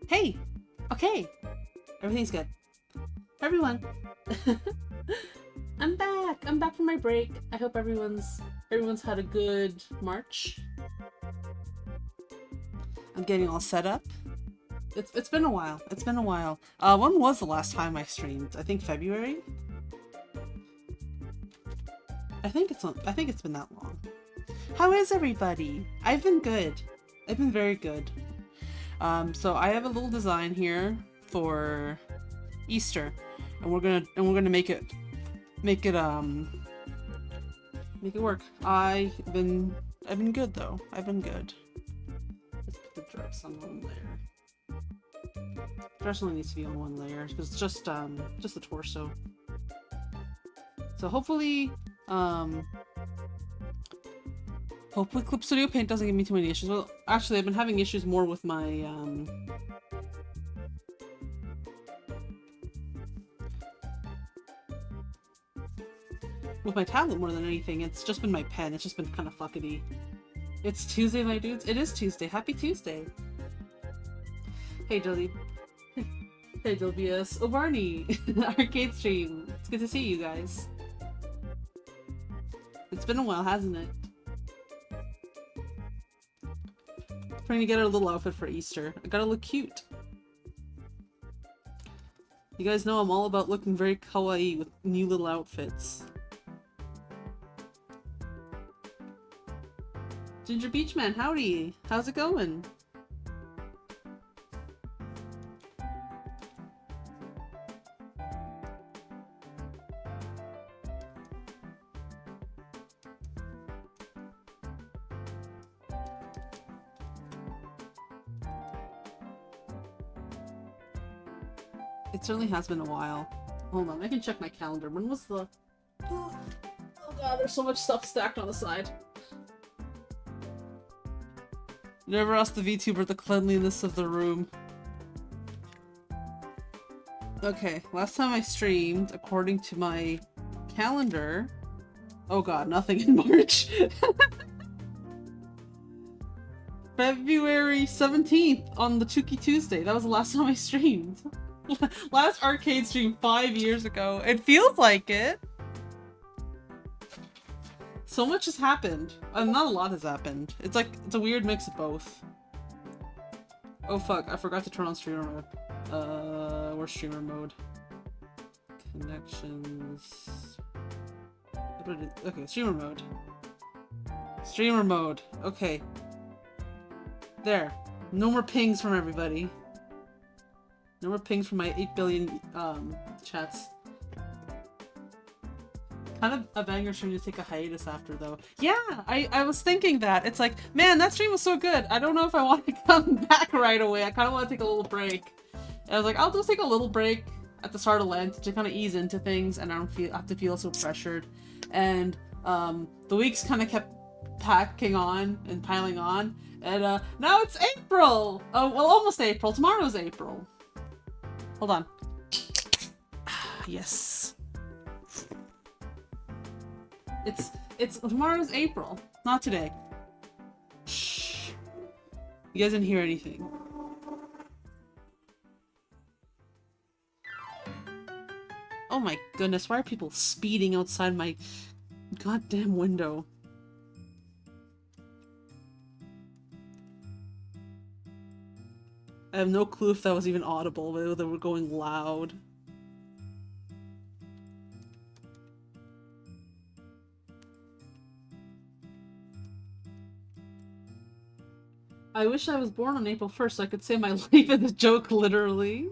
Hey! Okay! Everything's good. Everyone! I'm back! I'm back from my break. I hope everyone's had a good March. I'm getting all set up. It's been a while. It's been a while. When was the last time I streamed? I think February? I think it's been that long. How is everybody? I've been good. I've been very good. So I have a little design here for Easter, and we're gonna make it work. I've been good though. I've been good. Let's put the dress on one layer. Dress only needs to be on one layer because it's just the torso. So hopefully Clip Studio Paint doesn't give me too many issues. Well, actually, I've been having issues more with my tablet more than anything. It's just been my pen. It's just been kind of fuckety. It's Tuesday, my dudes. It is Tuesday. Happy Tuesday. Hey, Jolie. Hey, Dolbius. Oh, Barney. Artstream. It's good to see you guys. It's been a while, hasn't it? Trying to get a little outfit for Easter. I gotta look cute. You guys know I'm all about looking very kawaii with new little outfits. Ginger Beachman, howdy! How's it going? It certainly has been a while. Hold on, I can check my calendar. When was the... Oh god, there's so much stuff stacked on the side. Never asked the VTuber the cleanliness of the room. Okay, last time I streamed, according to my calendar... Oh god, nothing in March. February 17th on the Chuki Tuesday. That was the last time I streamed. Last arcade stream 5 years ago. It feels like it. So much has happened. Not a lot has happened. It's a weird mix of both. Oh fuck, I forgot to turn on streamer mode. Where's streamer mode? Connections. Okay, streamer mode. Streamer mode. Okay. There. No more pings from everybody. No more pings from my 8 billion chats. Kind of a banger stream to take a hiatus after though. Yeah, I was thinking that. It's like, man, that stream was so good. I don't know if I want to come back right away. I kind of want to take a little break. And I was like, I'll just take a little break at the start of Lent to kind of ease into things and I don't have to feel so pressured. And the weeks kind of kept packing on and piling on. And now it's April! Oh, well, almost April. Tomorrow's April. Hold on. Yes. It's tomorrow's April, not today. Shh. You guys didn't hear anything. Oh my goodness, why are people speeding outside my goddamn window? I have no clue if that was even audible, but they were going loud. I wish I was born on April 1st so I could say my life is a joke, literally.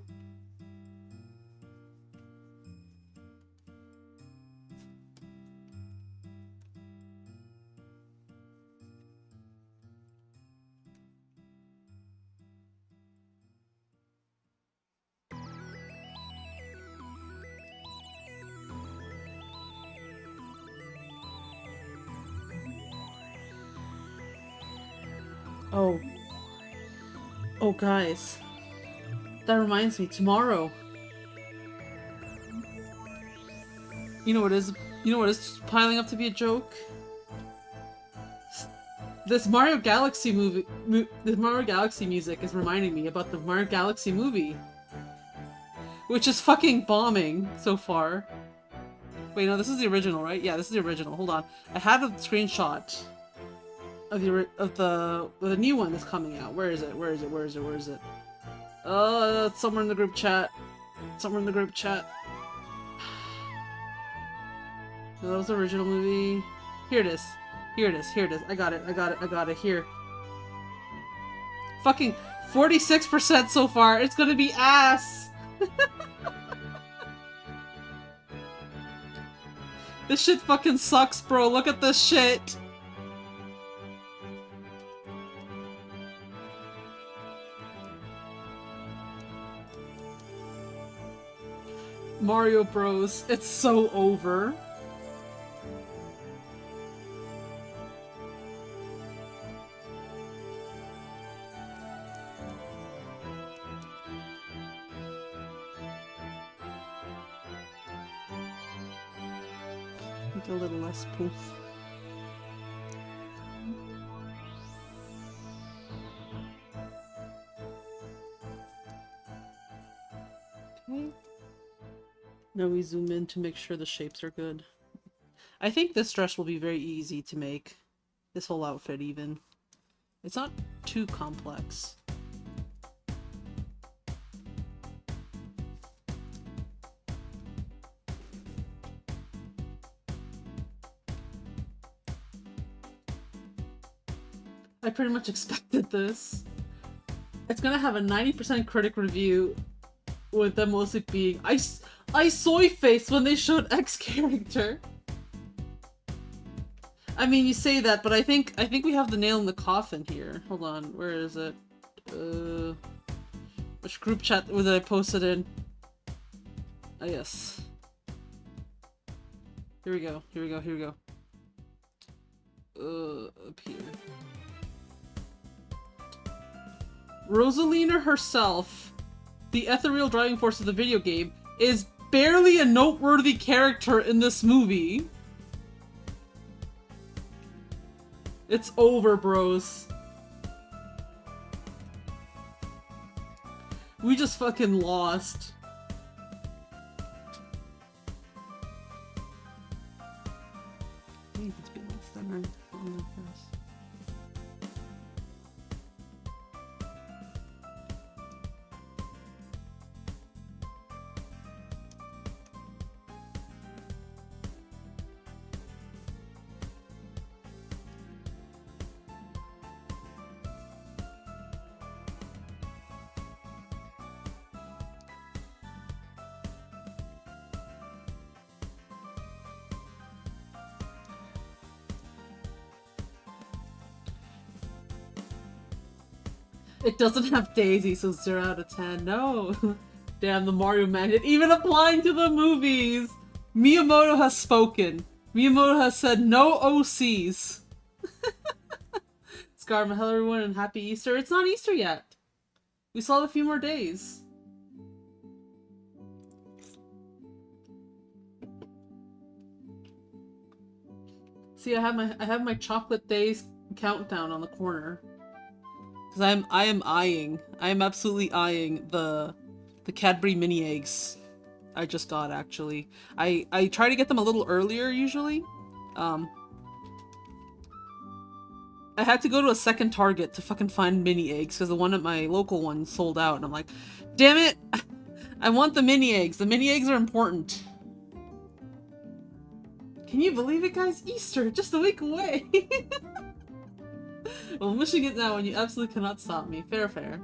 Oh. Oh, guys. That reminds me, tomorrow. You know what is piling up to be a joke? This Mario Galaxy this Mario Galaxy music is reminding me about the Mario Galaxy movie, which is fucking bombing so far. Wait, no, this is the original, right? Yeah, this is the original. Hold on, I have a screenshot of the new one that's coming out. Where is it? Where is it? Where is it? Where is it? Oh, it's somewhere in the group chat. Somewhere in the group chat. No, that was the original movie. Here it is. Here it is. Here it is. I got it. I got it. I got it. Here. Fucking 46% so far. It's gonna be ass. This shit fucking sucks, bro. Look at this shit. Mario Bros. It's so over. A little less poof. Okay. Now we zoom in to make sure the shapes are good. I think this dress will be very easy to make. This whole outfit even. It's not too complex. I pretty much expected this. It's gonna have a 90% critic review, with them mostly being I soy face when they showed X character. I mean, you say that, but I think we have the nail in the coffin here. Hold on, where is it? Which group chat was it I posted in? Ah, yes. Here we go. Here we go. Here we go. Up here. Rosalina herself, the ethereal driving force of the video game, is barely a noteworthy character in this movie. It's over, bros. We just fucking lost. I think it's been thinner. It doesn't have Daisy, so 0 out of 10. No! Damn, the Mario Magnet. Even applying to the movies! Miyamoto has spoken. Miyamoto has said no OCs. Scar, hello everyone, and happy Easter. It's not Easter yet. We still have a few more days. See, I have my chocolate days countdown on the corner. Because I am absolutely eyeing the Cadbury mini eggs I just got, actually. I try to get them a little earlier usually. I had to go to a second Target to fucking find mini eggs because the one at my local one sold out, and I'm like, damn it! I want the mini eggs. The mini eggs are important. Can you believe it, guys? Easter, just a week away. Well, I'm wishing it now, and you absolutely cannot stop me. Fair, fair.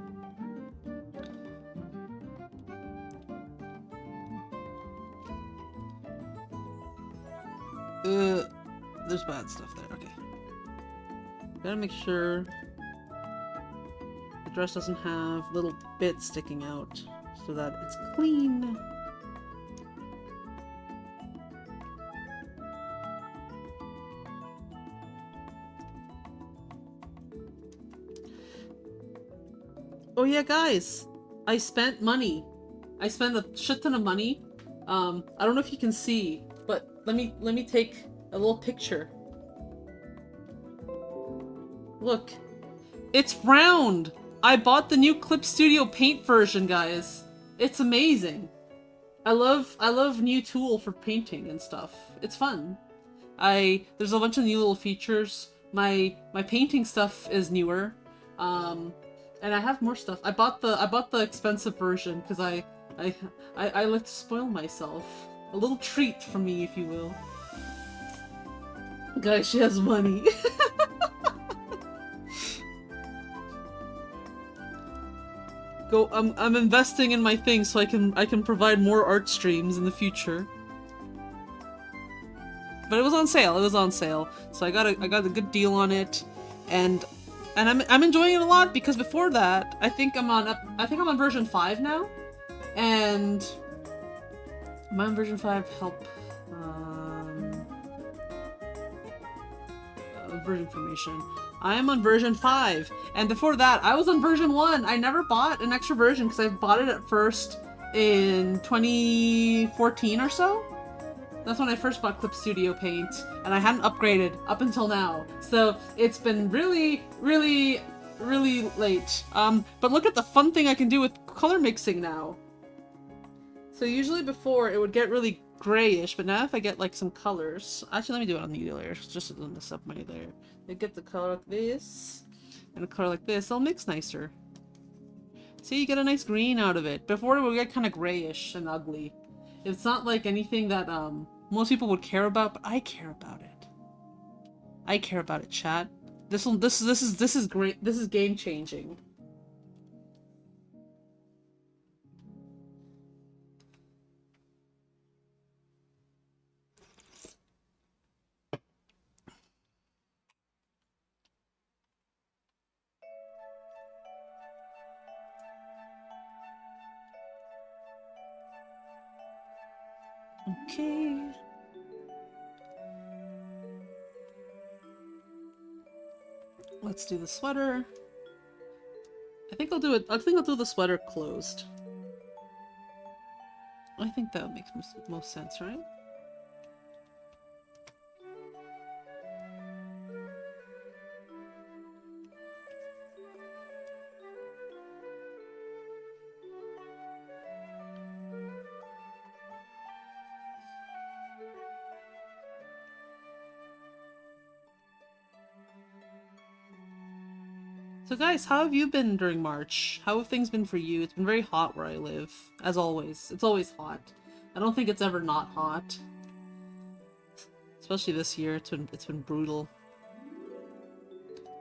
There's bad stuff there. Okay. Gotta make sure the dress doesn't have little bits sticking out, so that it's clean. Oh yeah, guys, I spent money. I spent a shit ton of money. I don't know if you can see, but let me take a little picture. Look. It's round! I bought the new Clip Studio Paint version, guys. It's amazing. I love new tool for painting and stuff. It's fun. There's a bunch of new little features. My painting stuff is newer. And I have more stuff. I bought the expensive version because I like to spoil myself. A little treat for me, if you will. Guys, she has money. I'm investing in my things so I can provide more art streams in the future. But it was on sale. It was on sale, so I got a good deal on it, and I'm enjoying it a lot because before that I think I'm on version 5 now, and I'm on version 5. Help. Version information. I am on version 5, and before that, I was on version 1. I never bought an extra version because I bought it at first in 2014 or so. That's when I first bought Clip Studio Paint, and I hadn't upgraded up until now. So it's been really, really, really late. But look at the fun thing I can do with color mixing now. So usually before it would get really grayish, but now if I get like some colors, actually let me do it on the layers just to mess up my layer. I get the color like this and a color like this, it'll mix nicer. See, you get a nice green out of it. Before it would get kind of grayish and ugly. It's not like anything that most people would care about, but I care about it. I care about it, chat. This is great. This is game changing. Okay. Let's do the sweater. I think I'll do the sweater closed. I think that makes most sense, right? So guys, how have you been during March? How have things been for you? It's been very hot where I live, as always. It's always hot. I don't think it's ever not hot. Especially this year, it's been brutal.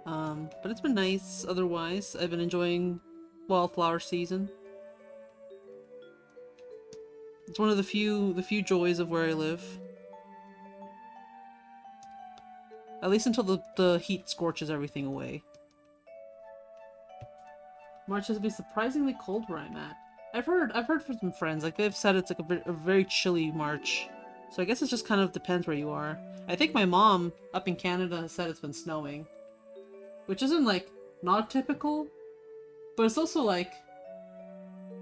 But it's been nice otherwise. I've been enjoying wildflower season. It's one of the few joys of where I live. At least until the heat scorches everything away. March has been surprisingly cold where I'm at. I've heard from some friends, like they've said it's like a very chilly March. So I guess it just kind of depends where you are. I think my mom up in Canada has said it's been snowing. Which isn't like not typical, but it's also like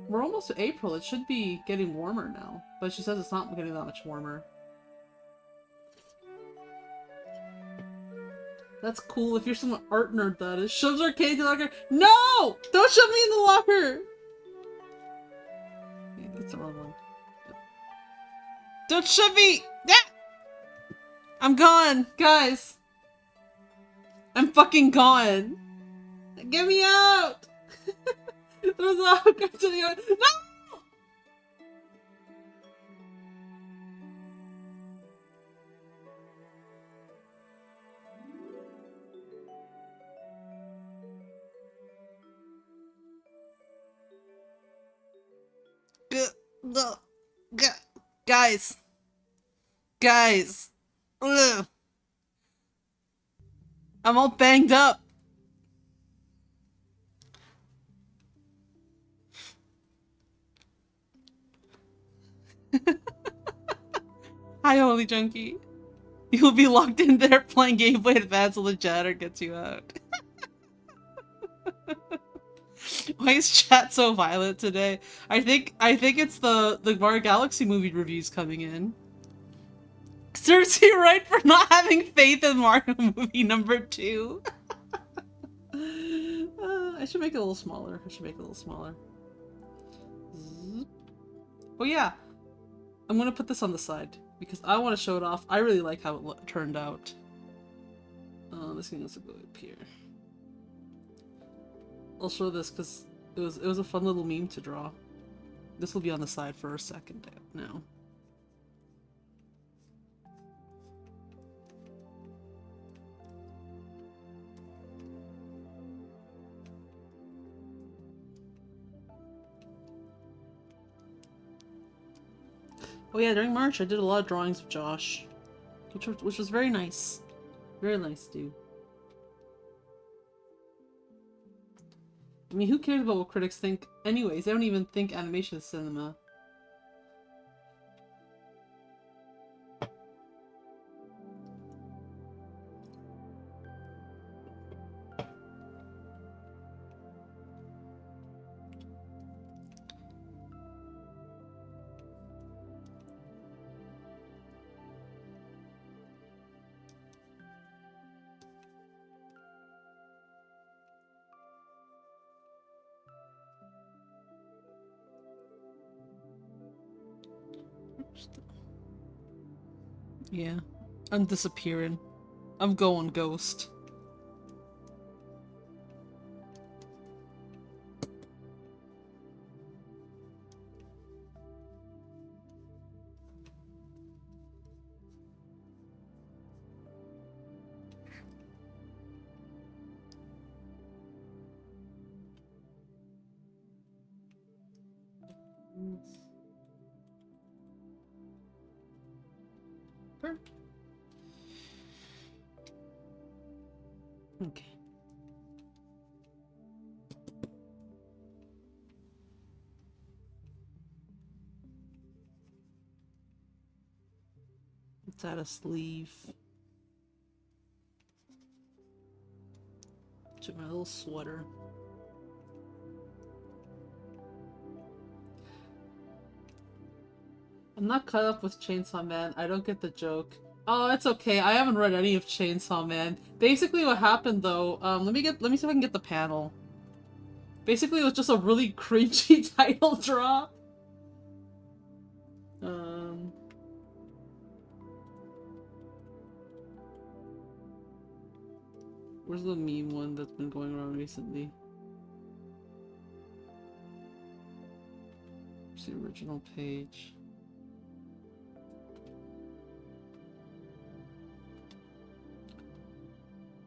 we're almost to April. It should be getting warmer now. But she says it's not getting that much warmer. That's cool if you're some art nerd, that is. Shoves our cage in the locker. No! Don't shove me in the locker! Yeah, that's the wrong one. Don't shove me! Yeah! I'm gone, guys. I'm fucking gone. Get me out! There's a hooker to the other. No! Guys. Guys. Ugh. I'm all banged up. Hi, Holy Junkie. You'll be locked in there playing Game Boy Advance while the chatter gets you out. Why is chat so violent today? I think it's the Mario Galaxy movie reviews coming in. Serves you right for not having faith in Mario movie number 2. I should make it a little smaller. I should make it a little smaller. Zzz. Oh yeah, I'm gonna put this on the side because I want to show it off. I really like how it turned out. This thing has to go up here. I'll show this because it was a fun little meme to draw. This will be on the side for a second now. Oh yeah, during March I did a lot of drawings with Josh, which was very nice. Very nice, dude. I mean, who cares about what critics think anyways? They don't even think animation is cinema. Yeah, I'm disappearing. I'm going ghost. Okay. Let's add a sleeve to my little sweater. I'm not caught up with Chainsaw Man. I don't get the joke. Oh, it's okay. I haven't read any of Chainsaw Man. Basically what happened though, let me see if I can get the panel. Basically it was just a really cringy title drop. Where's the meme one that's been going around recently? Where's the original page?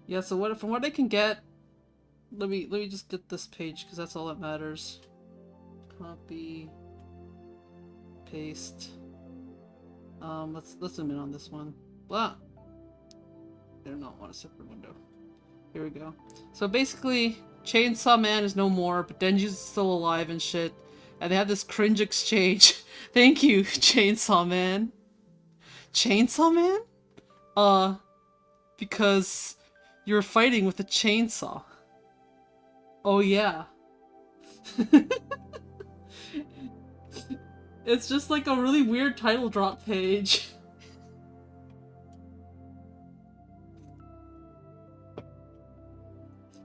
Yeah, so from what I can get, let me just get this page because that's all that matters. Copy, paste. Let's zoom in on this one. Blah. I do not want a separate window. Here we go. So basically, Chainsaw Man is no more, but Denji's still alive and shit. And they have this cringe exchange. Thank you, Chainsaw Man. Chainsaw Man? Because you're fighting with a chainsaw. Oh yeah. It's just like a really weird title drop page.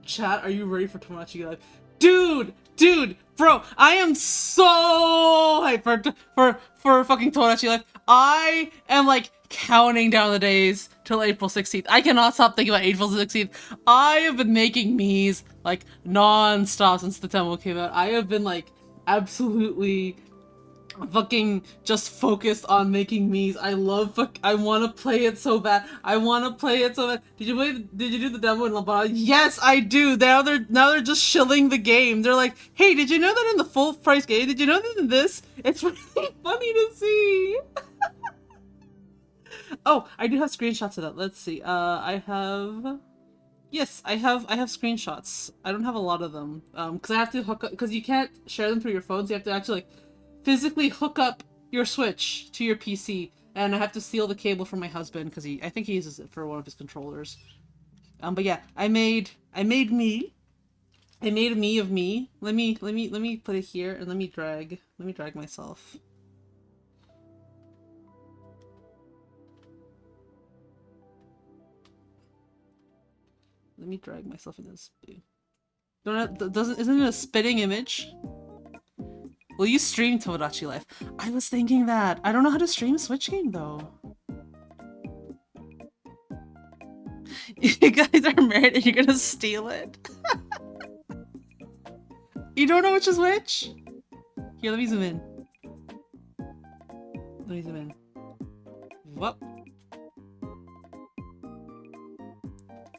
Chat, are you ready for Tomodachi Life? Dude, bro, I am so hyped for fucking Tomodachi Life. I am like counting down the days till April 16th. I cannot stop thinking about April 16th. I have been making memes like non-stop since the demo came out. I have been like absolutely fucking just focused on making memes. I want to play it so bad. I want to play it so bad. Did you do the demo in Labana? Yes, I do. Now they're just shilling the game. They're like, "Hey, did you know that in the full price game? Did you know that in this?" It's really funny to see. Oh, I do have screenshots of that. Let's see. Yes, I have screenshots. I don't have a lot of them. Because I have to hook up, because you can't share them through your phones. You have to actually like physically hook up your Switch to your PC, and I have to steal the cable from my husband because I think he uses it for one of his controllers. But yeah, I made me. I made a me of me. Let me put it here and let me drag myself. Let me drag myself in this view. Isn't it a spitting image? Will you stream Tomodachi Life? I was thinking that. I don't know how to stream a Switch game though. You guys are married and you're gonna steal it? You don't know which is which? Here, let me zoom in. Let me zoom in. What?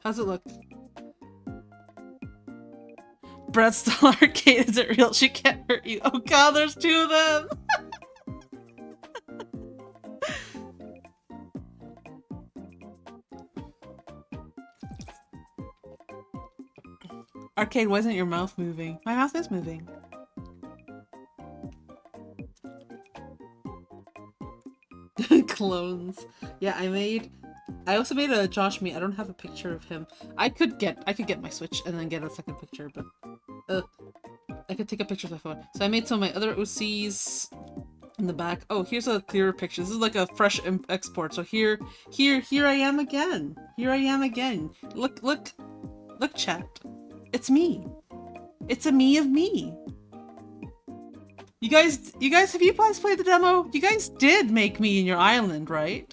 How's it look? Brett's Arcade isn't real. She can't hurt you. Oh god, there's two of them! Arcade, why isn't your mouth moving? My mouth is moving. Clones. Yeah, I also made a Josh me. I don't have a picture of him. I could get my Switch and then get a second picture, but I could take a picture with my phone. So I made some of my other OCs in the back. Oh, here's a clearer picture. This is like a fresh export. So here I am again. Here I am again. Look, chat. It's me. It's a me of me. You guys, have you guys played the demo? You guys did make me in your island, right?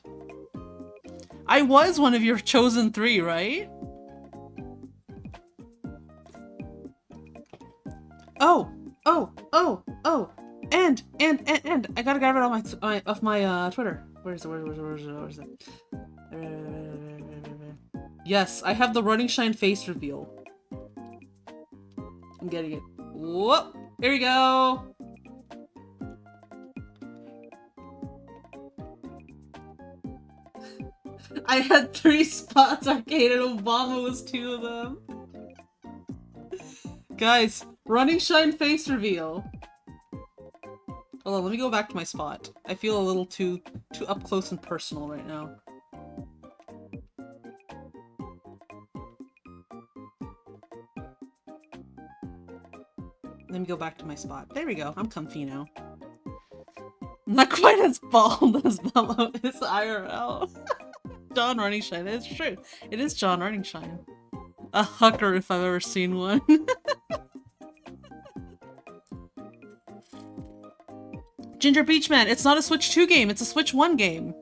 I was one of your chosen 3, right? Oh, and I gotta get it off my Twitter. Where is it? Yes, I have the Running Shine face reveal. I'm getting it. Whoop! Here we go! I had 3 spots, Arcade, and Obama was 2 of them. Guys, Running Shine face reveal. Hold on, let me go back to my spot. I feel a little too up close and personal right now. Let me go back to my spot. There we go. I'm comfy now. Not quite as bald as Bello is IRL. John Running Shine. It's true. It is John Running Shine. A hooker if I've ever seen one. Ginger Beach Man. It's not a Switch 2 game. It's a Switch 1 game.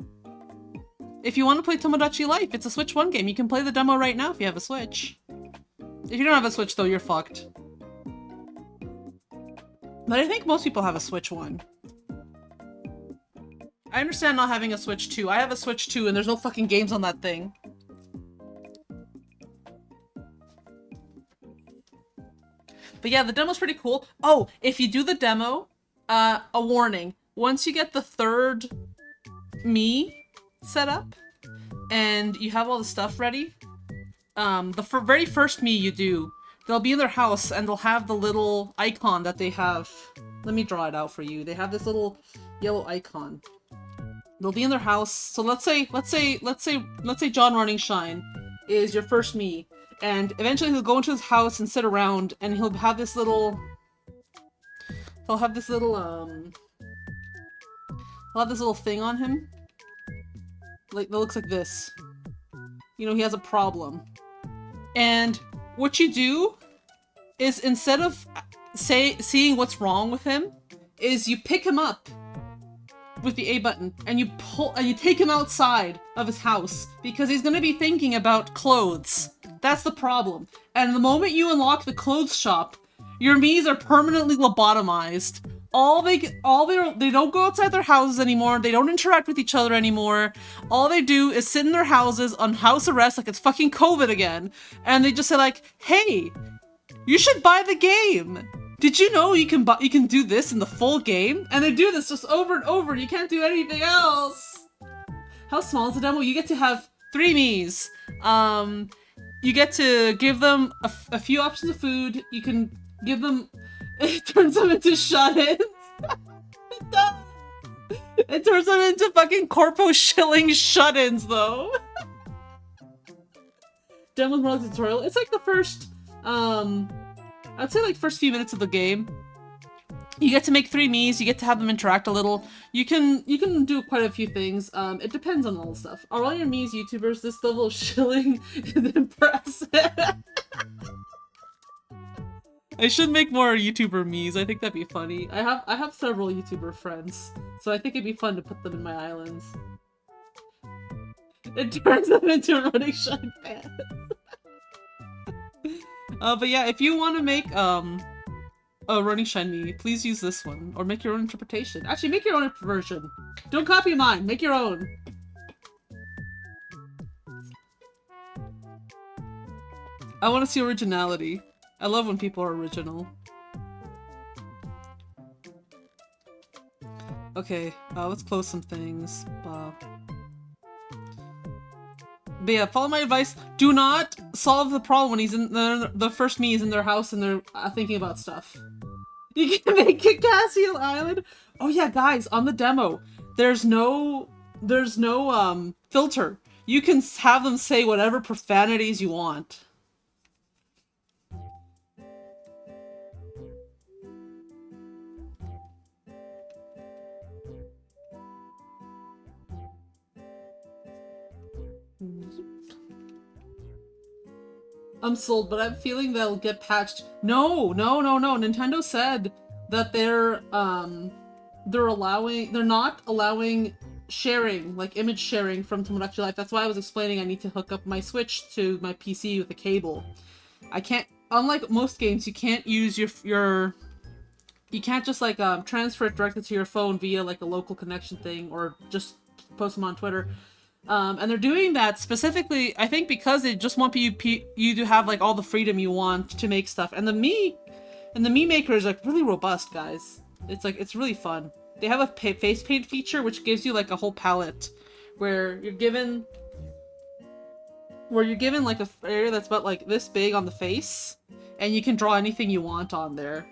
If you want to play Tomodachi Life, it's a Switch 1 game. You can play the demo right now if you have a Switch. If you don't have a Switch though, you're fucked. But I think most people have a Switch 1. I understand not having a Switch 2. I have a Switch 2 and there's no fucking games on that thing. But yeah, the demo's pretty cool. Oh, if you do the demo, a warning. Once you get the 3rd Mii set up and you have all the stuff ready, the very first Mii you do, they'll be in their house and they'll have the little icon that they have. Let me draw it out for you. They have this little yellow icon. They'll be in their house. So let's say John Running Shine is your first Mii, and eventually he'll go into his house and sit around, and he'll have this little. He'll have this little thing on him. Like that looks like this. You know, he has a problem, and what you do is instead of seeing what's wrong with him, is you pick him up with the A button and you take him outside of his house because he's gonna be thinking about clothes. That's the problem. And the moment you unlock the clothes shop, your Miis are permanently lobotomized. They don't go outside their houses anymore. They don't interact with each other anymore. All they do is sit in their houses on house arrest like it's fucking COVID again. And they just say like, hey, you should buy the game. Did you know you can do this in the full game? And they do this just over and over. You can't do anything else. How small is the demo? You get to have 3 Miis. You get to give them a few options of food. You can give them... It turns them into shut-ins. It does. It turns them into fucking corpo shilling shut-ins, though. Demo's more like a tutorial. It's like the first... I'd say like first few minutes of the game. You get to make 3 Miis, you get to have them interact a little. You can do quite a few things. It depends on all the stuff. Are all your Miis YouTubers? This level of shilling is impressive. I should make more YouTuber memes. I think that'd be funny. I have several YouTuber friends, so I think it'd be fun to put them in my islands. It turns them into running shine fans. But yeah, if you want to make a running shine meme, please use this one or make your own interpretation. Actually, make your own version. Don't copy mine. Make your own. I want to see originality. I love when people are original. Okay, let's close some things. But yeah, follow my advice. Do not solve the problem when he's in the first me is in their house and they're thinking about stuff. You can make it Cassian Island. Oh yeah, guys, on the demo, there's no filter. You can have them say whatever profanities you want. I'm sold, but I'm feeling they'll get patched. No. Nintendo said that they're not allowing sharing, like image sharing from Tomodachi Life. That's why I was explaining I need to hook up my Switch to my PC with a cable. I can't, unlike most games, you can't use your you can't just like transfer it directly to your phone via like a local connection thing or just post them on Twitter. And they're doing that specifically, I think, because they just want you to have like all the freedom you want to make stuff. And the Mii Maker is like really robust, guys. It's really fun. They have a face paint feature which gives you like a whole palette where you're given like a area that's about like this big on the face, and you can draw anything you want on there.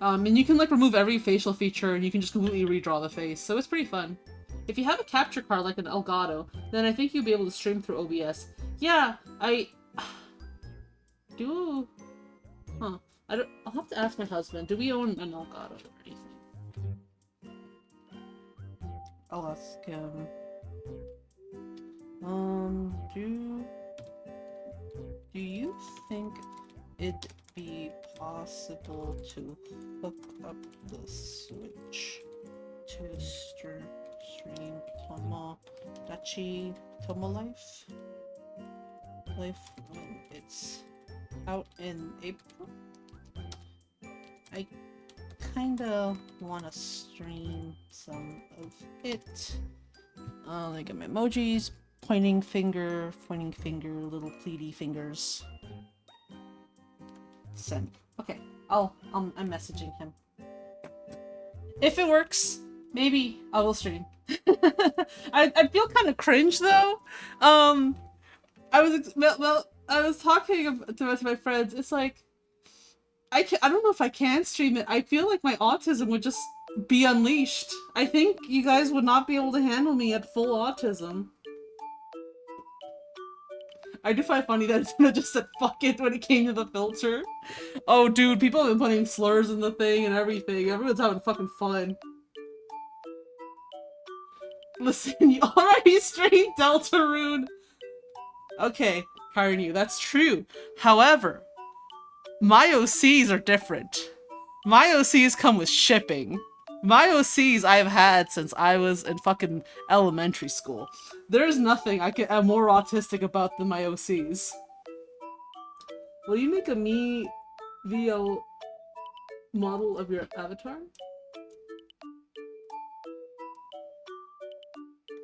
And you can like remove every facial feature and you can just completely redraw the face. So it's pretty fun. If you have a capture card like an Elgato, then I think you'll be able to stream through OBS. Yeah, I do. Huh? I'll have to ask my husband. Do we own an Elgato or anything? I'll ask him. Do you think it'd be possible to hook up the Switch to stream Tomo Life when it's out in April? I kinda wanna stream some of it. Let me get my emojis. Pointing finger, little pleaty fingers. Send. Okay, I'm messaging him. If it works, maybe I will stream. I feel kind of cringe though. I was talking to my friends. It's like I don't know if I can stream it. I feel like my autism would just be unleashed. I think you guys would not be able to handle me at full autism. I do find funny that it's gonna just said fuck it when it came to the filter. Oh dude, people have been putting slurs in the thing and everything. Everyone's having fucking fun. Listen, you already streamed Deltarune. Okay, Karinu, that's true. However, my OCs are different. My OCs come with shipping. My OCs I've had since I was in fucking elementary school. There's nothing I'm more autistic about than my OCs. Will you make a me VL model of your avatar?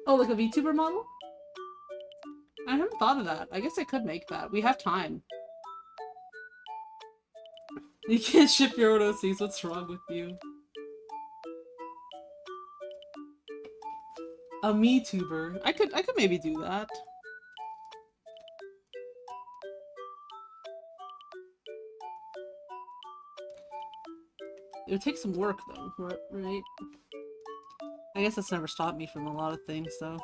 Oh, like a VTuber model? I haven't thought of that. I guess I could make that. We have time. You can't ship your own OCs. What's wrong with you? A me-tuber. I could maybe do that. It would take some work though, right? I guess that's never stopped me from a lot of things though.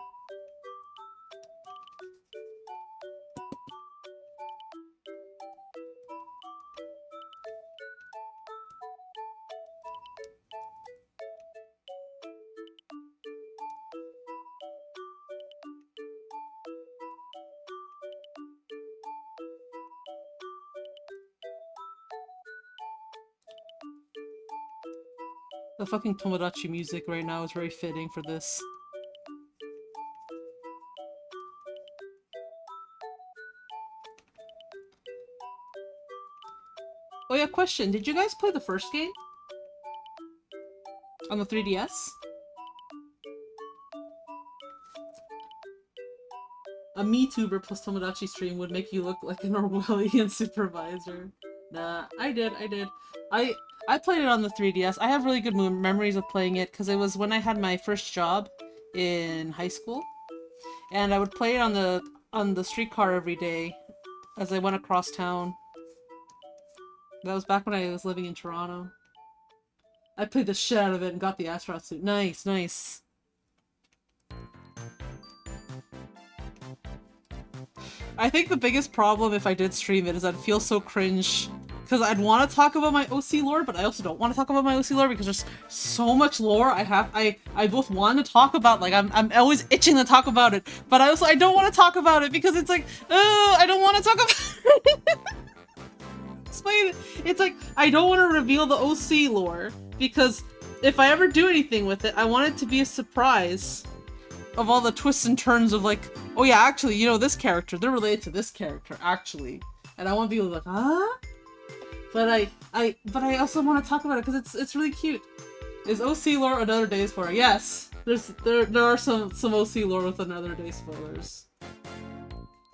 The fucking Tomodachi music right now is very fitting for this. Oh yeah, question. Did you guys play the first game? On the 3DS? A MeTuber plus Tomodachi stream would make you look like an Orwellian supervisor. Nah, I did. I played it on the 3DS. I have really good memories of playing it because it was when I had my first job in high school, and I would play it on the streetcar every day as I went across town. That was back when I was living in Toronto. I played the shit out of it and got the astronaut suit. Nice, nice. I think the biggest problem if I did stream it is I'd feel so cringe. Because I'd want to talk about my OC lore, but I also don't want to talk about my OC lore because there's so much lore I both want to talk about, like I'm always itching to talk about it, but I don't want to talk about it because it's like, I don't want to talk about it. Explain it. It's like, I don't want to reveal the OC lore because if I ever do anything with it, I want it to be a surprise of all the twists and turns of like, oh yeah, actually, you know, this character, they're related to this character, actually. And I want people to be like, huh? But I also want to talk about it because it's really cute. Is OC lore Another Day spoiler? Yes. There are some OC lore with Another Day spoilers.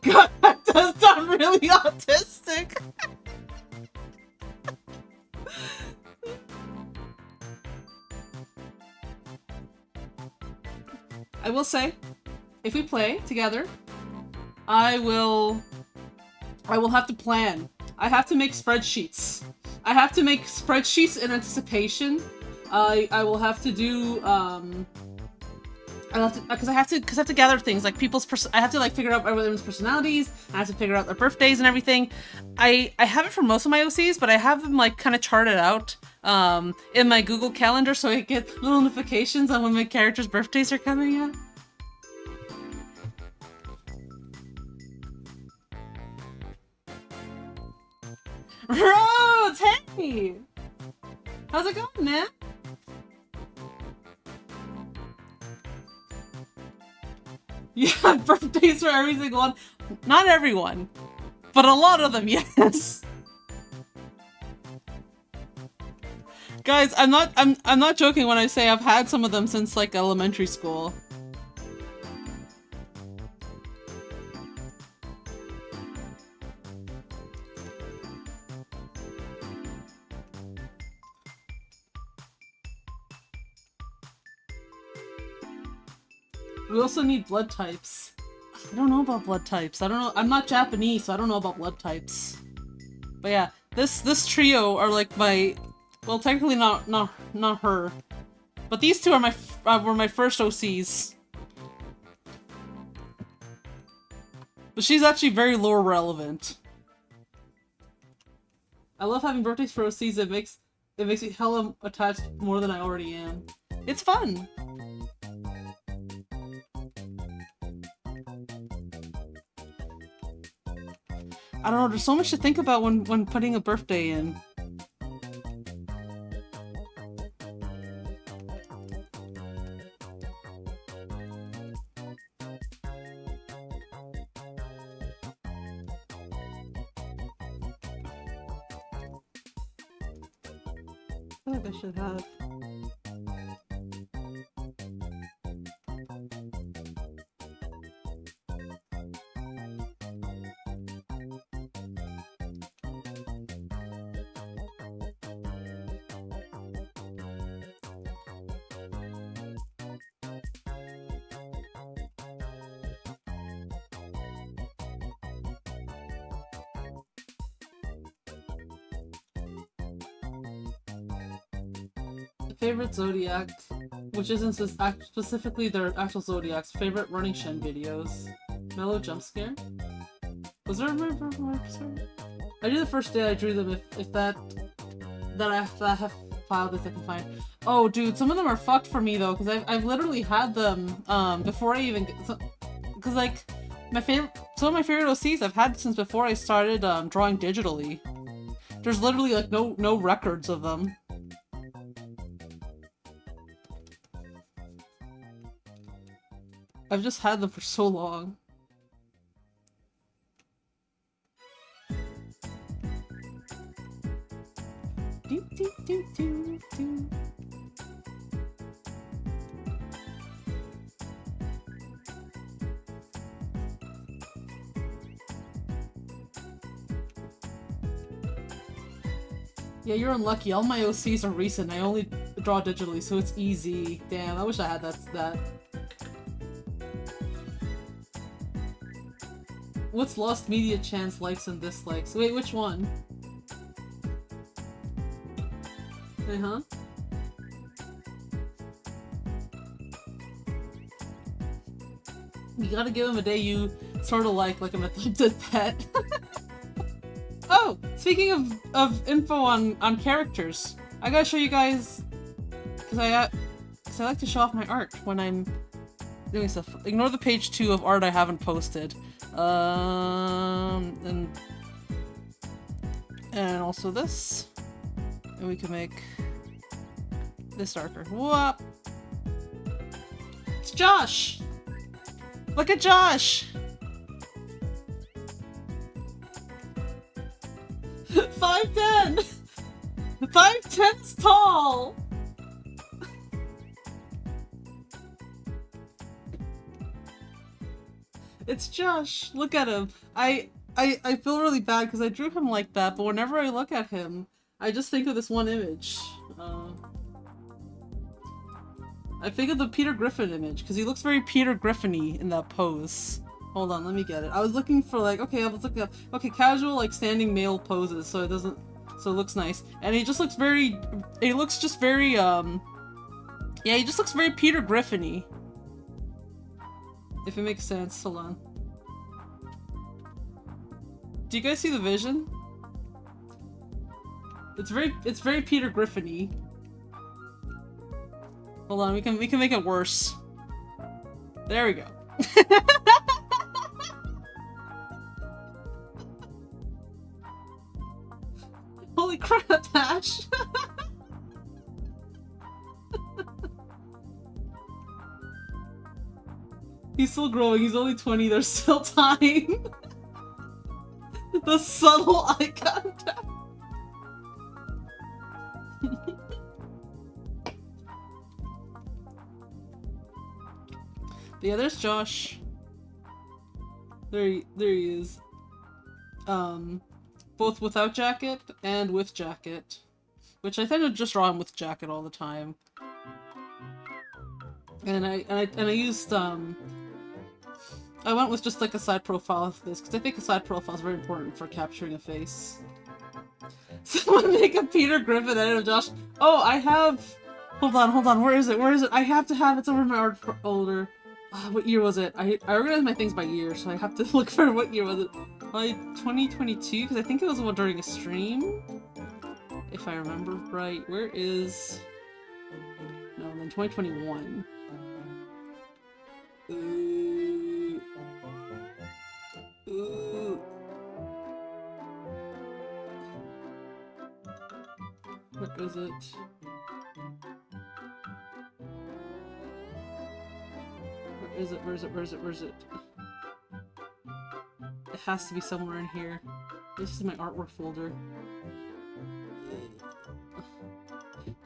God, that does sound really autistic. I will say, if we play together, I will have to plan. I have to make spreadsheets. I have to make spreadsheets in anticipation. I will have to do because I have to gather things like I have to like figure out everyone's personalities. I have to figure out their birthdays and everything. I have it for most of my OCs, but I have them like kind of charted out in my Google Calendar so I get little notifications on when my characters' birthdays are coming up. Rhodes, hey! How's it going, man? Yeah, birthdays for every single one. Not everyone, but a lot of them, yes. Guys, I'm not joking when I say I've had some of them since like elementary school. We also need blood types. I don't know about blood types. I don't know. I'm not Japanese, so I don't know about blood types. But yeah, this trio are like my, well, technically not her, but these two are were my first OCs. But she's actually very lore relevant. I love having birthdays for OCs. It makes me hella attached more than I already am. It's fun. I don't know, there's so much to think about when putting a birthday in. I feel like I should have. Favorite zodiac, which isn't specifically their actual zodiacs. Favorite Running Shen videos. Mellow jump scare. Was there a I drew the first day I drew them. If that I have filed this I can find. Oh, dude, some of them are fucked for me though, because I've literally had them before I even because like some of my favorite OCs I've had since before I started drawing digitally. There's literally like no records of them. I've just had them for so long. Do, do, do, do, do. Yeah, you're unlucky. All my OCs are recent. I only draw digitally, so it's easy. Damn, I wish I had that. What's lost media chance likes and dislikes? Wait, which one? Uh-huh. You gotta give him a day you sort of like an adopted pet. Oh, speaking of info on characters, I gotta show you guys, because I like to show off my art when I'm doing stuff. Ignore the page 2 of art I haven't posted. And also this. And we can make this darker. Whoop! It's Josh! Look at Josh! 5'10"! 5'10's tall! It's Josh! Look at him! I feel really bad because I drew him like that, but whenever I look at him, I just think of this one image. I think of the Peter Griffin image, because he looks very Peter Griffin-y in that pose. Hold on, let me get it. I was looking for okay, I was looking up, casual standing male poses, so it looks nice. And he just looks very, yeah, he just looks very Peter Griffin-y. If it makes sense, hold on. Do you guys see the vision? It's very Peter Griffin-y. Hold on, we can make it worse. There we go. Holy crap, Ash! He's still growing, he's only 20, there's still time! The subtle eye contact! Yeah, there's Josh. There he is. Both without jacket and with jacket. Which I tend to just draw him with jacket all the time. And I used, I went with just a side profile of this, because I think a side profile is very important for capturing a face. Someone make a Peter Griffin edit of Josh. Oh, I have... Hold on, where is it? I have to have it somewhere in my art folder. What year was it? I organized my things by year, so I have to look for what year was it. By 2022, because I think it was one during a stream? If I remember right. Where is... No, then 2021. Ooh. What is it? Where is it? It has to be somewhere in here. This is my artwork folder.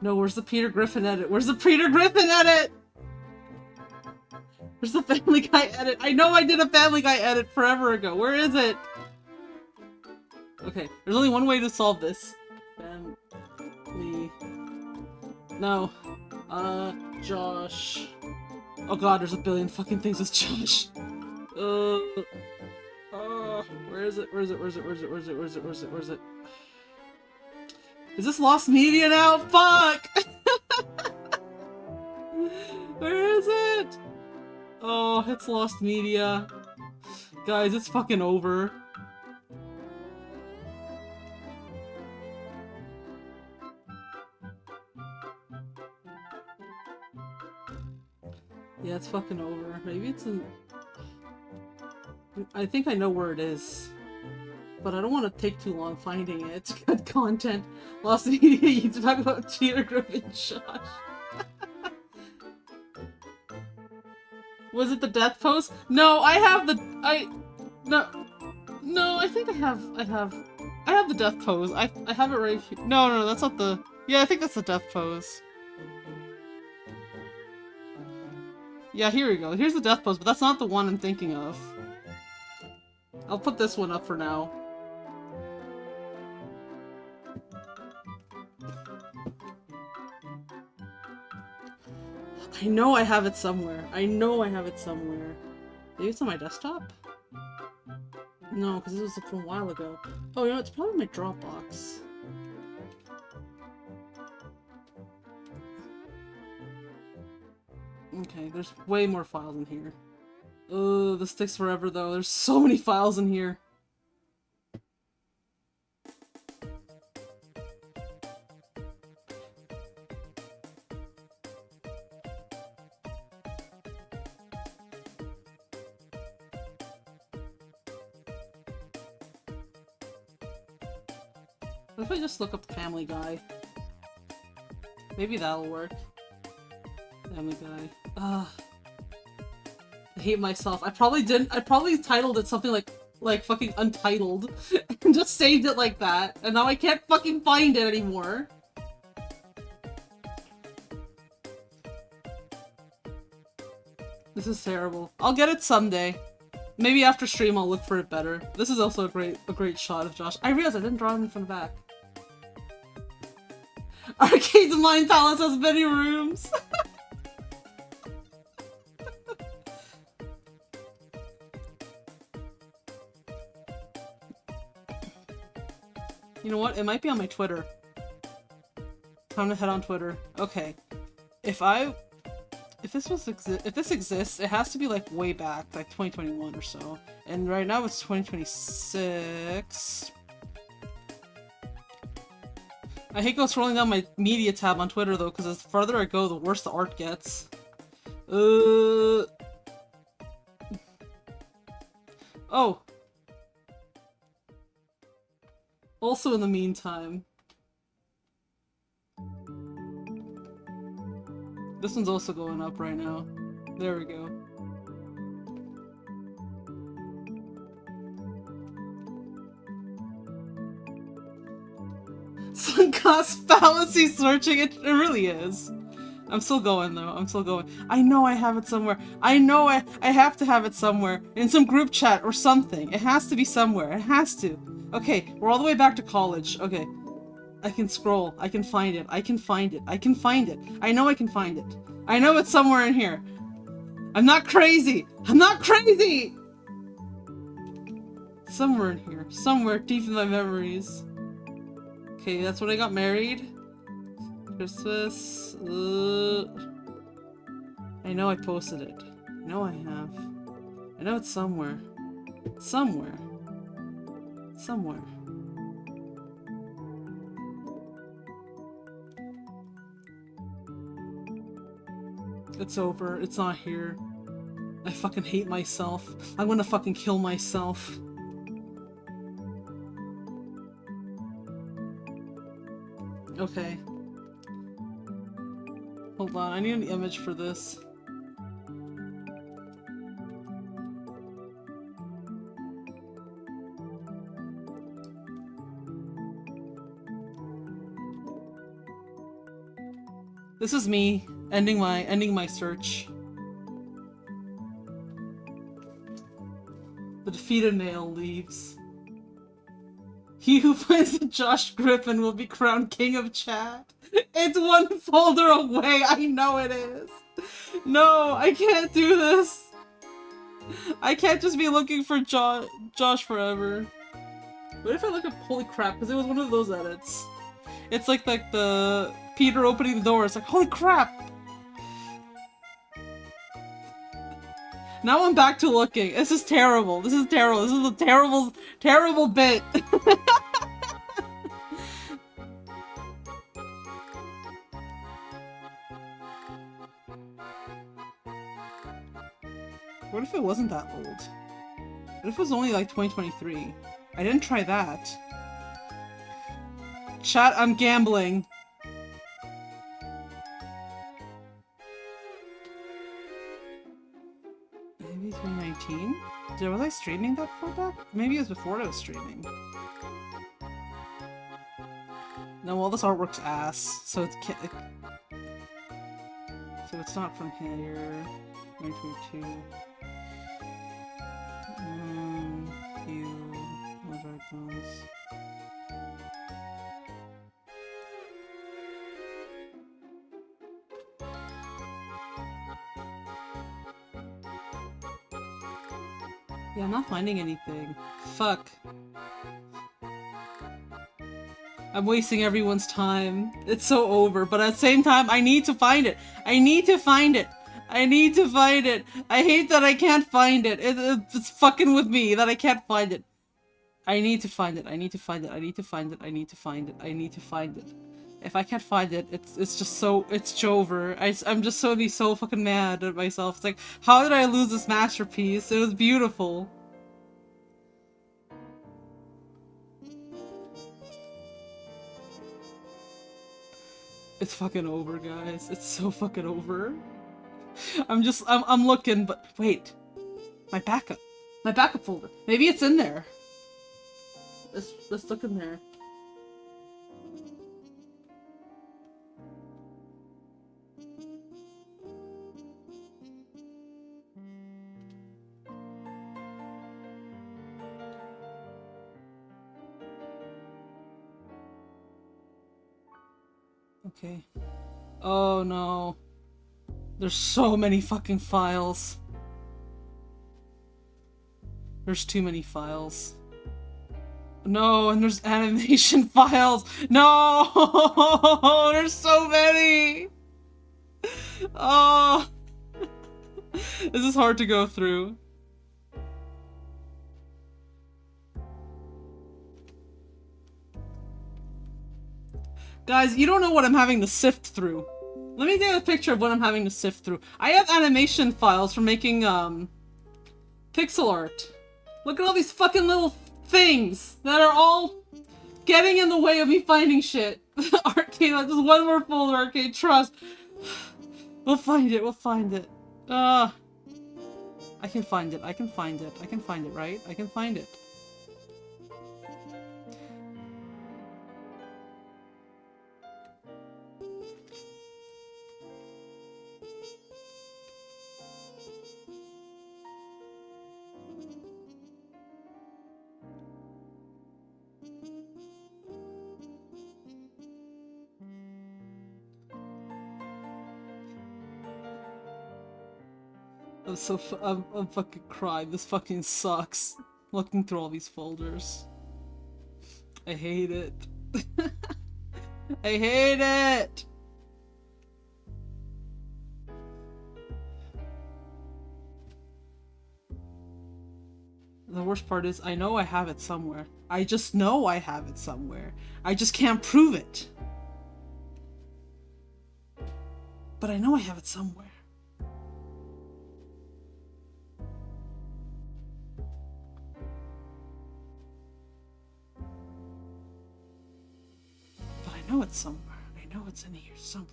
No, where's the Peter Griffin edit? Where's the Peter Griffin edit? Where's the Family Guy edit? I know I did a Family Guy edit forever ago. Where is it? Okay, there's only one way to solve this. No. Josh. Oh god, there's a billion fucking things with Josh. Where is it? Is this lost media now? Fuck! Where is it? Oh, it's lost media. Guys, it's fucking over. Yeah, it's fucking over. Maybe it's in... I think I know where it is. But I don't want to take too long finding it. Good content. Lost media, you talk about Peter Griffin Josh. Was it the death pose? No, I have the no, I think I have the death pose. I have it right here. No, that's not the. Yeah, I think that's the death pose. Yeah, here we go. Here's the death pose, but that's not the one I'm thinking of. I'll put this one up for now. I know I have it somewhere. I know I have it somewhere. Maybe it's on my desktop? No, because this was from a while ago. Oh, you know, it's probably my Dropbox. Okay, there's way more files in here. Ugh, this takes forever though. There's so many files in here. What if I just look up Family Guy? Maybe that'll work. Family Guy. Ugh. I hate myself. I probably didn't. I probably titled it something like fucking Untitled and just saved it like that. And now I can't fucking find it anymore. This is terrible. I'll get it someday. Maybe after stream I'll look for it better. This is also a great shot of Josh. I realized I didn't draw him from the back. Arcade's Mind Palace has many rooms. You know what? It might be on my Twitter. Time to head on Twitter. Okay. If this exists, it has to be like way back, like 2021 or so. And right now it's 2026. I hate going scrolling down my media tab on Twitter though, because the further I go, the worse the art gets. Oh. Also in the meantime. This one's also going up right now. There we go. Sunk cost fallacy searching, it really is. I'm still going though, I'm still going. I know I have it somewhere. I know I have to have it somewhere. In some group chat or something. It has to be somewhere, it has to. Okay, we're all the way back to college. Okay. I can scroll. I can find it. I can find it. I can find it. I know I can find it. I know it's somewhere in here. I'm not crazy. I'm not crazy! Somewhere in here. Somewhere deep in my memories. Okay, that's when I got married. Christmas. I know I posted it. I know I have. I know it's somewhere. Somewhere. Somewhere. It's over. It's not here. I fucking hate myself. I'm gonna fucking kill myself. Okay. Hold on, I need an image for this. This is me ending my search. The defeated nail leaves. He who finds the Josh Griffin will be crowned king of chat. It's one folder away. I know it is. No, I can't do this. I can't just be looking for Josh forever. What if I look up holy crap? Because it was one of those edits. It's like the Peter opening the door. It's like holy crap. Now I'm back to looking. This is terrible. This is terrible. This is a terrible, terrible bit. What if it wasn't that old? What if it was only like 2023? I didn't try that. Chat, I'm gambling. Maybe 2019? Was I streaming that far back? Maybe it was before I was streaming. No, all this artwork's ass, so it's so it's not from here. 2022. Those are those. Yeah, I'm not finding anything. Fuck. I'm wasting everyone's time. It's so over, but at the same time, I need to find it. I need to find it. I need to find it. I hate that I can't find it. It's fucking with me that I can't find it. I need to find it. I need to find it. I need to find it. I need to find it. I need to find it. If I can't find it, it's just so, it's over. I'm just so fucking mad at myself. It's like, how did I lose this masterpiece? It was beautiful. It's fucking over, guys. It's so fucking over. I'm looking, but wait. My backup folder. Maybe it's in there. Let's look in there. Okay. Oh no. There's so many fucking files. There's too many files. No, and there's animation files. No! There's so many! Oh! This is hard to go through. Guys, you don't know what I'm having to sift through. Let me take a picture of what I'm having to sift through. I have animation files for making, pixel art. Look at all these fucking little things that are all getting in the way of me finding shit. Arcade, just one more folder, Arcade, trust. We'll find it, we'll find it. I can find it, I can find it, I can find it, right? I can find it. I'm fucking crying. This fucking sucks. Looking through all these folders. I hate it. I hate it! The worst part is, I know I have it somewhere. I just know I have it somewhere. I just can't prove it. But I know I have it somewhere. I know it's somewhere. I know it's in here somewhere.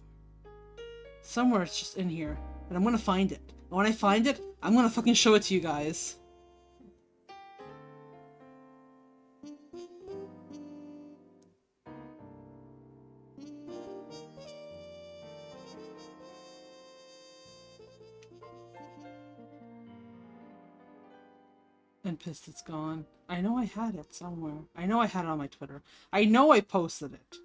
Somewhere it's just in here. And I'm gonna find it. And when I find it, I'm gonna fucking show it to you guys. And pissed it's gone. I know I had it somewhere. I know I had it on my Twitter. I know I posted it.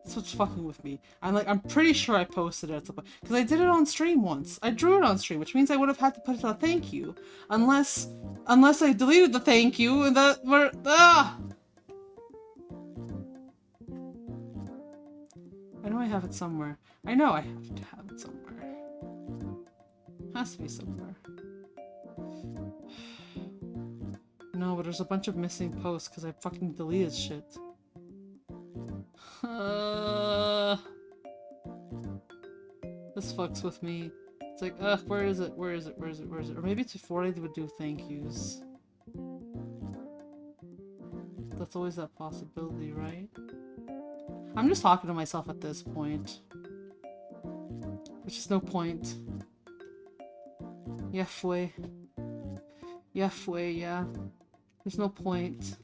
That's what's fucking with me. I'm pretty sure I posted it at some point. Because I did it on stream once. I drew it on stream, which means I would have had to put it on thank you. Unless I deleted the thank you and that were I know I have it somewhere. I know I have to have it somewhere. Has to be somewhere. No, but there's a bunch of missing posts because I fucking deleted shit. This fucks with me. It's like, ugh, where is it? Where is it? Where is it? Where is it? Or maybe it's before I would do thank yous. That's always that possibility, right? I'm just talking to myself at this point. Which is no point. Yeah, fue. Yeah, Fui, yeah. There's no point.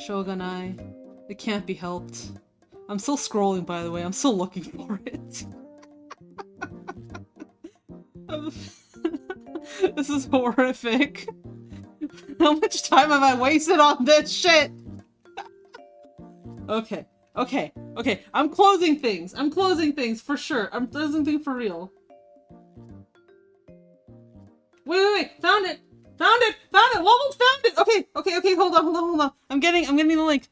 Shogunai. It can't be helped. I'm still scrolling, by the way. I'm still looking for it. This is horrific. How much time have I wasted on this shit? Okay, okay, okay. I'm closing things. I'm closing things for sure. I'm closing things for real. Wait. Found it. Found it. Wobbled found it. Okay. Hold on. I'm getting the link.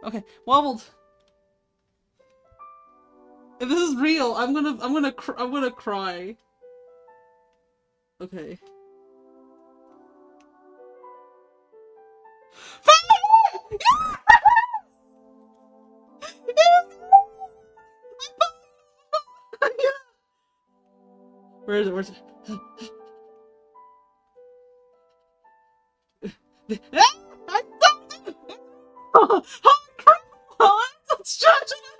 Okay, Wobbled. If this is real, I'm gonna cry. Okay. Where is it? I found it! Oh crap! Oh, I'm stretching it.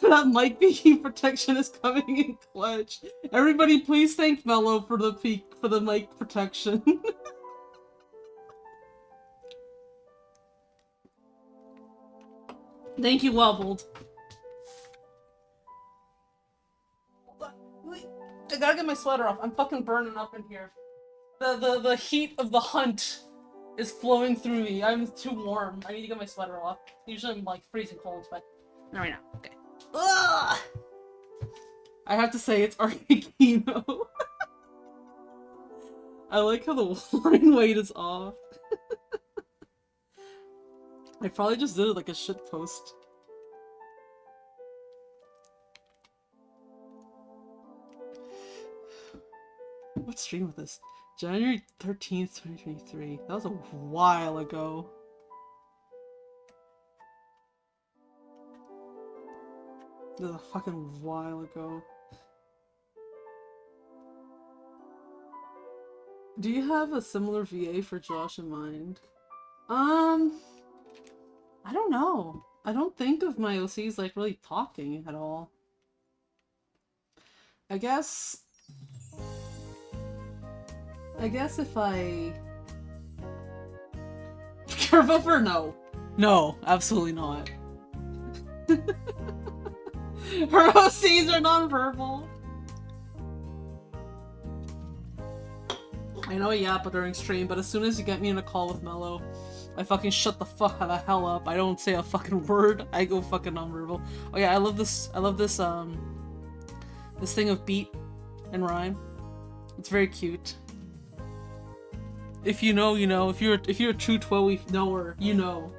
That mic beacon protection is coming in clutch. Everybody, please thank Mello for the mic protection. Thank you, Wobbled. I gotta get my sweater off. I'm fucking burning up in here. The heat of the hunt is flowing through me. I'm too warm. I need to get my sweater off. Usually I'm like freezing cold, but not right now. Okay. Ugh! I have to say it's Arcano. I like how the warning weight is off. I probably just did it like a shit post. What stream was this? January 13th, 2023. That was a while ago. That was a fucking while ago. Do you have a similar VA for Josh in mind? I don't know. I don't think of my OCs like really talking at all. I guess if I... Careful for no. No, absolutely not. Her OCs are non-verbal. I know I yap during stream, but as soon as you get me in a call with Mello, I fucking shut the fuck the hell up. I don't say a fucking word. I go fucking non-verbal. Oh yeah, I love this this thing of beat and rhyme. It's very cute. If you know, you know. If you're a true Twoey knower, you know.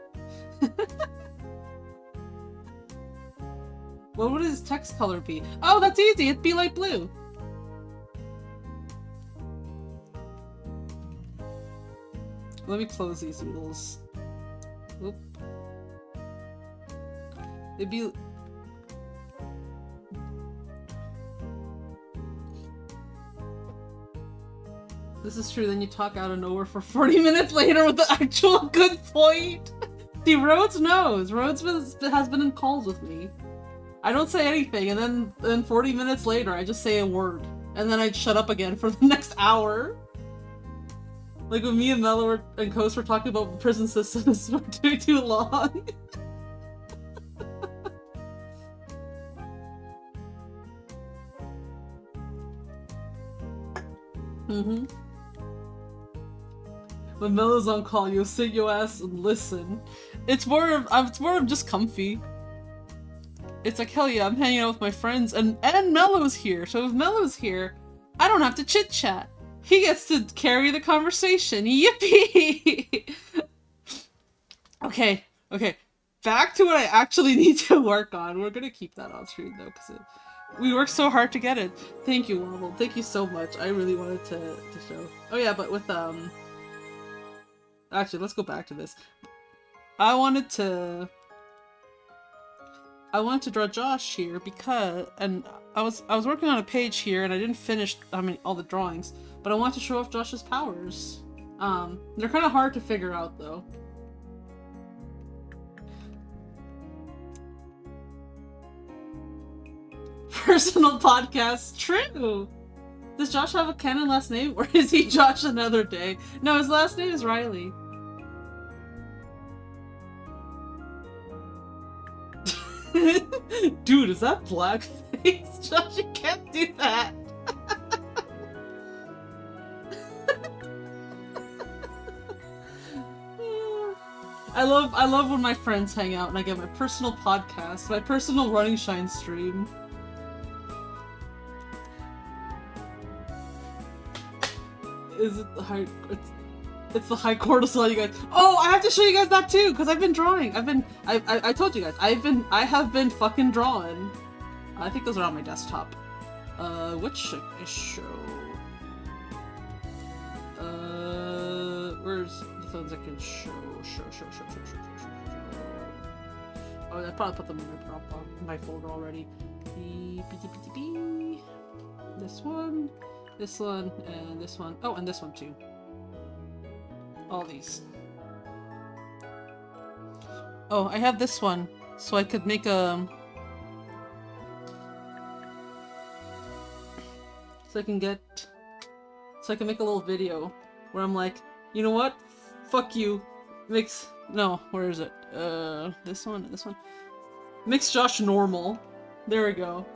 What would his text color be? Oh, that's easy. It'd be light blue. Let me close these noodles. Oop. It'd be... This is true, then you talk out of nowhere for 40 minutes later with the actual good point. See, Rhodes knows. Rhodes has been in calls with me. I don't say anything, and then 40 minutes later, I just say a word. And then I'd shut up again for the next hour. Like when me and Mello and Coast were talking about prison systems for too long. Mm-hmm. When Mello's on call, you'll sit your ass and listen. It's more of just comfy. It's like, hell yeah, I'm hanging out with my friends, and Mello's here. So if Mello's here, I don't have to chit chat. He gets to carry the conversation. Yippee! Okay. Back to what I actually need to work on. We're gonna keep that on stream though, because we worked so hard to get it. Thank you, Wobble. Thank you so much. I really wanted to show. Oh yeah, but with actually, let's go back to this. I wanted to draw Josh here because, and I was working on a page here and I didn't finish, all the drawings, but I want to show off Josh's powers. They're kind of hard to figure out though. personal podcast. True. Does Josh have a canon last name, or is he Josh another day? No, his last name is Riley. Dude, is that blackface? Josh, you can't do that. I love when my friends hang out and I get my personal podcast, my personal Running Shine stream. Is it the high? It's the high cortisol, you guys. Oh, I have to show you guys that too, because I've been drawing. I told you guys, I have been fucking drawing. I think those are on my desktop. Which should I show? Where's the ones I can show? Oh, I probably put them in my Dropbox, in my folder already. This one, and this one. Oh, and this one too. All these. Oh, I have this one, so I could make a... So I can make a little video where I'm like, you know what? Fuck you. No, where is it? This one and this one. Makes Josh normal. There we go.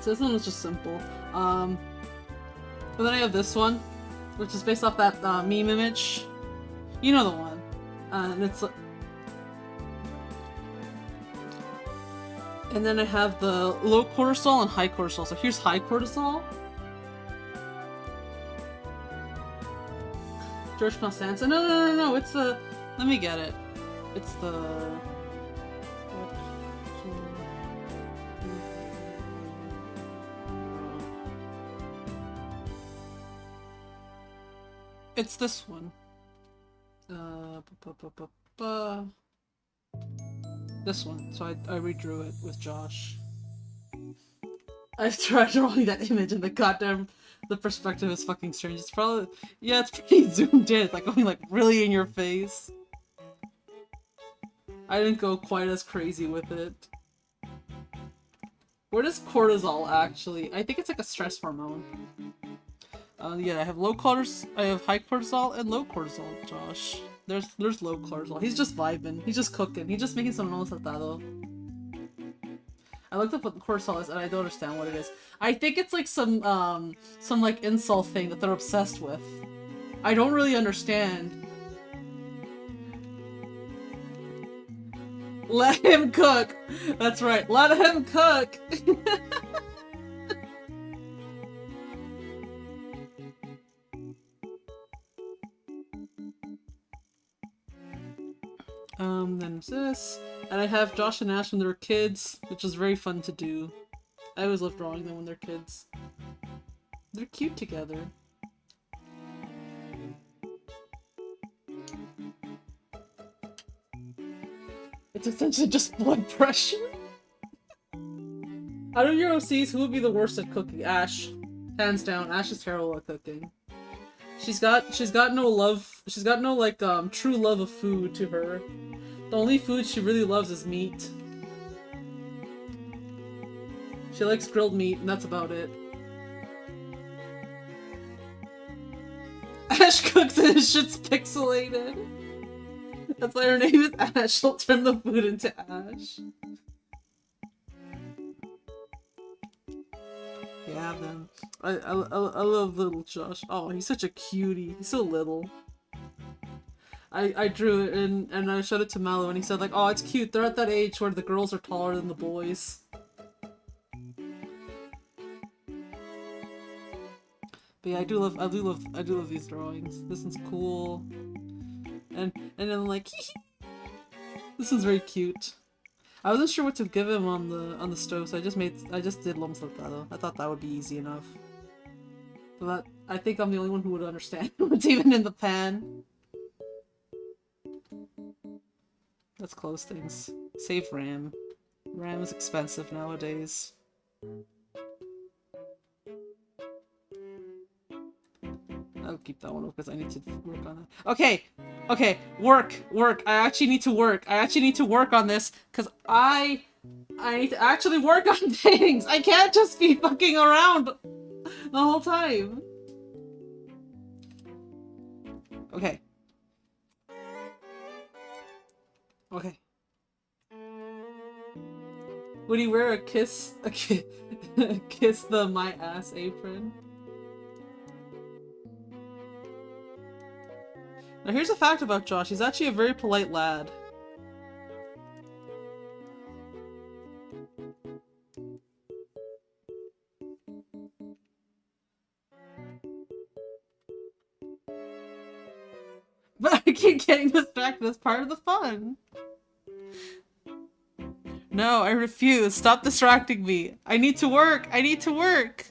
So this one was just simple. But then I have this one, which is based off that meme image. You know the one. And it's... And then I have the low cortisol and high cortisol. So here's high cortisol. George Constanza. No. It's the... Let me get it. It's the... It's this one. This one. So I redrew it with Josh. I've tried drawing that image and the perspective is fucking strange. It's probably, yeah, it's pretty zoomed in. It's like going like really in your face. I didn't go quite as crazy with it. What is cortisol actually? I think it's like a stress hormone. Yeah, I have I have high cortisol and low cortisol, Josh. There's low cortisol. He's just vibing. He's just cooking. He's just making some nuevo saltado. I looked up what cortisol is and I don't understand what it is. I think it's like some like incel thing that they're obsessed with. I don't really understand. Let him cook! That's right, let him cook! Then there's this. And I have Josh and Ash when they were kids, which is very fun to do. I always love drawing them when they're kids. They're cute together. It's essentially just blood pressure. Out of your OCs, who would be the worst at cooking? Ash. Hands down, Ash is terrible at cooking. She's got no love, she's got no like true love of food to her. The only food she really loves is meat. She likes grilled meat, and that's about it. Ash cooks and his shit's pixelated. That's why her name is Ash. She'll turn the food into Ash. Yeah, man. I love little Josh. Oh, he's such a cutie. He's so little. I drew it and I showed it to Mallow and he said like, oh, it's cute. They're at that age where the girls are taller than the boys. But yeah, I do love these drawings. This one's cool. And then I'm like, this one's very cute. I wasn't sure what to give him on the stove, so I just did lumps like that though. I thought that would be easy enough. But I think I'm the only one who would understand what's even in the pan. Let's close things. Save RAM. RAM is expensive nowadays. I'll keep that one because I need to work on that. Okay, okay, work. I actually need to work. I actually need to work on this because I need to actually work on things. I can't just be fucking around the whole time. Okay. Okay. Would he wear a kiss the my ass apron? Now here's a fact about Josh. He's actually a very polite lad. But I keep getting distracted. That's part of the fun. No, I refuse. Stop distracting me. I need to work. I need to work.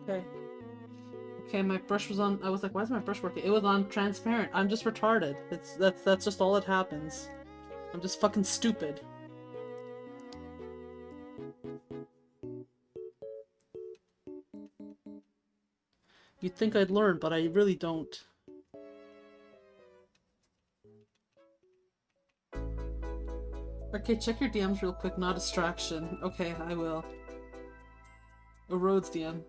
Okay. Okay, my brush was on. I was like, why is my brush working? It was on transparent. I'm just retarded. That's just all that happens. I'm just fucking stupid. You'd think I'd learn, but I really don't. Okay, check your DMs real quick. Not distraction. Okay, I will. A Rhodes DM.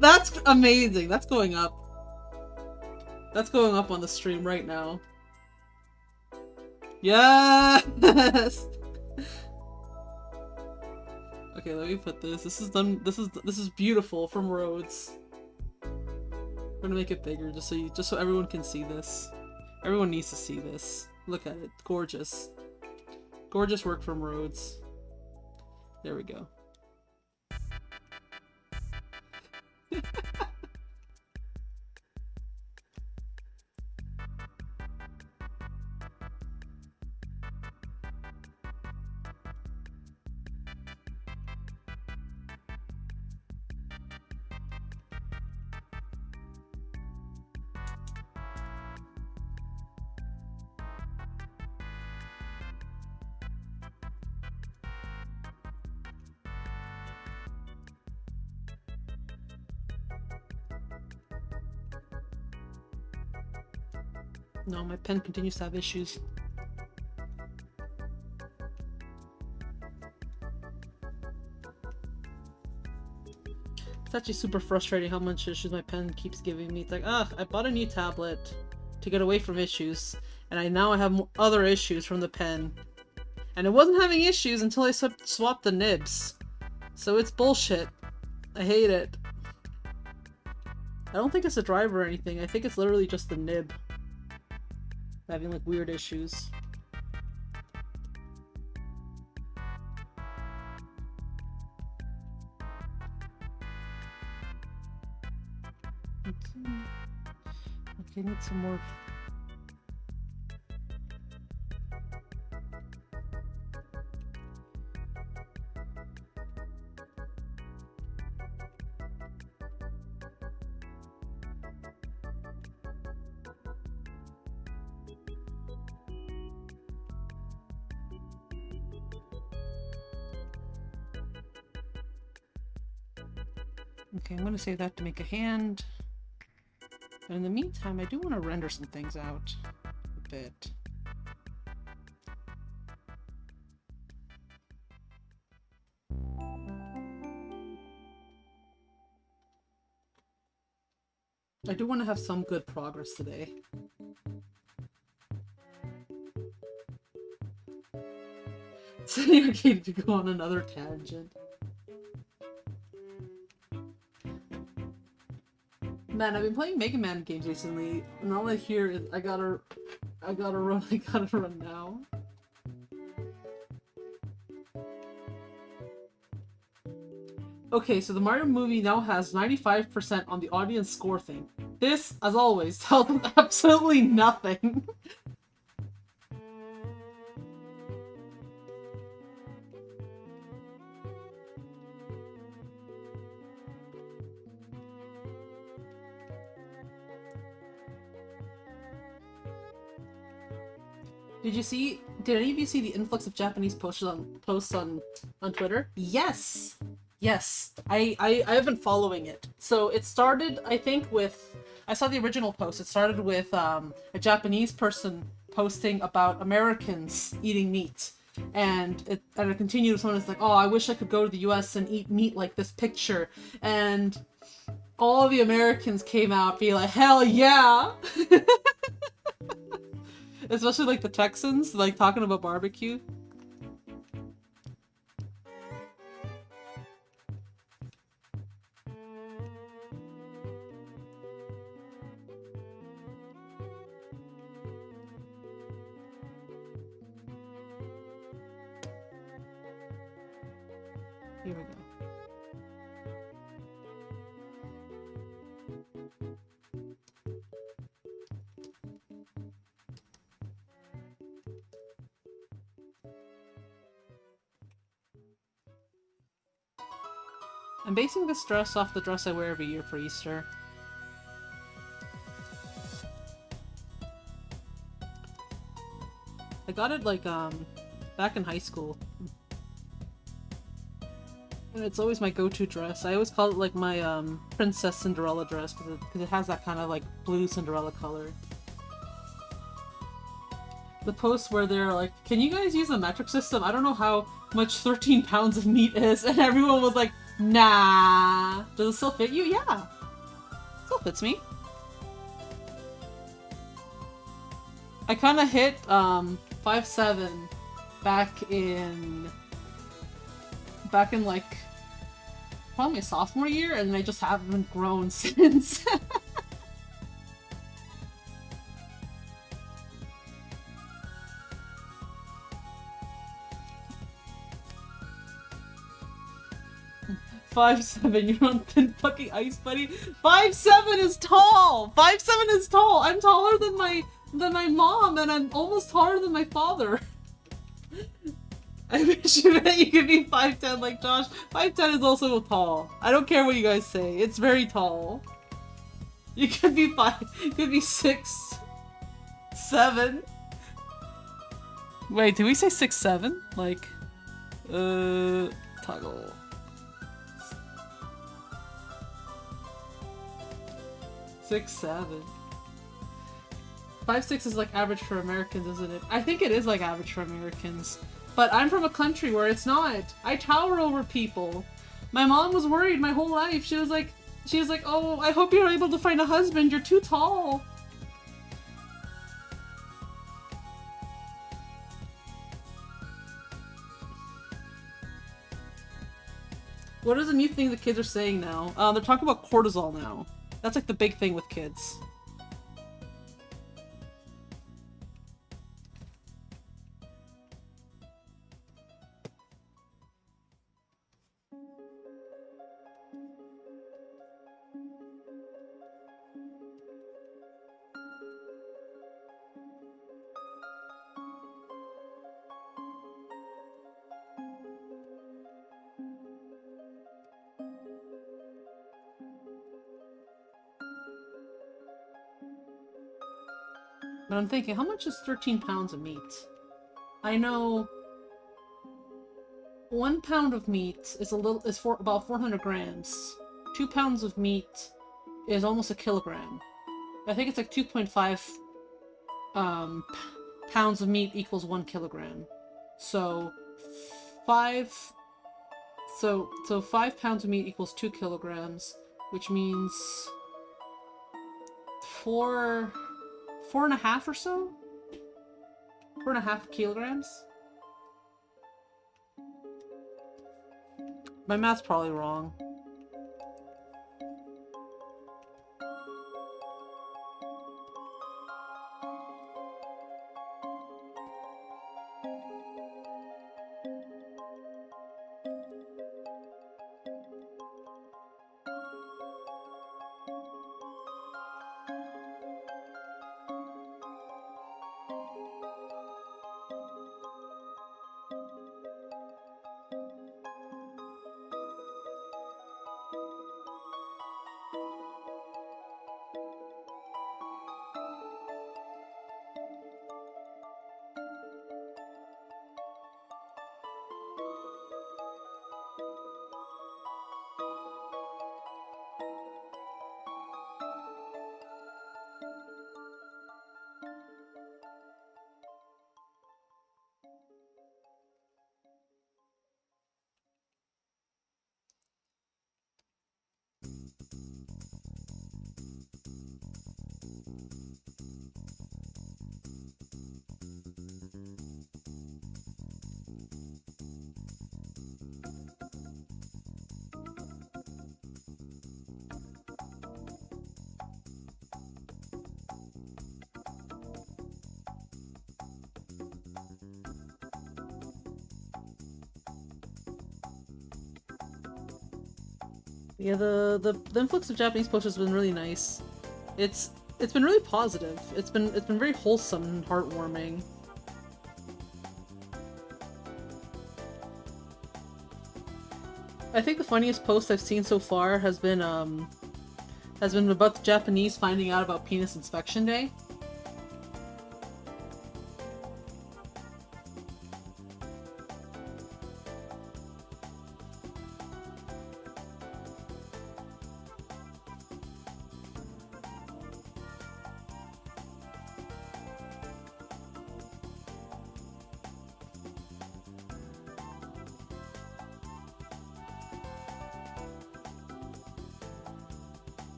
That's amazing. That's going up. That's going up on the stream right now. Yes. Okay, let me put this. This is done. This is beautiful from Rhodes. We're gonna make it bigger just so everyone can see this. Everyone needs to see this. Look at it. Gorgeous. Gorgeous work from Rhodes. There we go. No, my pen continues to have issues. It's actually super frustrating how much issues my pen keeps giving me. It's like, I bought a new tablet to get away from issues, and now I have other issues from the pen. And it wasn't having issues until I swapped the nibs. So it's bullshit. I hate it. I don't think it's a driver or anything. I think it's literally just the nib having like weird issues. Okay, need some more. Okay, I'm gonna save that to make a hand. But in the meantime, I do want to render some things out a bit. I do want to have some good progress today. Setting Arcade to go on another tangent. Man, I've been playing Mega Man games recently, and all I hear is I gotta run now. Okay, so the Mario movie now has 95% on the audience score thing. This, as always, tells us absolutely nothing. Did any of you see the influx of Japanese posts on Twitter? Yes! Yes. I've been following it. So it started, I think, with, I saw the original post. It started with a Japanese person posting about Americans eating meat. And it continued with someone who's like, oh, I wish I could go to the US and eat meat like this picture. And all the Americans came out being like, hell yeah! Especially like the Texans, like talking about barbecue. Here we go. I'm basing this dress off the dress I wear every year for Easter. I got it like back in high school. And it's always my go-to dress. I always call it like my Princess Cinderella dress because it has that kind of like blue Cinderella color. The posts where they're like, can you guys use a metric system? I don't know how much 13 pounds of meat is. And everyone was like, nah. Does it still fit you? Yeah. It still fits me. I kind of hit 5'7" back in like probably my sophomore year, and I just haven't grown since. 5'7", you're on thin fucking ice, buddy. 5'7" is tall! 5'7" is tall! I'm taller than my mom, and I'm almost taller than my father. I wish you could be 5'10" like Josh. 5'10" is also tall. I don't care what you guys say. It's very tall. You could be 6'7". Wait, did we say 6'7"? Like, toggle. 6'7". 5'6" is like average for Americans, isn't it? I think it is like average for Americans. But I'm from a country where it's not. I tower over people. My mom was worried my whole life. She was like, oh, I hope you're able to find a husband. You're too tall. What is the new thing the kids are saying now? They're talking about cortisol now. That's like the big thing with kids. But I'm thinking, how much is 13 pounds of meat? I know 1 pound of meat is about 400 grams. 2 pounds of meat is almost a kilogram. I think it's like 2.5 pounds of meat equals 1 kilogram. So 5 pounds of meat equals 2 kilograms, which means 4.5 or so? 4.5 kilograms? My math's probably wrong. Yeah, the influx of Japanese posts has been really nice. It's been really positive. It's been very wholesome and heartwarming. I think the funniest post I've seen so far has been about the Japanese finding out about Penis Inspection Day.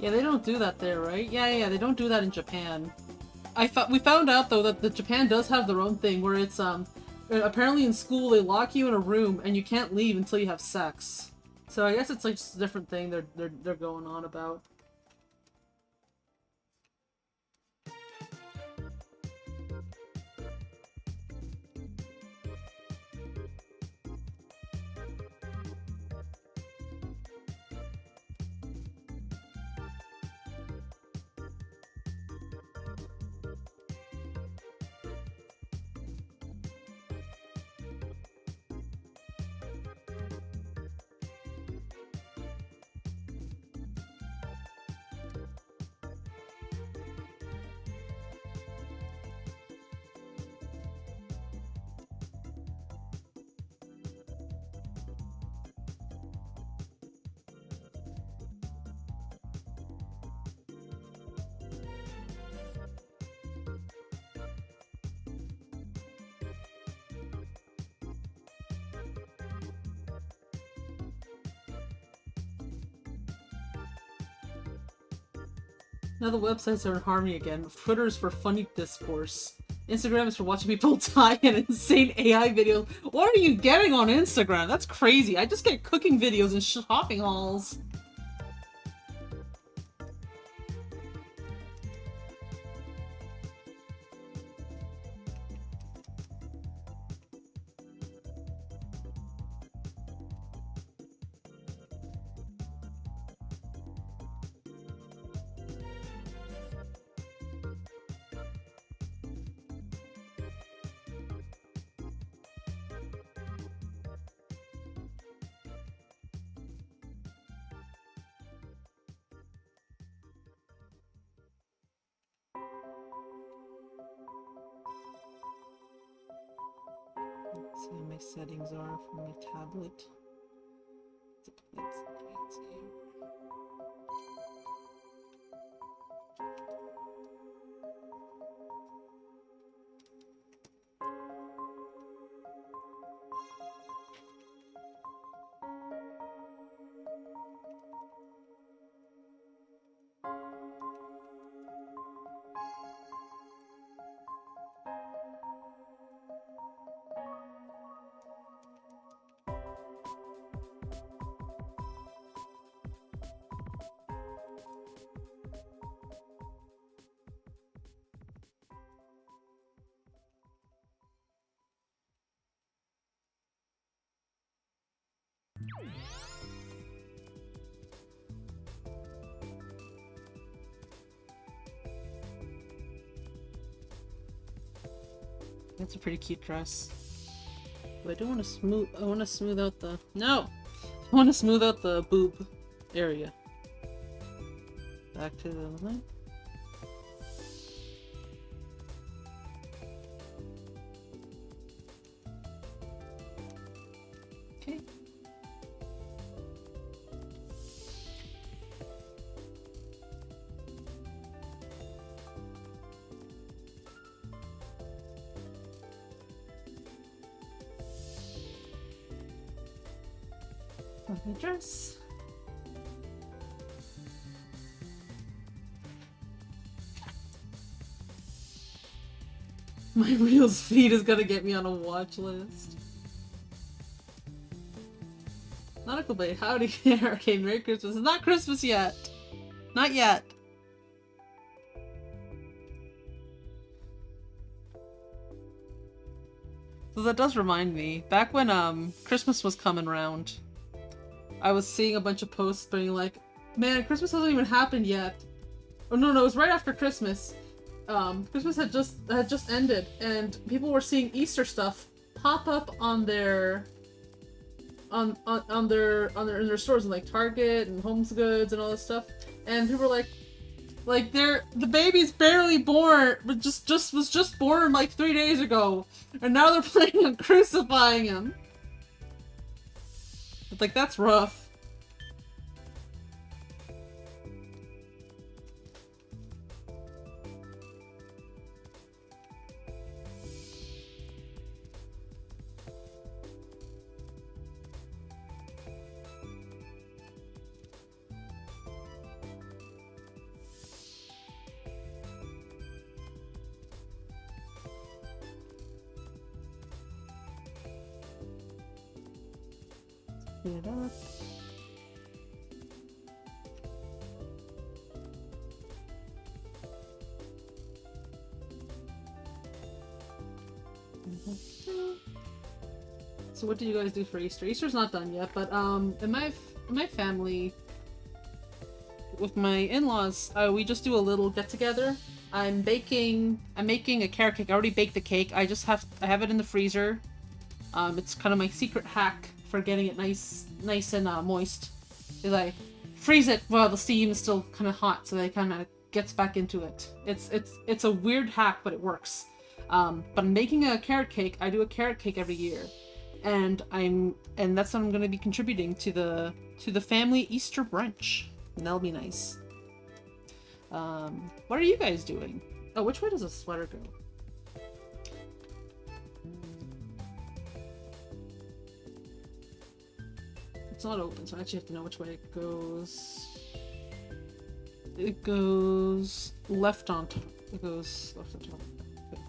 Yeah, they don't do that there, right? Yeah, they don't do that in Japan. We found out though that Japan does have their own thing where it's apparently in school they lock you in a room and you can't leave until you have sex. So I guess it's like just a different thing they're going on about. Now the websites are in harmony again. Twitter is for funny discourse. Instagram is for watching people die in insane AI videos. What are you getting on Instagram? That's crazy. I just get cooking videos and shopping hauls. Let's see how my settings are for my tablet. That's a pretty cute dress. But I don't want to smooth. I want to smooth out the. No! I want to smooth out the boob area. Back to the line. Okay. The dress. My Reels feed is gonna get me on a watch list. Nautical Bay, howdy, Arcade, Merry Christmas. It's not Christmas yet. Not yet. So that does remind me, back when Christmas was coming round, I was seeing a bunch of posts being like, man, Christmas hasn't even happened yet. Oh no, it was right after Christmas. Christmas had just ended, and people were seeing Easter stuff pop up on their in their stores, like Target and Homes Goods and all this stuff. And people were like the baby's barely born, but was just born like 3 days ago, and now they're planning on crucifying him. But like that's rough. Speed it up. So what do you guys do for Easter? Easter's not done yet, but in my family, with my in-laws, we just do a little get-together. I'm making a carrot cake. I already baked the cake. I have it in the freezer. It's kind of my secret hack for getting it nice and moist. Is I freeze it while the steam is still kind of hot, so that it kind of gets back into it. It's a weird hack, but it works. But I'm making a carrot cake. I do a carrot cake every year, and that's what I'm going to be contributing to the family Easter brunch. And that'll be nice. What are you guys doing? Oh, which way does the sweater go? It's not open, so I actually have to know which way it goes. It goes left on top. It goes left on top. Okay.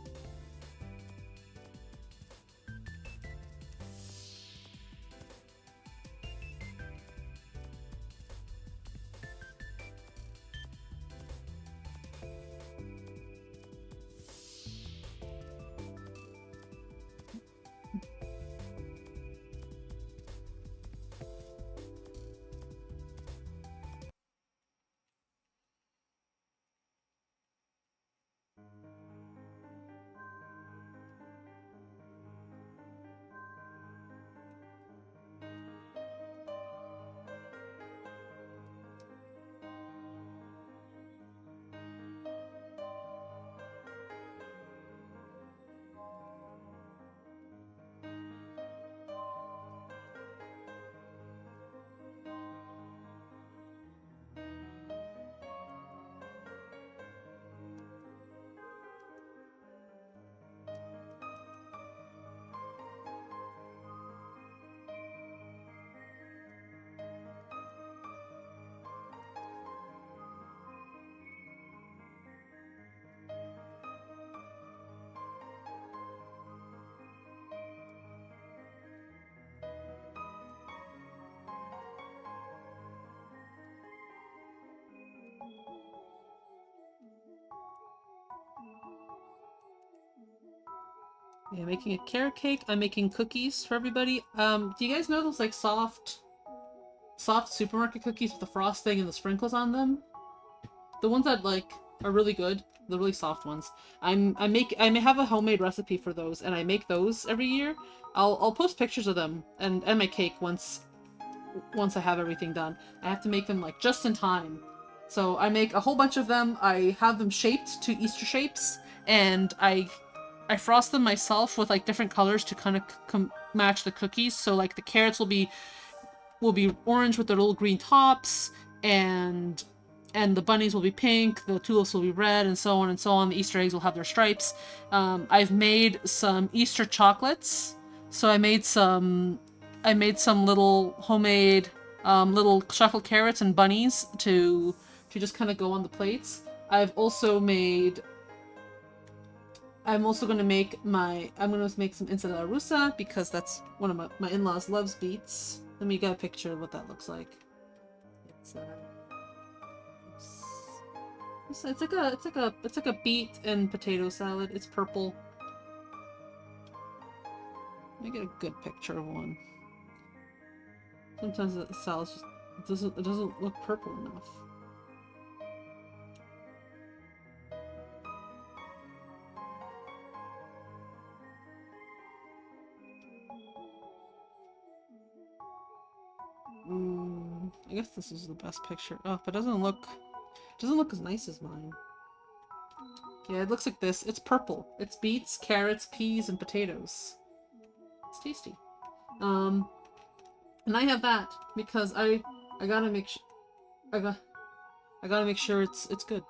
Yeah, making a carrot cake. I'm making cookies for everybody. Do you guys know those like soft supermarket cookies with the frosting and the sprinkles on them? The ones that like are really good, the really soft ones. I may have a homemade recipe for those, and I make those every year. I'll post pictures of them and my cake once I have everything done. I have to make them like just in time. So I make a whole bunch of them. I have them shaped to Easter shapes, and I frost them myself with like different colors to kind of match the cookies. So like the carrots will be orange with their little green tops, and the bunnies will be pink, the tulips will be red, and so on and so on. The Easter eggs will have their stripes. I've made some Easter chocolates. So I made some little homemade little chocolate carrots and bunnies to just kind of go on the plates. I'm also going to make some ensalada rusa, because that's one of my in-laws loves beets. Let me get a picture of what that looks like. It's like a beet and potato salad. It's purple. Let me get a good picture of one. Sometimes the salad just it doesn't look purple enough. I guess this is the best picture. Oh, but it doesn't look as nice as mine. Yeah, it looks like this. It's purple. It's beets, carrots, peas, and potatoes. It's tasty. And I have that because I gotta make sure I gotta make sure it's good.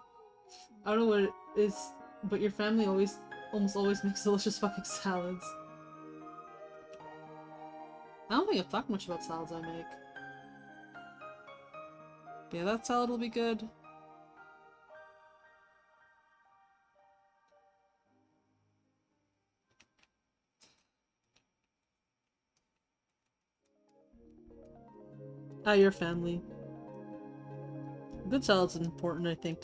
I don't know what it is, but your family almost always makes delicious fucking salads. I don't think I've talked much about salads I make. Yeah, that salad will be good. Your family. Good salad's important, I think.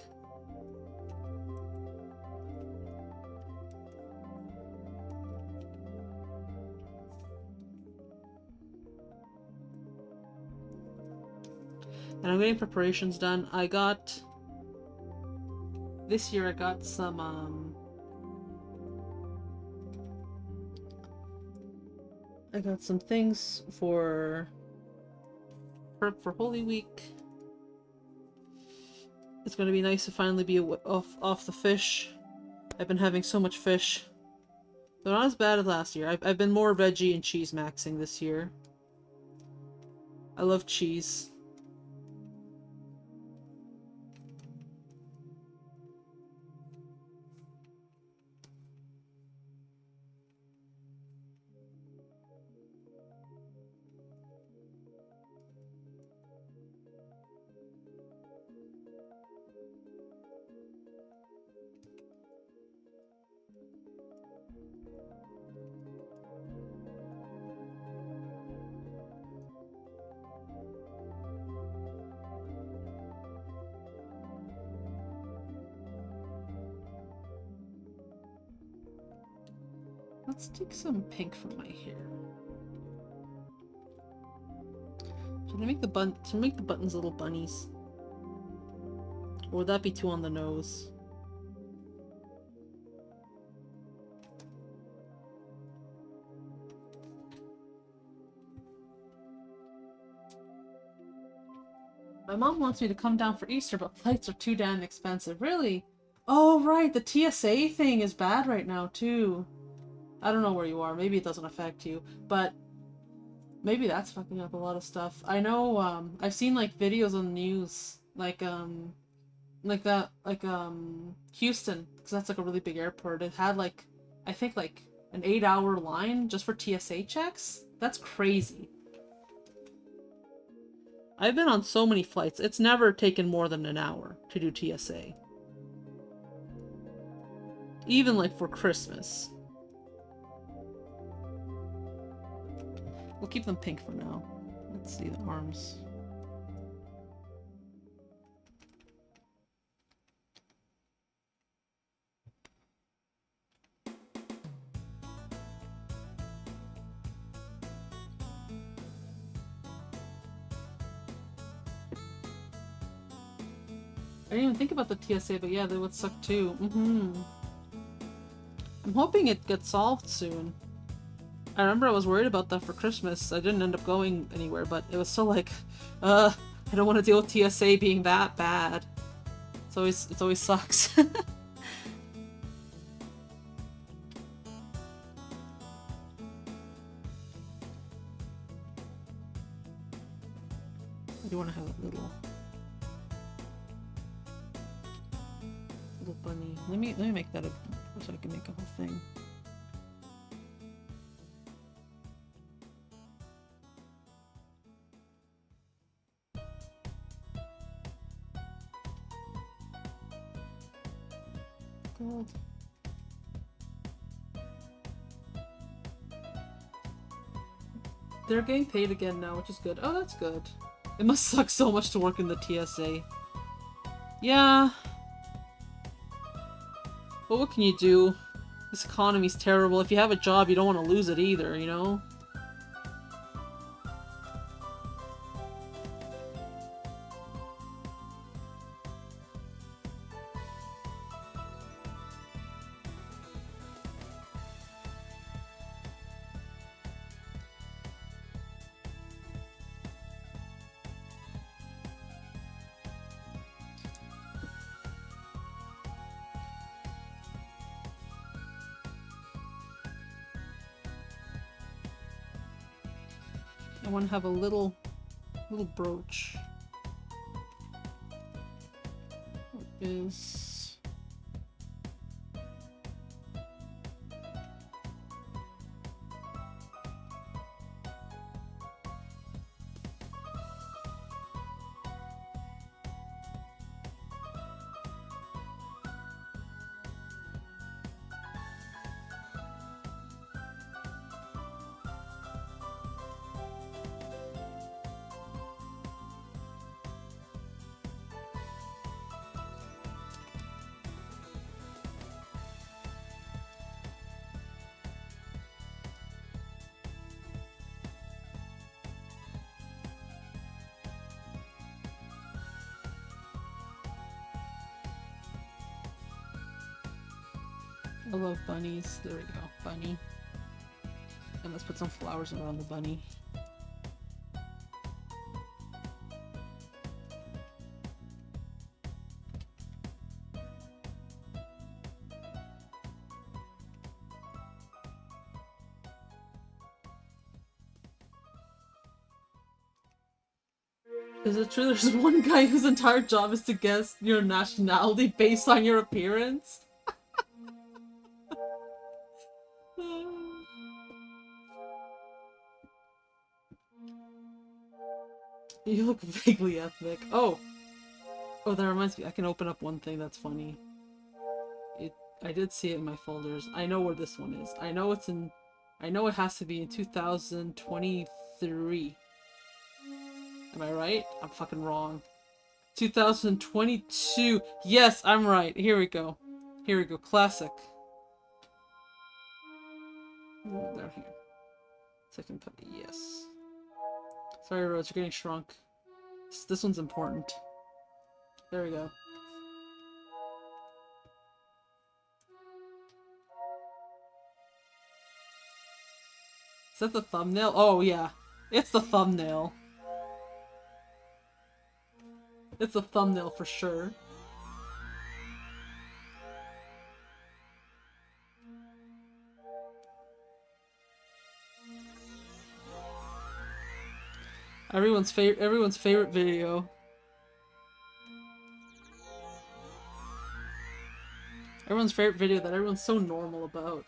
And I'm getting preparations done. This year I got some, I got some things for Holy Week. It's gonna be nice to finally be off the fish. I've been having so much fish. They're not as bad as last year. I've been more veggie and cheese maxing this year. I love cheese. Let's take some pink from my hair. Should I make the buttons little bunnies? Or would that be too on the nose? My mom wants me to come down for Easter, but flights are too damn expensive. Really? Oh, right. The TSA thing is bad right now, too. I don't know where you are. Maybe it doesn't affect you, but maybe that's fucking up a lot of stuff. I know, I've seen, like, videos on the news, like Houston, because that's, like, a really big airport. It had, like, I think, like, an 8-hour line just for TSA checks. That's crazy. I've been on so many flights. It's never taken more than an hour to do TSA. Even, like, for Christmas. We'll keep them pink for now. Let's see the arms. I didn't even think about the TSA, but yeah, they would suck too. I'm hoping it gets solved soon. I remember I was worried about that for Christmas. I didn't end up going anywhere, but it was so like, I don't want to deal with TSA being that bad. It always sucks. I do want to have a little bunny. Let me make that so I can make a whole thing. Gold. They're getting paid again now, which is good. Oh, that's good. It must suck so much to work in the TSA. Yeah. Well, what can you do? This economy's terrible. If you have a job, you don't want to lose it either, you know? I want to have a little brooch. What is... I love bunnies. There we go. Bunny. And let's put some flowers around the bunny. Is it true there's one guy whose entire job is to guess your nationality based on your appearance? You look vaguely ethnic. Oh! Oh, that reminds me, I can open up one thing that's funny. I did see it in my folders. I know where this one is. I know it's in... I know it has to be in 2023. Am I right? I'm fucking wrong. 2022. Yes, I'm right. Here we go. Here we go. Classic. Oh, they're here. Second puppy. Yes. Sorry, Rose. You're getting shrunk. This one's important. There we go. Is that the thumbnail? Oh, yeah. It's the thumbnail. It's the thumbnail for sure. Everyone's favorite video. Everyone's favorite video that everyone's so normal about.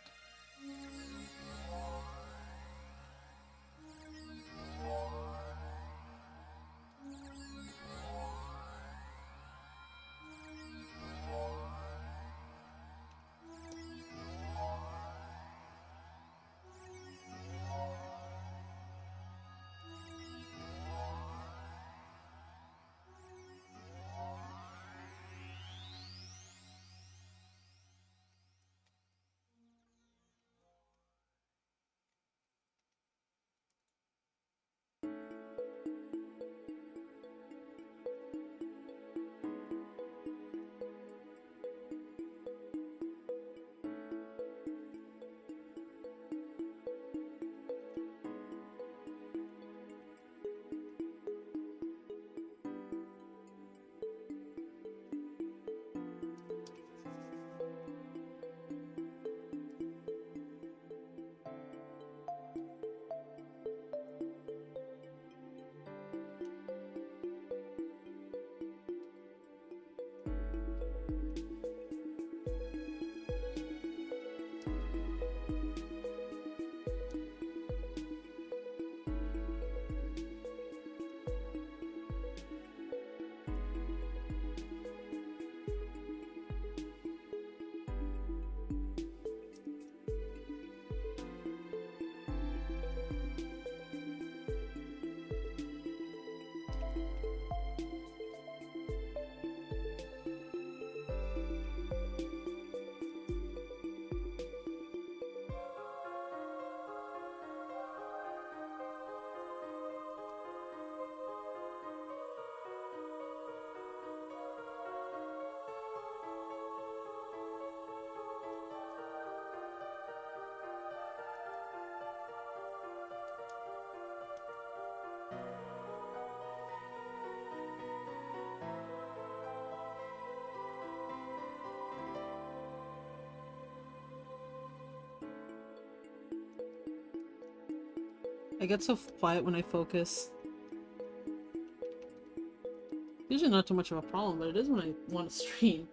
I get so quiet when I focus. Usually not too much of a problem, but it is when I want to stream.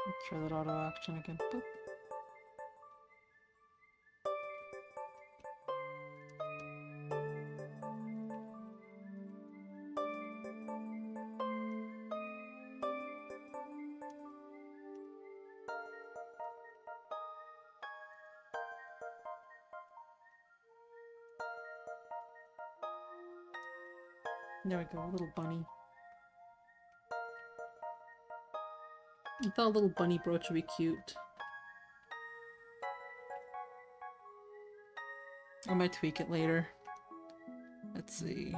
Let's try that auto action again. Boop. There we go, a little bunny. I thought a little bunny brooch would be cute. I might tweak it later. Let's see.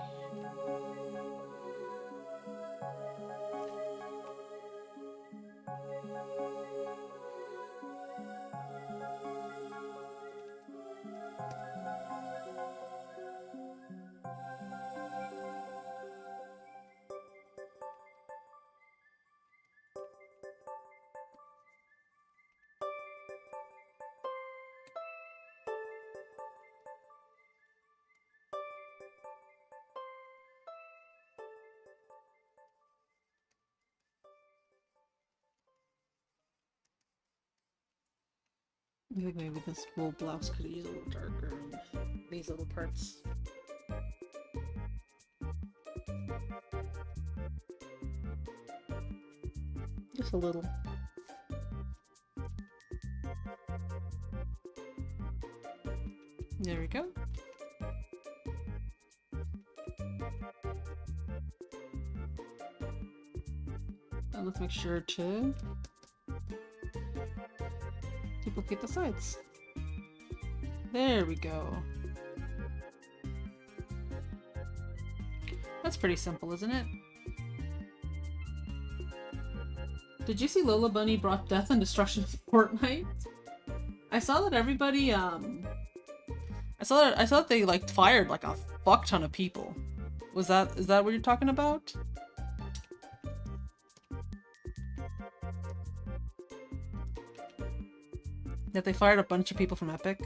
I think maybe this wool blouse could use a little darker in these little parts. Just a little. There we go. And let's make sure to duplicate the sides. There we go. That's pretty simple, isn't it? Did you see Lola Bunny brought death and destruction to Fortnite? I saw that everybody, I saw that they, like, fired, like, a fuck ton of people. Is that what you're talking about? That they fired a bunch of people from Epic?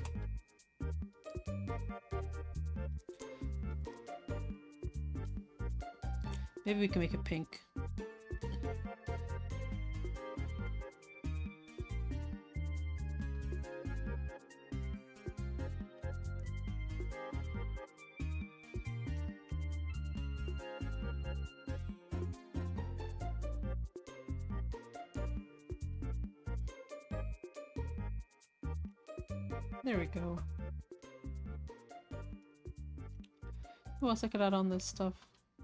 Maybe we can make it pink. There we go. Who else I could add on this stuff?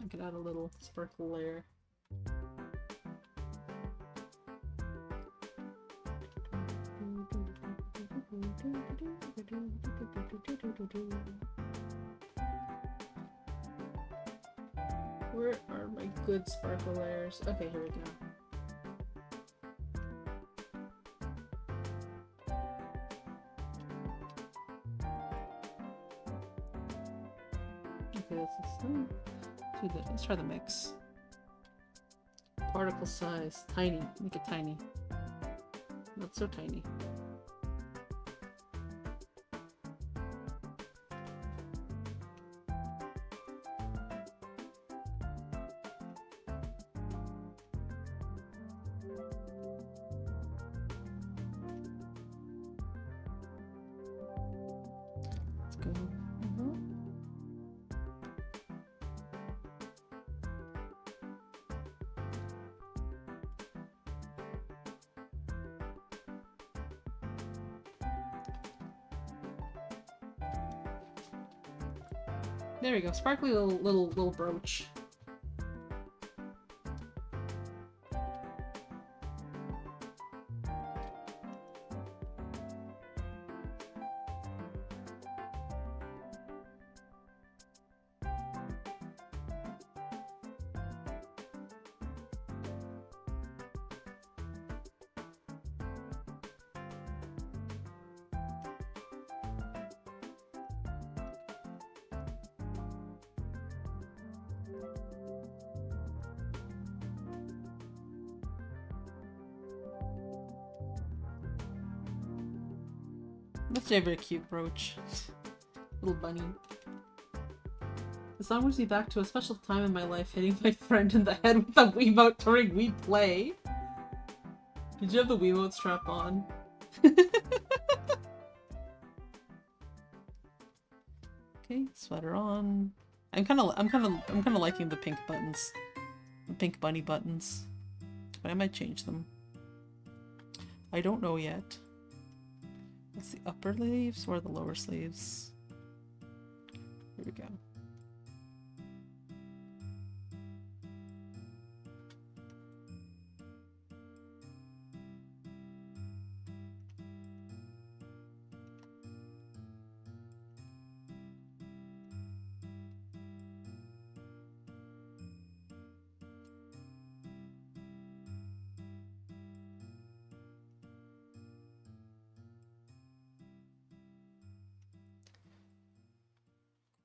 I could add a little sparkle layer. Where are my good sparkle layers? Okay, here we go. Let's try the mix. Particle size. Tiny. Make it tiny. Not so tiny. Let's go. There we go, sparkly little brooch. That's a very cute brooch. Little bunny. The song brings me back to a special time in my life, hitting my friend in the head with a Wiimote during Wii Play. Did you have the Wiimote strap on? Okay, sweater on. I'm kind of liking the pink buttons, the pink bunny buttons, but I might change them. I don't know yet. What's the upper sleeves or the lower sleeves? Here we go.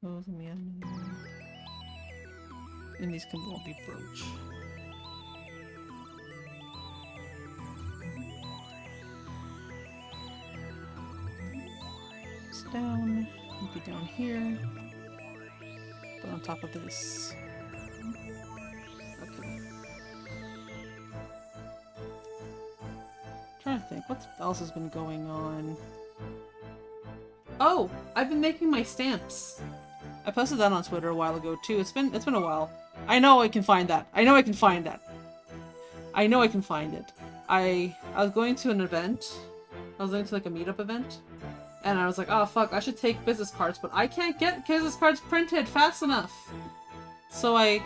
Close me in. And these can all be brooch. It's down. It'll be down here. But on top of this. Okay. Trying to think, what else has been going on? Oh, I've been making my stamps. I posted that on Twitter a while ago too. It's been a while. I know I can find that. I know I can find that. I know I can find it. I was going to an event. I was going to like a meetup event. And I was like, oh fuck, I should take business cards, but I can't get business cards printed fast enough. So I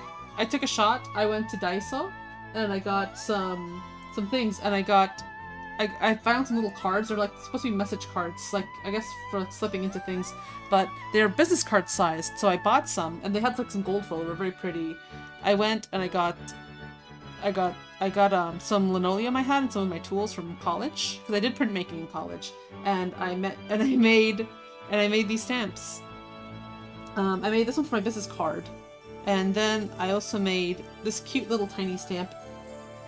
took a shot. I went to Daiso and I got some things, and I found some little cards. They're like supposed to be message cards, like I guess for like, slipping into things, but they're business card sized. So I bought some, and they had like some gold foil. They were very pretty. I went and I got some linoleum I had and some of my tools from college, because I did printmaking in college, and I made these stamps. I made this one for my business card, and then I also made this cute little tiny stamp,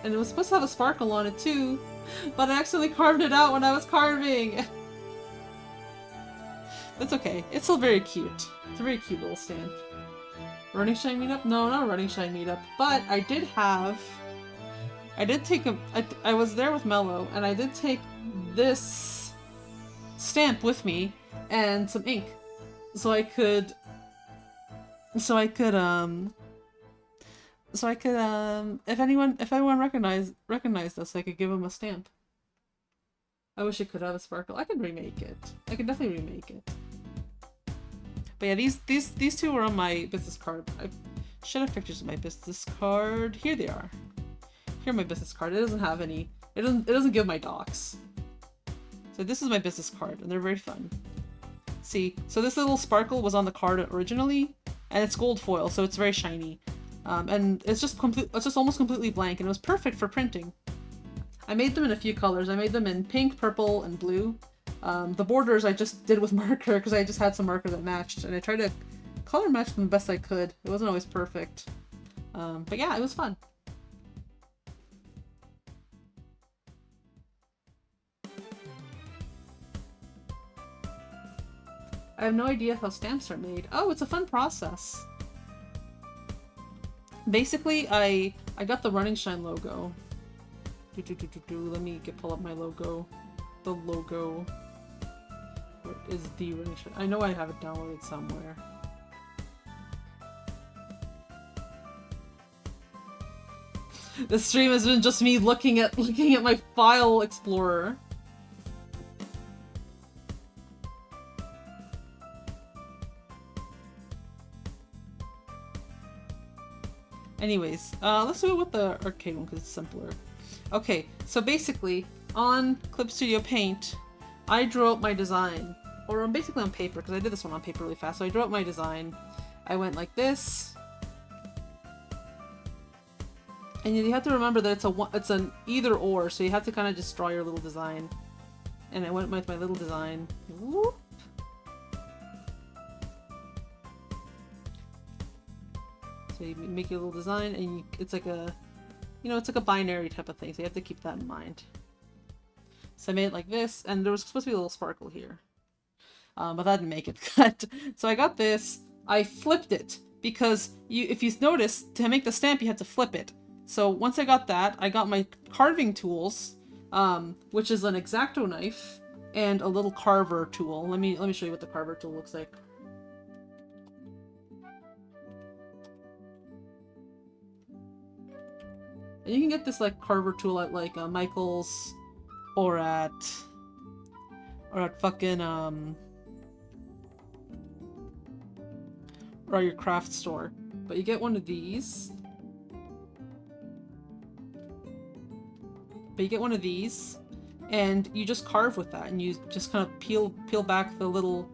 and it was supposed to have a sparkle on it too. But I accidentally carved it out when I was carving! That's okay. It's still very cute. It's a very cute little stamp. Running Shine meetup? No, not a Running Shine meetup. But I did take I was there with Mello, and I did take this stamp with me and some ink. So I could if anyone recognized us, I could give them a stamp. I wish it could have a sparkle. I could remake it. I could definitely remake it. But yeah, these two were on my business card. I should have pictures of my business card. Here they are. Here my business card. It doesn't have any. It doesn't give my docs. So this is my business card, and they're very fun. See, so this little sparkle was on the card originally, and it's gold foil, so it's very shiny. And it's just almost completely blank, and it was perfect for printing. I made them in a few colors. I made them in pink, purple, and blue. The borders I just did with marker, because I just had some marker that matched, and I tried to color match them the best I could. It wasn't always perfect. But yeah, it was fun. I have no idea how stamps are made. Oh, it's a fun process. Basically, I got the Running Shine logo. Let me pull up my logo. The logo. Where is the Running Shine? I know I have it downloaded somewhere. This stream has been just me looking at my file explorer. Anyways, let's do it with the arcade one because it's simpler. Okay, so basically, on Clip Studio Paint, I drew out my design. Or basically on paper, because I did this one on paper really fast. So I drew out my design. I went like this. And you have to remember that it's an either or, so you have to kind of just draw your little design. And I went with my little design. Whoop. So you make your little design, and it's like a, it's like a binary type of thing, so you have to keep that in mind. So I made it like this, and there was supposed to be a little sparkle here. but that didn't make it cut. So I got this. I flipped it because if you notice, to make the stamp, you have to flip it. So once I got that, I got my carving tools, which is an X-Acto knife and a little carver tool. Let me show you what the carver tool looks like. And you can get this like carver tool at like Michael's or at fucking or your craft store. But you get one of these. And you just carve with that, and you just kind of peel back the little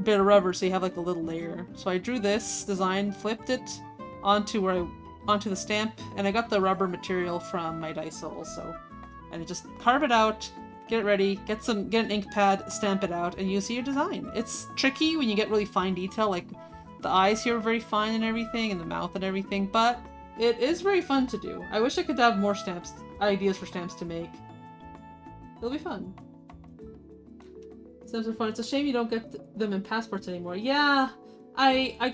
bit of rubber so you have like a little layer. So I drew this design, flipped it onto the stamp, and I got the rubber material from my Daiso also. And I just carve it out, get it ready, get an ink pad, stamp it out, and you see your design. It's tricky when you get really fine detail, like the eyes here are very fine and everything, and the mouth and everything, but it is very fun to do. I wish I could have more ideas for stamps to make. It'll be fun. Stamps are fun. It's a shame you don't get them in passports anymore. Yeah, I'd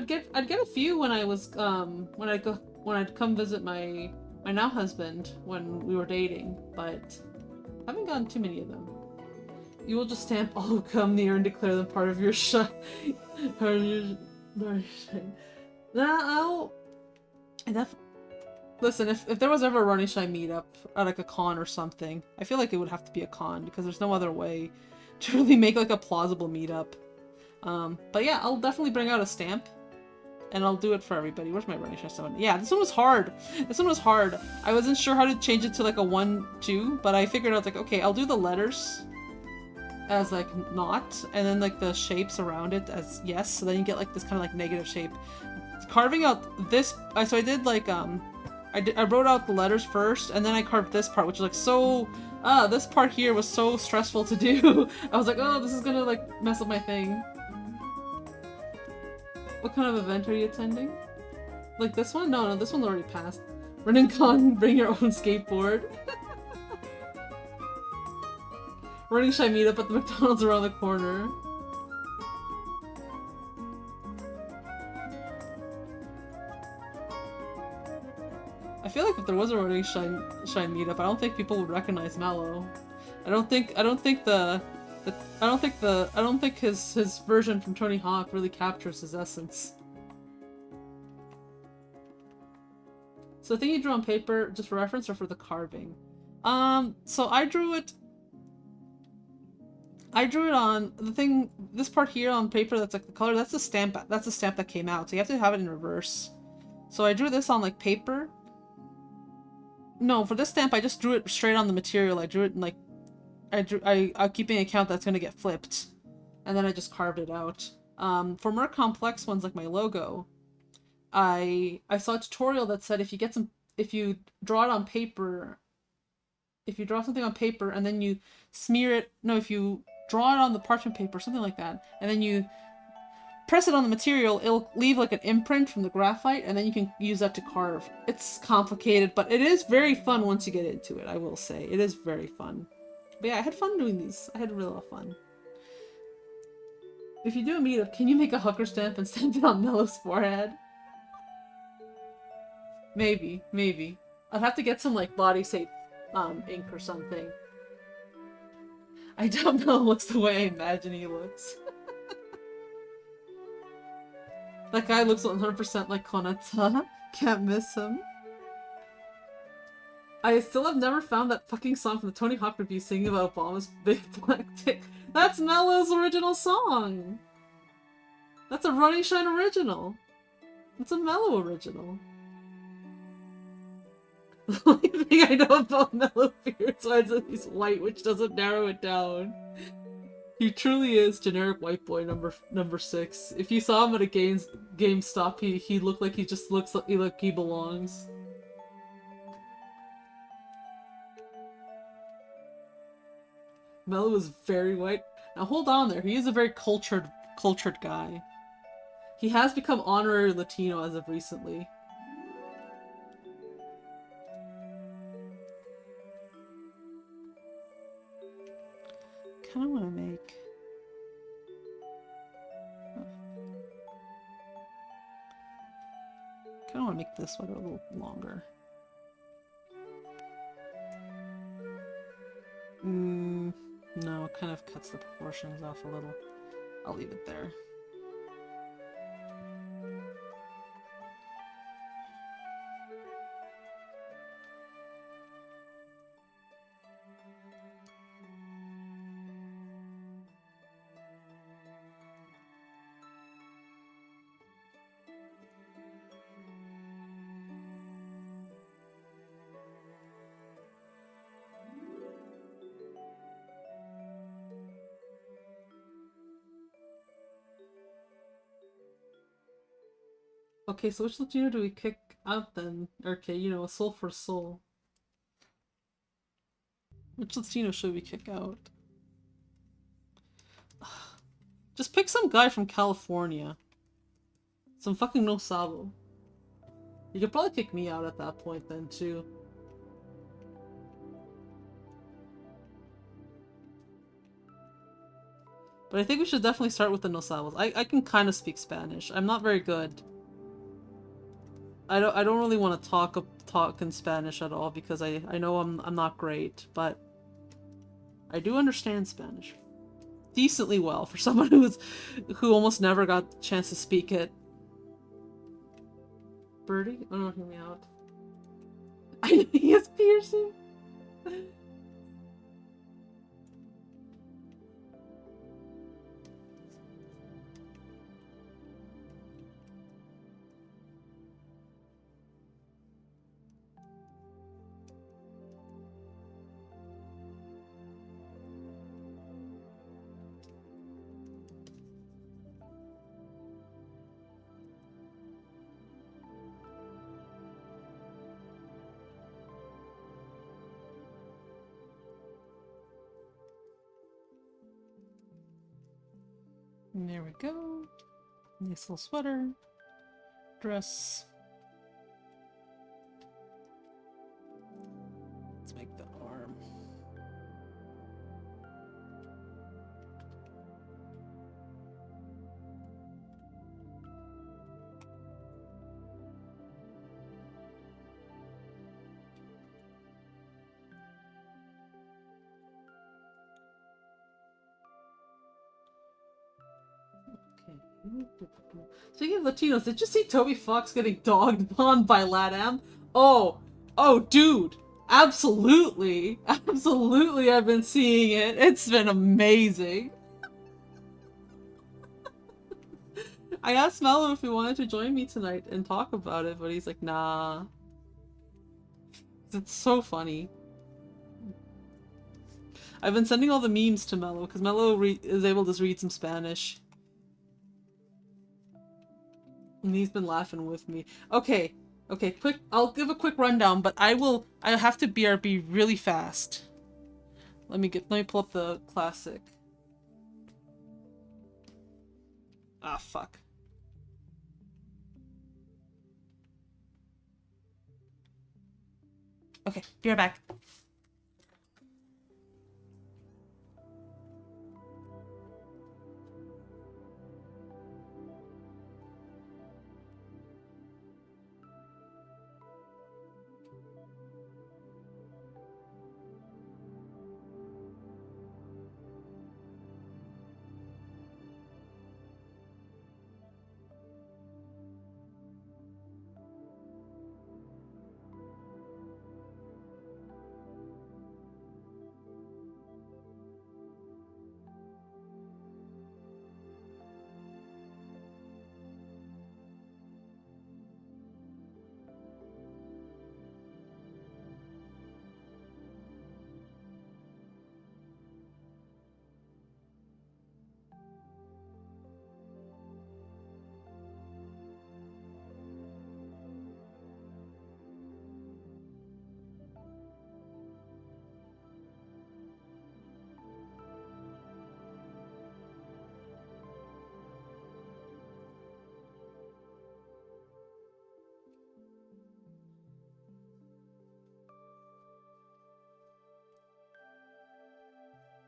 get a few when I was when I'd come visit my now husband when we were dating, but I haven't gotten too many of them. You will just stamp all who come near and declare them part of your Listen, if there was ever a Running Shy meetup at like a con or something, I feel like it would have to be a con because there's no other way to really make like a plausible meetup. But yeah, I'll definitely bring out a stamp and I'll do it for everybody. Where's my Running Shy summon? Yeah, this one was hard. I wasn't sure how to change it to like a 1-2, but I figured out like, okay, I'll do the letters as like not, and then like the shapes around it as yes, so then you get like this kind of like negative shape. Carving out this, so I did like I wrote out the letters first, and then I carved this part, which is like so, this part here was so stressful to do. I was like, oh, this is gonna like mess up my thing. What kind of event are you attending? Like this one? No, this one's already passed. Running con, bring your own skateboard. Running Shy meetup at the McDonald's around the corner. I feel like if there was a Running Shy meetup, I don't think people would recognize Mello. I don't think his version from Tony Hawk really captures his essence. So the thing you drew on paper, just for reference or for the carving? So I drew it on the thing, this part here on paper that's like the color, that's the stamp that came out, so you have to have it in reverse. So I drew this on like paper. No, for this stamp I just drew it straight on the material. I drew it in like, I'm keeping account that's gonna get flipped. And then I just carved it out. For more complex ones like my logo, I saw a tutorial that said if you draw it on paper, if you draw something on paper and then you if you draw it on the parchment paper, something like that, and then you press it on the material, it'll leave like an imprint from the graphite, and then you can use that to carve. It's complicated, but it is very fun once you get into it, I will say. It is very fun. But yeah, I had fun doing these. I had a lot of fun. If you do a meetup, can you make a hooker stamp and stamp it on Mello's forehead? Maybe. I'd have to get some like body safe ink or something. I doubt Mello looks the way I imagine he looks. That guy looks 100% like Konata. Can't miss him. I still have never found that fucking song from the Tony Hawk review singing about Obama's big black dick. That's Mello's original song! That's a Running Shine original. It's a Mello original. The only thing I know about Mello Beards is that he's white, which doesn't narrow it down. He truly is generic white boy number 6. If you saw him at a GameStop, he looked like he just looks like he belongs. Mello is very white. Now hold on there. He is a very cultured guy. He has become honorary Latino as of recently. Kinda wanna make... want to make this sweater a little longer. No, it kind of cuts the proportions off a little. I'll leave it there. Okay, so which Latino do we kick out then? Okay, you know, a soul for soul. Which Latino should we kick out? Just pick some guy from California. Some fucking no sabo. You could probably kick me out at that point then, too. But I think we should definitely start with the no sabos. I can kind of speak Spanish. I'm not very good. I don't really want to talk in Spanish at all because I know I'm not great, but I do understand Spanish decently well for someone who almost never got the chance to speak it. Birdie? Oh no, hear me out. I know he has piercing. And there we go. Nice little sweater. Dress. Let's make the arm. Speaking of Latinos, did you see Toby Fox getting dogged on by LatAm? Oh, dude, absolutely, absolutely, I've been seeing it. It's been amazing. I asked Mello if he wanted to join me tonight and talk about it, but he's like, nah. It's so funny. I've been sending all the memes to Mello because Mello is able to read some Spanish. And he's been laughing with me. Okay, quick. I'll give a quick rundown, but I have to BRB really fast. Let me pull up the classic. Ah, fuck. Okay, be right back.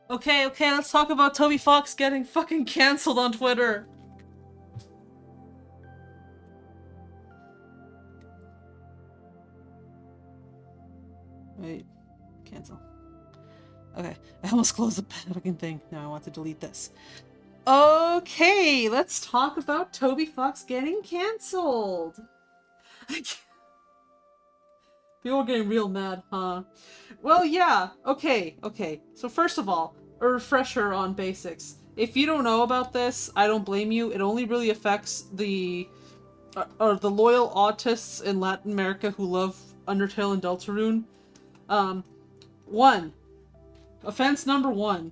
Okay, let's talk about Toby Fox getting fucking cancelled on Twitter. Okay, I almost closed the fucking thing. Now I want to delete this. Okay, let's talk about Toby Fox getting cancelled. People are getting real mad, huh? Well, yeah. Okay. So first of all, a refresher on basics. If you don't know about this, I don't blame you. It only really affects the loyal autists in Latin America who love Undertale and Deltarune. 1. Offense number 1.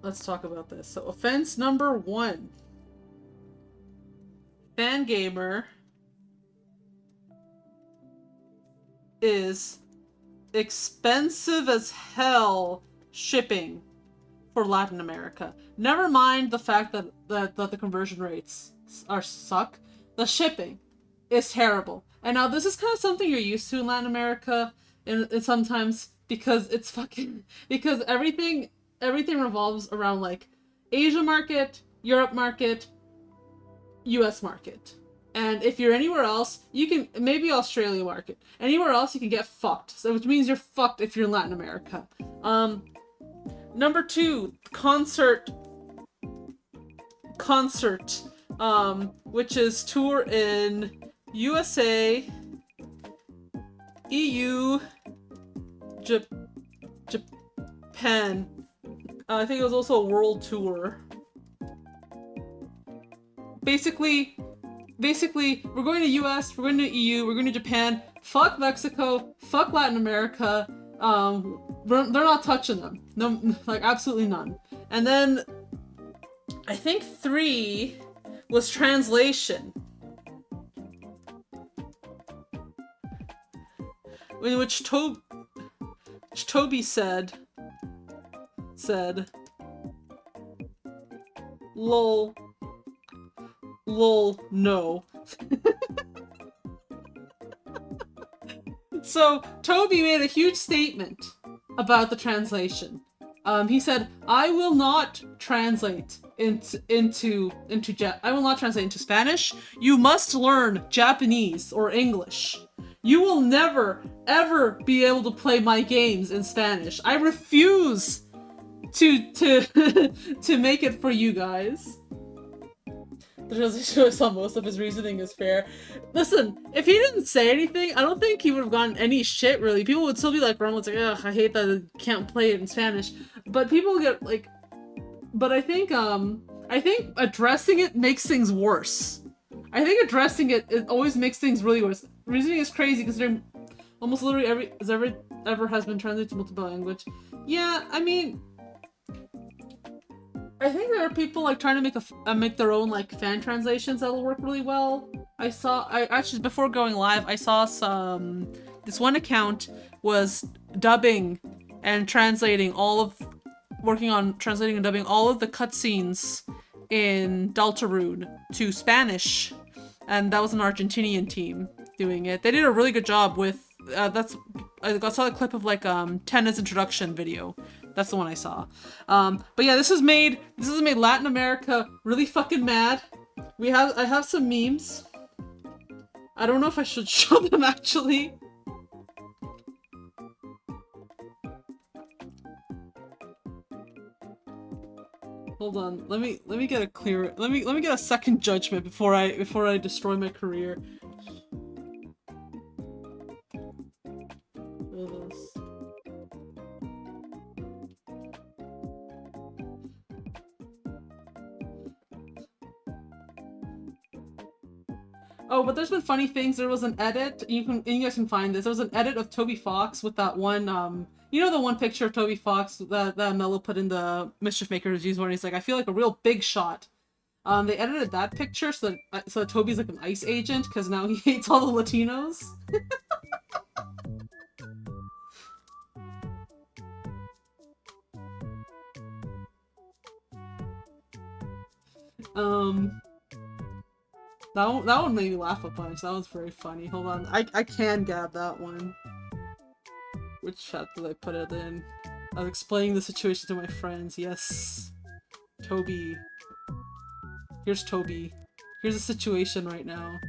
Let's talk about this. So, offense number 1. Fangamer is expensive as hell shipping for Latin America. Never mind the fact that the conversion rates suck. The shipping is terrible. And now this is kind of something you're used to in Latin America, and sometimes because it's because everything revolves around like Asia market, Europe market, US market. And if you're anywhere else, you can maybe Australia market. Anywhere else you can get fucked. So which means you're fucked if you're in Latin America. Number 2, concert, which is tour in USA, EU, Japan. I think it was also a world tour. Basically, we're going to US, we're going to EU, we're going to Japan. Fuck Mexico, fuck Latin America. They're not touching them. No, like absolutely none. And then I think 3 was translation, in which Toby said, lol, no. So Toby made a huge statement about the translation. He said, "I will not translate into Spanish. You must learn Japanese or English. You will never ever be able to play my games in Spanish. I refuse to to make it for you guys." The translation I saw most of his reasoning is fair. Listen, if he didn't say anything, I don't think he would have gotten any shit, really. People would still be like, Ronald's like, ugh, I hate that I can't play it in Spanish. But people get, like... But I think addressing it makes things worse. I think addressing it always makes things really worse. Reasoning is crazy, considering almost literally ever has been translated to multiple language. Yeah, I mean... I think there are people like trying to make their own like fan translations that'll work really well. I actually before going live, I saw this one account was dubbing and working on translating and dubbing all of the cutscenes in Deltarune to Spanish, and that was an Argentinian team doing it. They did a really good job with I saw a clip of like Tenna's introduction video. That's the one I saw. But yeah, this has made Latin America really fucking mad. I have some memes. I don't know if I should show them actually. Hold on. Let me get a clear. Let me get a second judgment before I destroy my career. Oh, but there's been funny things. There was an edit. You guys can find this. There was an edit of Toby Fox with that one. You know the one picture of Toby Fox that Mello put in the Mischief Maker reviews where he's like, I feel like a real big shot. They edited that picture so that Toby's like an ICE agent because now he hates all the Latinos. That one made me laugh a bunch. That was very funny. Hold on. I can gab that one. Which chat did I put it in? I was explaining the situation to my friends. Yes. Toby. Here's Toby. Here's the situation right now.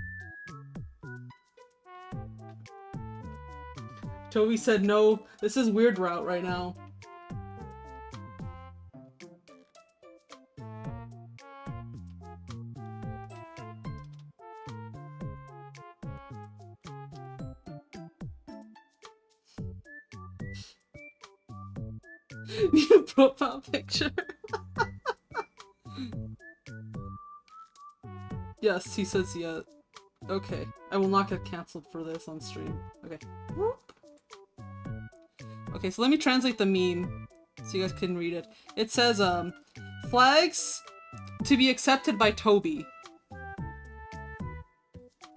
Toby said no. This is weird route right now. New profile picture. Yes, he says yeah. Okay. I will not get cancelled for this on stream. Okay. Okay, so let me translate the meme so you guys can read it. It says, flags to be accepted by Toby.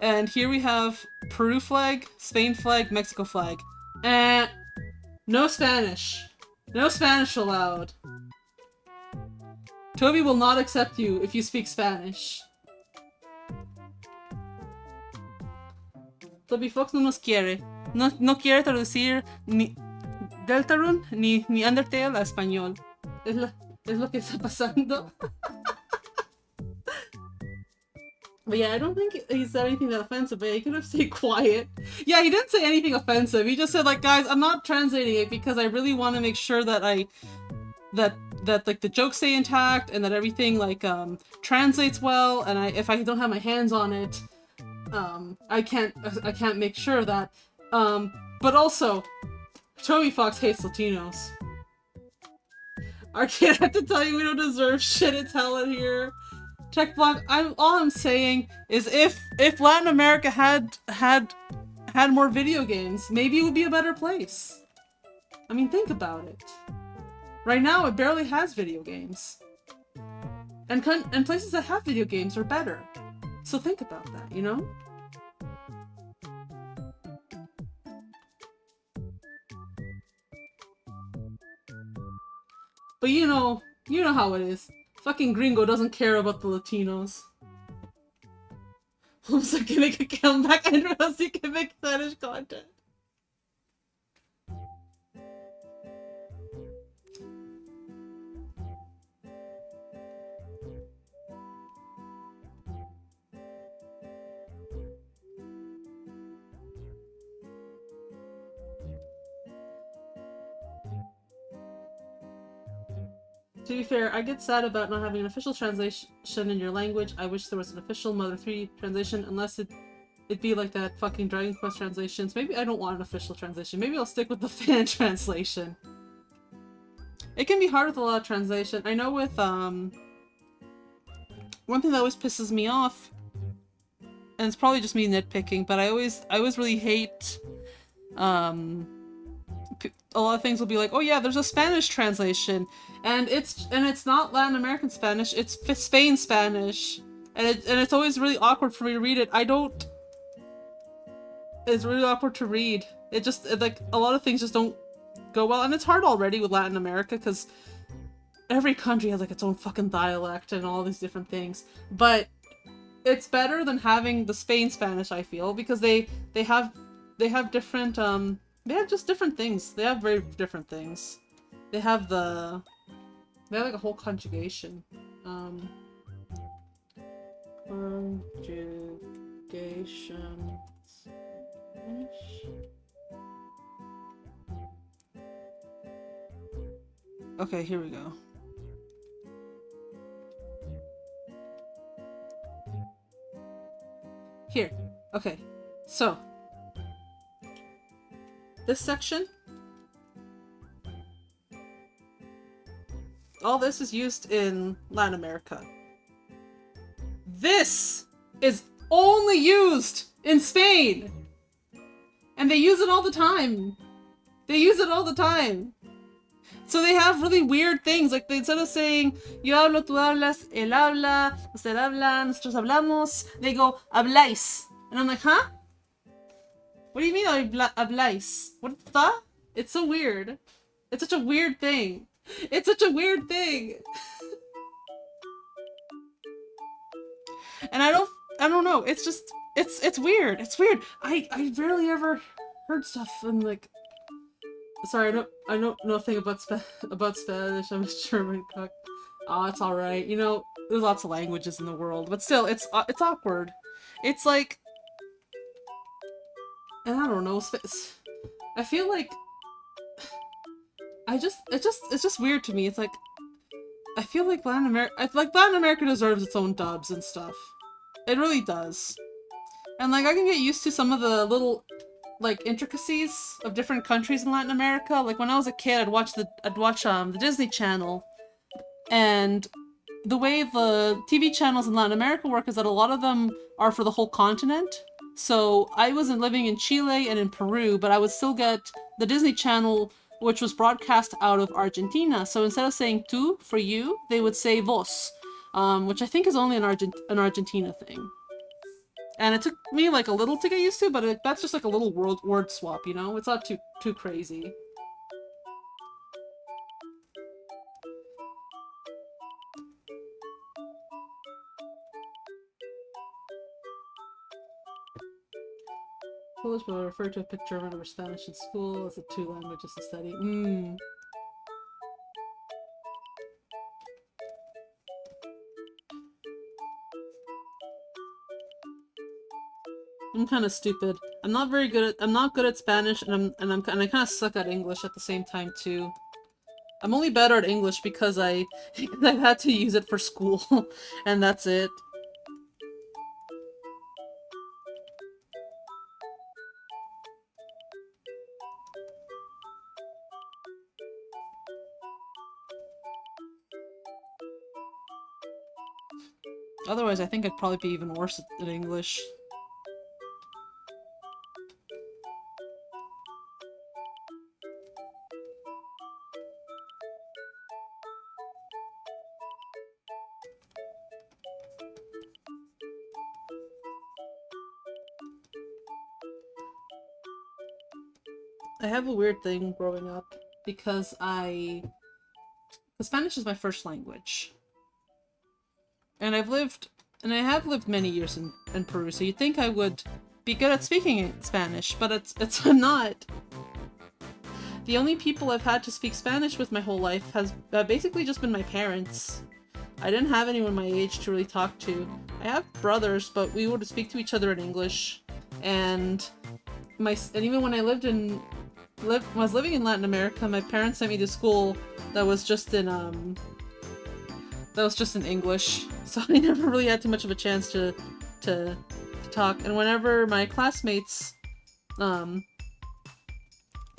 And here we have Peru flag, Spain flag, Mexico flag. No Spanish. No Spanish allowed. Toby will not accept you if you speak Spanish. Toby Fox no nos quiere. No quiere traducir ni Deltarune ni Undertale a español. Es lo que está pasando. But yeah, I don't think he said anything that offensive, but he could have stayed quiet. Yeah, he didn't say anything offensive. He just said, like, guys, I'm not translating it because I really want to make sure that that like the jokes stay intact and that everything like translates well, and if I don't have my hands on it, I can't make sure of that. But also, Toby Fox hates Latinos. Arcade, I have to tell you, we don't deserve shit. It's hella here. Tech Block, all I'm saying is if Latin America had more video games, maybe it would be a better place. I mean, think about it. Right now, it barely has video games. And places that have video games are better. So think about that, you know? But you know how it is. Fucking Gringo doesn't care about the Latinos. Vamos a que make a comeback and Rosie can make Spanish content. To be fair, I get sad about not having an official translation in your language. I wish there was an official Mother 3 translation, unless it'd be like that fucking Dragon Quest translations. Maybe I don't want an official translation. Maybe I'll stick with the fan translation. It can be hard with a lot of translation. I know with, one thing that always pisses me off, and it's probably just me nitpicking, but I always really hate, a lot of things will be like, oh yeah, there's a Spanish translation, and it's not Latin American Spanish, it's Spain Spanish, and it's always really awkward for me to read it. It's really awkward to read. Like, a lot of things just don't go well, and it's hard already with Latin America, because every country has like its own fucking dialect and all these different things, but it's better than having the Spain Spanish, I feel, because they have different, they have just different things. They have very different things. They have like a whole conjugation. Conjugation. Okay, here we go. Here. Okay. So, this section, all this is used in Latin America. This is only used in Spain! And they use it all the time. They use it all the time. So they have really weird things, like instead of saying, yo hablo, tú hablas, él habla, usted habla, nosotros hablamos, they go, habláis. And I'm like, huh? What do you mean habláis? What the? It's so weird. It's such a weird thing. It's such a weird thing. And I don't know. It's just, it's weird. It's weird. I rarely ever heard stuff and like, sorry, I don't know a thing about Spanish. I'm a German cook. Oh, it's alright. You know, there's lots of languages in the world, but still, it's awkward. It's like, and I don't know, I feel like it's just weird to me. It's like I feel like Latin America deserves its own dubs and stuff. It really does. And like I can get used to some of the little like intricacies of different countries in Latin America. Like when I was a kid, I'd watch the Disney Channel, and the way the TV channels in Latin America work is that a lot of them are for the whole continent. So I wasn't living in Chile and in Peru, but I would still get the Disney Channel, which was broadcast out of Argentina. So instead of saying tú for you, they would say vos, which I think is only an Argentina thing. And it took me like a little to get used to, but that's just like a little word swap, you know? It's not too crazy. Polish will refer to a pick German or Spanish in school as the two languages to study. I'm kind of stupid. I'm not good at Spanish, and I kind of suck at English at the same time too. I'm only better at English because I've had to use it for school, and that's it. Otherwise, I think I'd probably be even worse at English. I have a weird thing growing up because Spanish is my first language. And I have lived many years in Peru, so you'd think I would be good at speaking Spanish, but I'm not. The only people I've had to speak Spanish with my whole life has basically just been my parents. I didn't have anyone my age to really talk to. I have brothers, but we would speak to each other in English. And even when I was living in Latin America, my parents sent me to school that was just in English, so I never really had too much of a chance to talk. And whenever my classmates found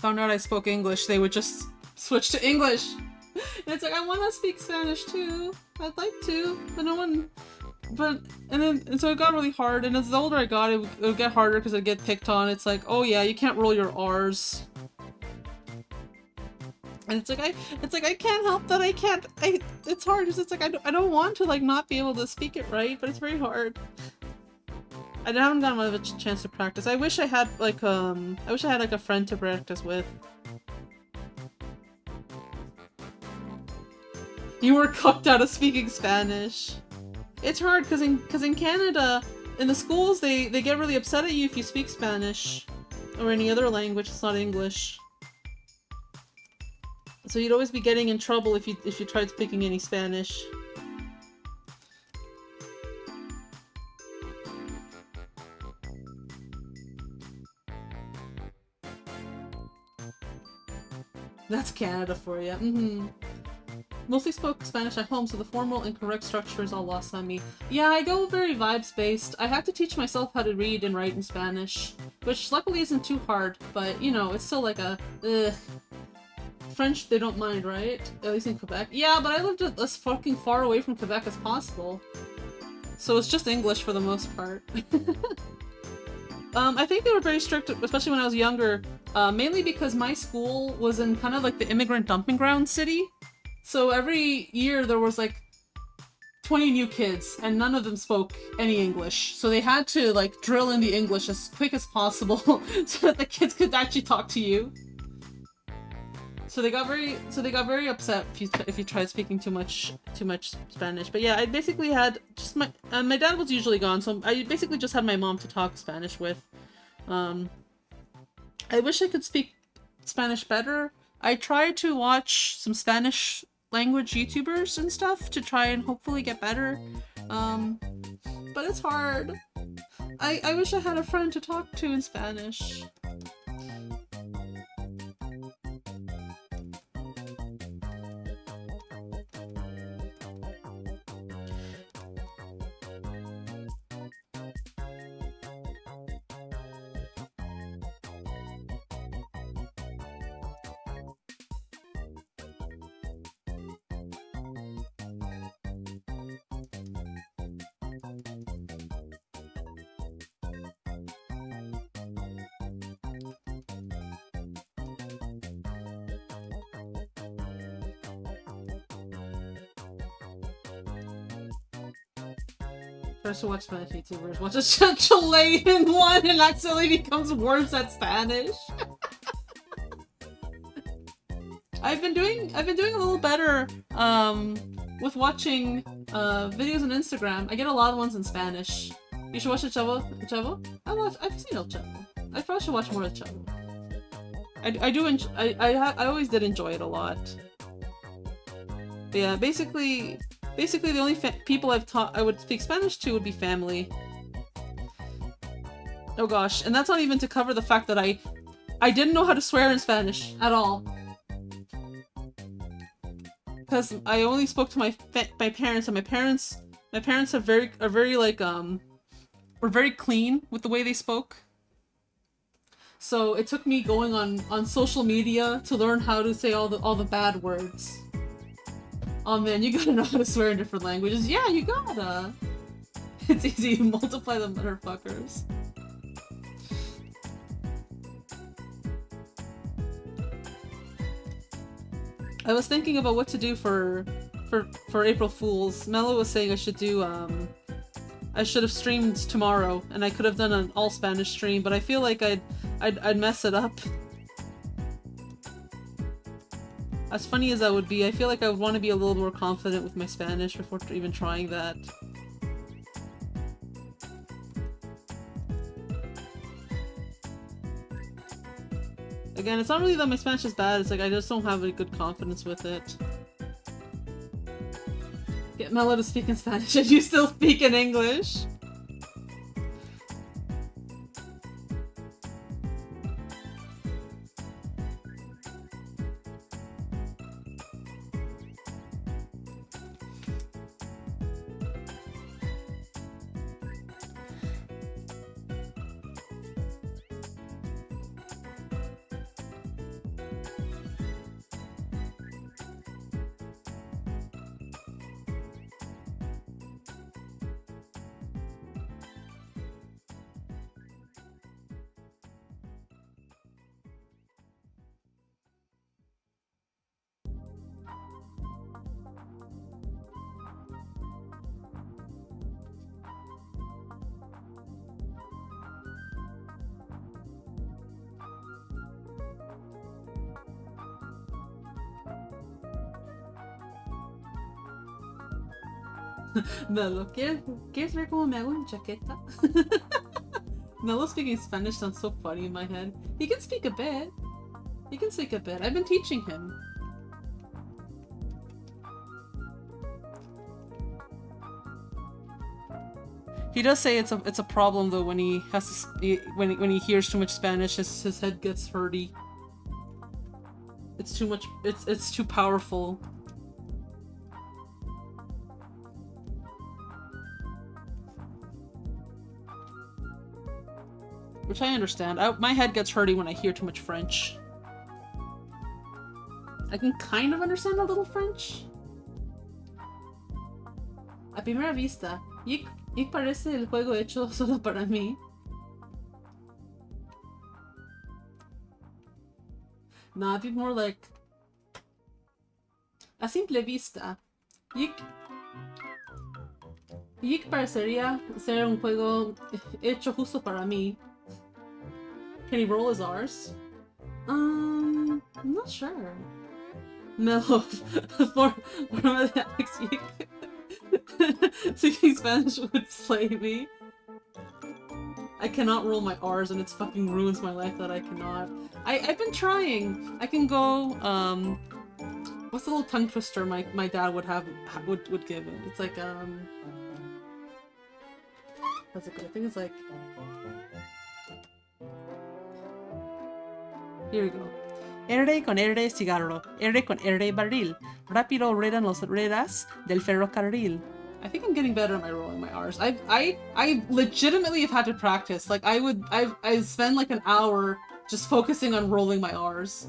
out I spoke English, they would just switch to English. And it's like, I want to speak Spanish too. I'd like to, but no one. And so it got really hard. And as the older I got, it would get harder because I'd get picked on. It's like, oh yeah, you can't roll your R's. And it's like I can't help that. It's hard. It's like I don't want to like not be able to speak it right, but it's very hard. I haven't gotten much of a chance to practice. I wish I had like a friend to practice with. You were cooked out of speaking Spanish. It's hard because in Canada, in the schools, they get really upset at you if you speak Spanish or any other language that's not English. So you'd always be getting in trouble if you tried speaking any Spanish. That's Canada for you. Mostly spoke Spanish at home, so the formal and correct structure is all lost on me. Yeah, I go very vibes-based. I have to teach myself how to read and write in Spanish, which luckily isn't too hard, but, you know, it's still like a, ugh. French, they don't mind, right? At least in Quebec. Yeah, but I lived as fucking far away from Quebec as possible. So it's just English for the most part. I think they were very strict, especially when I was younger, mainly because my school was in kind of like the immigrant dumping ground city. So every year there was like 20 new kids and none of them spoke any English. So they had to like drill in the English as quick as possible so that the kids could actually talk to you. So they got very upset if you tried speaking too much Spanish. But yeah, I basically had just my dad was usually gone, so I basically just had my mom to talk Spanish with. I wish I could speak Spanish better. I tried to watch some Spanish language YouTubers and stuff to try and hopefully get better. But it's hard. I wish I had a friend to talk to in Spanish. First to watch Spanish YouTubers. Watch a Chilean one and accidentally becomes worse at Spanish. I've been doing a little better with watching videos on Instagram. I get a lot of ones in Spanish. You should watch El Chavo? I've seen El Chavo. I probably should watch more El Chavo. I always did enjoy it a lot. But yeah, basically the only people I would speak Spanish to would be family. Oh gosh, and that's not even to cover the fact that I didn't know how to swear in Spanish at all. Because I only spoke to my parents, and my parents are very like were very clean with the way they spoke. So it took me going on social media to learn how to say all the bad words. Oh man, you gotta know how to swear in different languages. Yeah, you gotta. It's easy, you multiply the motherfuckers. I was thinking about what to do for April Fools. Mello was saying I should do I should have streamed tomorrow, and I could have done an all Spanish stream, but I feel like I'd mess it up. As funny as that would be, I feel like I would want to be a little more confident with my Spanish before even trying that. Again, it's not really that my Spanish is bad, it's like I just don't have a good confidence with it. Get Mello to speak in Spanish and you still speak in English. Mello, ¿quieres ver cómo me hago una chaqueta? Mello speaking Spanish sounds so funny in my head. He can speak a bit. He can speak a bit. I've been teaching him. He does say it's a problem though when he has to, when he hears too much Spanish, his head gets hurty. It's too much. It's too powerful. Which I understand. My head gets hurty when I hear too much French. I can kind of understand a little French. A primera vista, y parece el juego hecho solo para mí. Nah, it'd be more like a simple vista. Y parecería ser un juego hecho justo para mí. Can he roll his R's? I'm not sure. Mello, forma de Alex Speaking Spanish would slay me. I cannot roll my R's and it fucking ruins my life that I cannot. I've been trying. I can go, what's the little tongue twister my dad would give it? It's like, what's it called? I think it's like, here we go. R con R cigarro, R con R barril. Rápido ruedan las ruedas del ferrocarril. I think I'm getting better at my rolling my R's. I legitimately have had to practice. Like I spend like an hour just focusing on rolling my R's.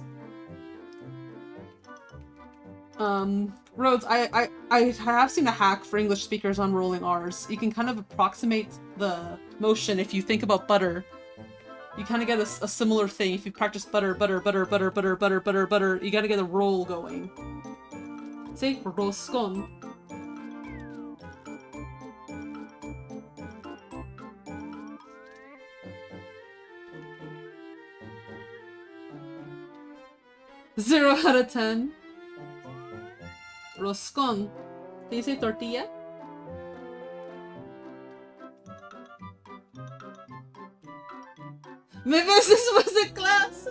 Rhodes, I have seen a hack for English speakers on rolling R's. You can kind of approximate the motion if you think about butter. You kind of get a similar thing if you practice butter, you gotta get a roll going. Say, roscon. 0 out of 10. Roscon. Can you say tortilla? Mi business was a class!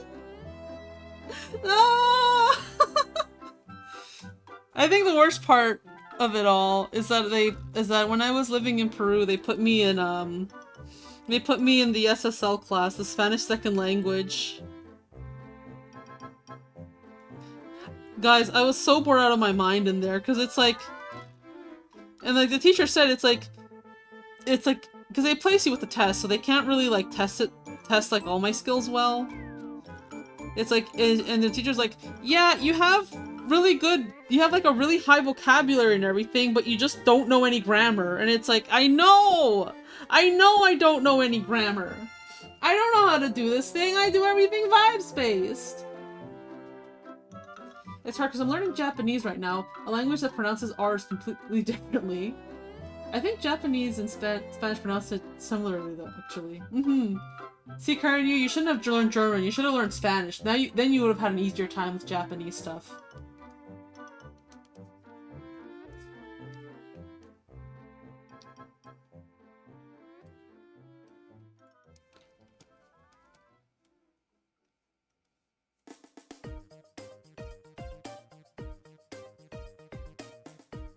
No! I think the worst part of it all is that when I was living in Peru, they put me in the SSL class, the Spanish second language. Guys, I was so bored out of my mind in there, because it's like... And like the teacher said, it's like... Because they place you with the test, so they can't really like test like all my skills well. It's like, and the teacher's like, yeah, you have like a really high vocabulary and everything, but you just don't know any grammar. And it's like, I know I don't know any grammar. I don't know how to do this thing. I do everything vibes-based. It's hard because I'm learning Japanese right now, a language that pronounces R's completely differently. I think Japanese and Spanish pronounce it similarly though, actually. See, Karen, you shouldn't have learned German, you should have learned Spanish. Then you would have had an easier time with Japanese stuff.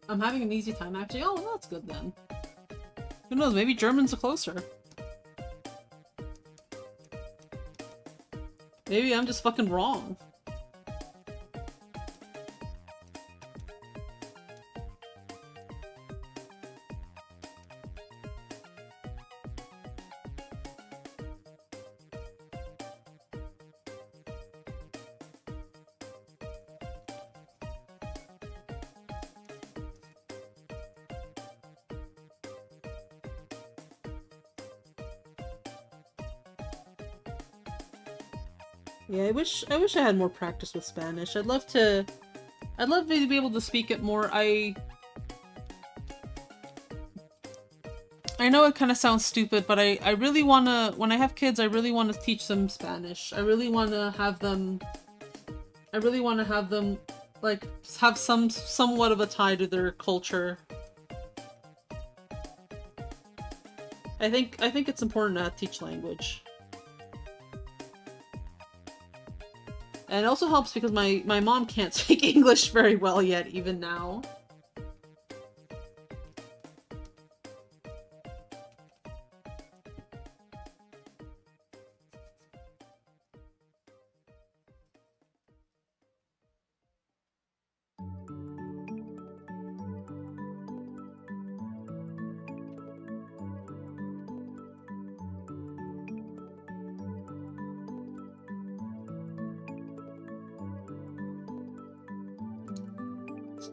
I'm having an easy time actually. Oh, well, that's good then. Who knows, maybe German's closer. Maybe I'm just fucking wrong. Yeah, I wish I had more practice with Spanish. I'd love to be able to speak it more. I know it kind of sounds stupid, but I really want to, when I have kids, I really want to teach them Spanish. I really want to have them like have somewhat of a tie to their culture. I think it's important to teach language. And it also helps because my mom can't speak English very well yet, even now.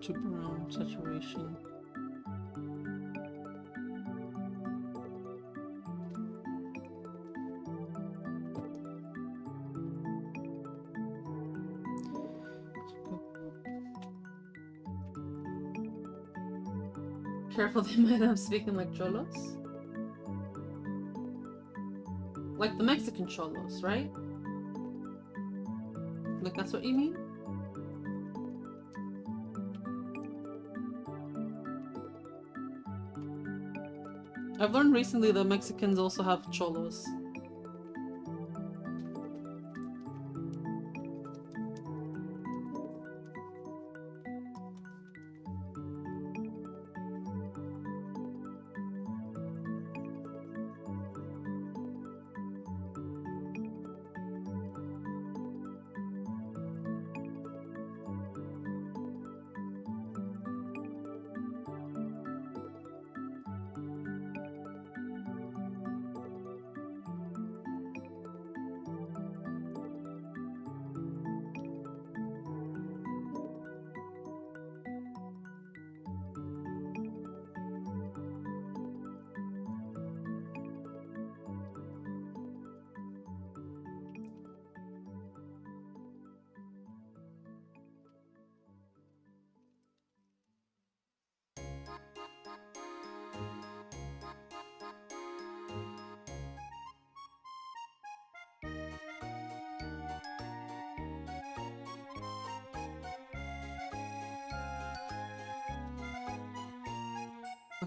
Too brown saturation. Careful, they might have speaking like cholos. Like the Mexican cholos, right? Like that's what you mean? I've learned recently that Mexicans also have cholos.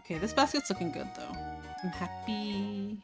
Okay, this basket's looking good though. I'm happy.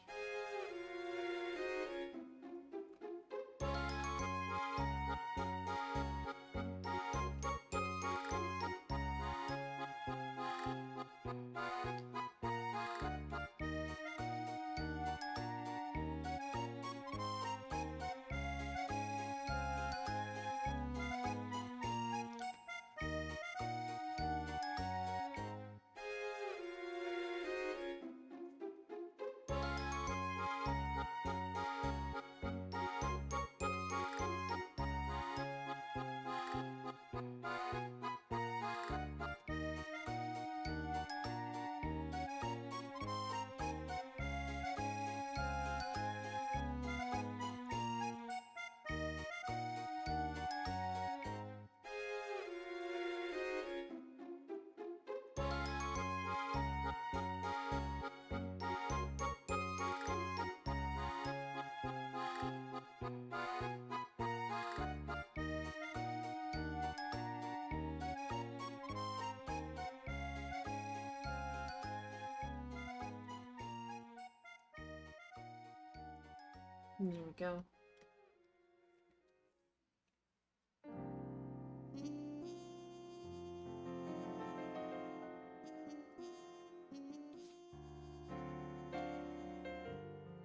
There we go.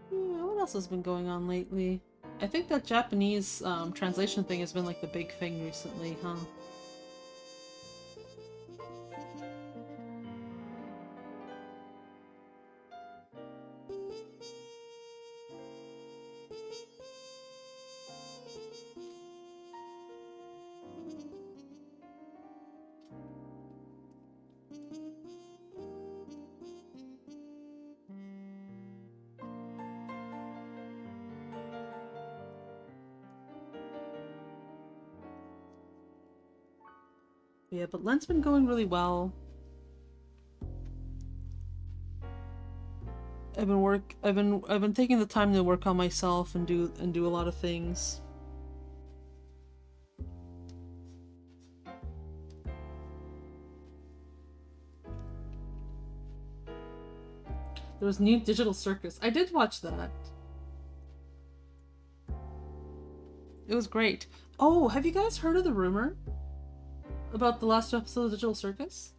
What else has been going on lately? I think that Japanese translation thing has been like the big thing recently, huh? Yeah, but Lent's been going really well. I've been taking the time to work on myself and do a lot of things. There was new Digital Circus. I did watch that. It was great. Oh, have you guys heard of the rumor about the last episode of Digital Circus?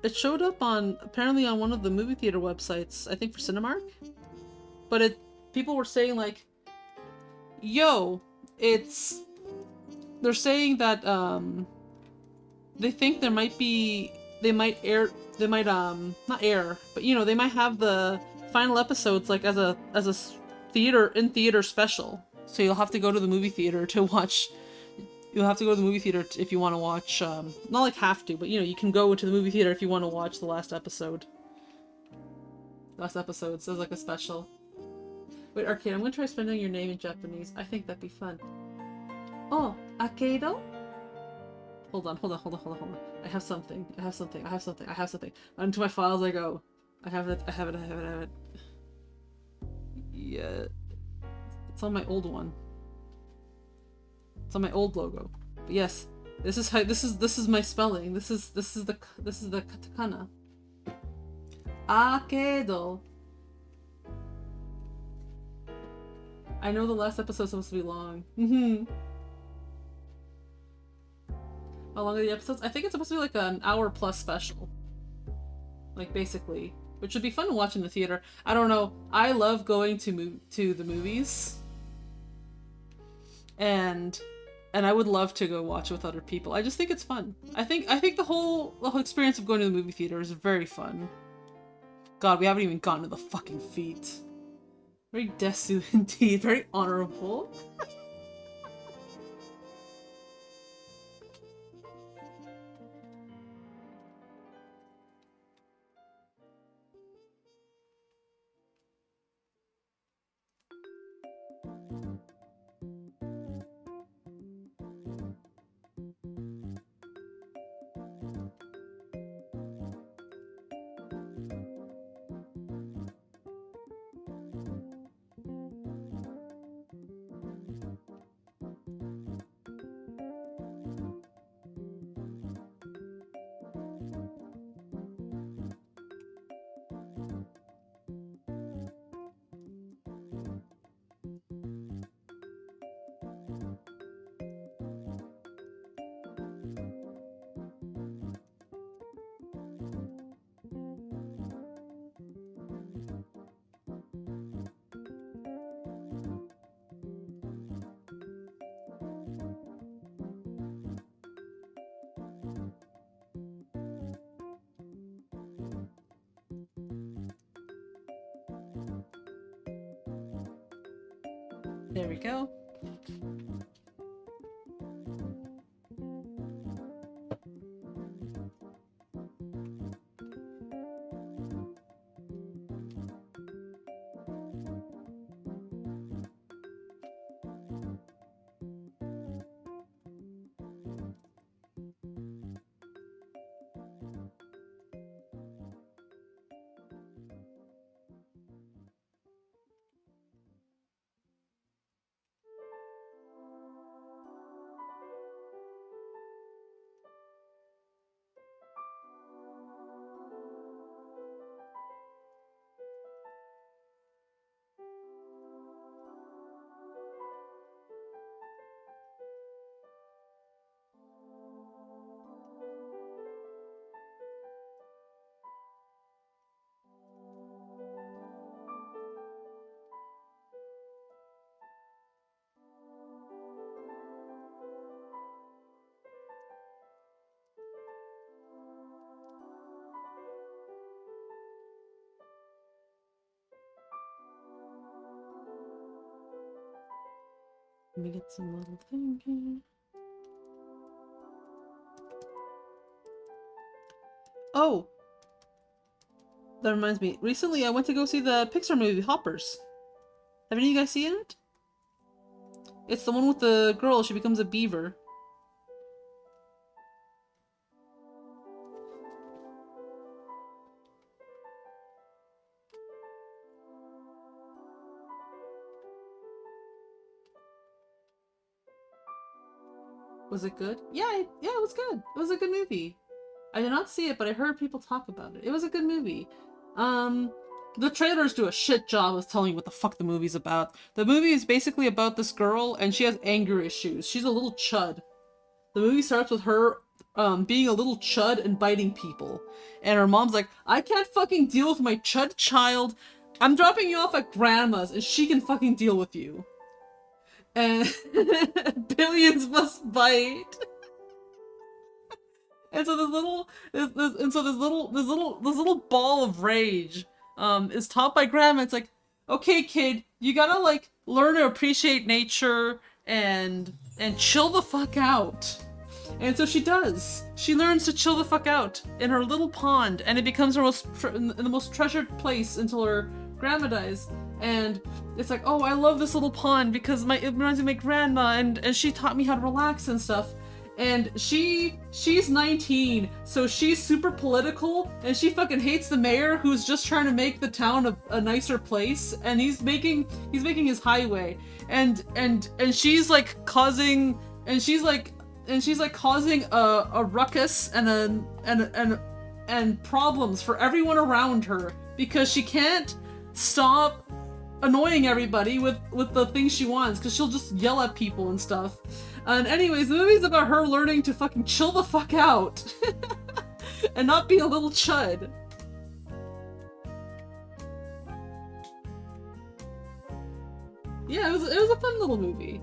It showed up apparently on one of the movie theater websites, I think for Cinemark. But people were saying like, yo, they're saying that they think they might not air, but you know, they might have the final episodes like as a theater special. So you'll have to go to the movie theater to watch. You'll have to go to the movie theater if you want to watch. Not like have to, but you know, you can go to the movie theater if you want to watch the last episode. Last episode says like a special. Wait, Arcade, I'm gonna try spelling your name in Japanese. I think that'd be fun. Oh, Arcade? Hold on. I have something. Onto my files I go. I have it. Yeah. It's on my old one. It's on my old logo. But yes, this is my spelling. This is the katakana. Akedo. I know the last episode's supposed to be long. How long are the episodes? I think it's supposed to be like an hour plus special. Like basically. Which would be fun to watch in the theater. I don't know. I love going to the movies. And I would love to go watch with other people. I just think it's fun. I think the whole experience of going to the movie theater is very fun. God, we haven't even gotten to the fucking feet. Very desu indeed. Very honorable. There we go. Let me get some little thing here. Oh! That reminds me. Recently I went to go see the Pixar movie, Hoppers. Have any of you guys seen it? It's the one with the girl, she becomes a beaver. Was it good? Yeah, it was good. It was a good movie. I did not see it, but I heard people talk about it. It was a good movie. The trailers do a shit job of telling you what the fuck the movie's about. The movie is basically about this girl, and she has anger issues. She's a little chud. The movie starts with her being a little chud and biting people. And her mom's like, I can't fucking deal with my chud child. I'm dropping you off at grandma's, and she can fucking deal with you. And billions must bite. And so this little ball of rage is taught by grandma. It's like, okay, kid, you gotta like learn to appreciate nature and chill the fuck out. And so she does. She learns to chill the fuck out in her little pond, and it becomes her the most treasured place until her grandma dies. And it's like, oh, I love this little pond because it reminds me of my grandma, and she taught me how to relax and stuff. And she's 19, so she's super political, and she fucking hates the mayor who's just trying to make the town a nicer place, and he's making his highway, and she's like causing a ruckus and problems for everyone around her because she can't stop annoying everybody with the things she wants, because she'll just yell at people and stuff. And anyways, the movie's about her learning to fucking chill the fuck out and not be a little chud. Yeah, it was a fun little movie.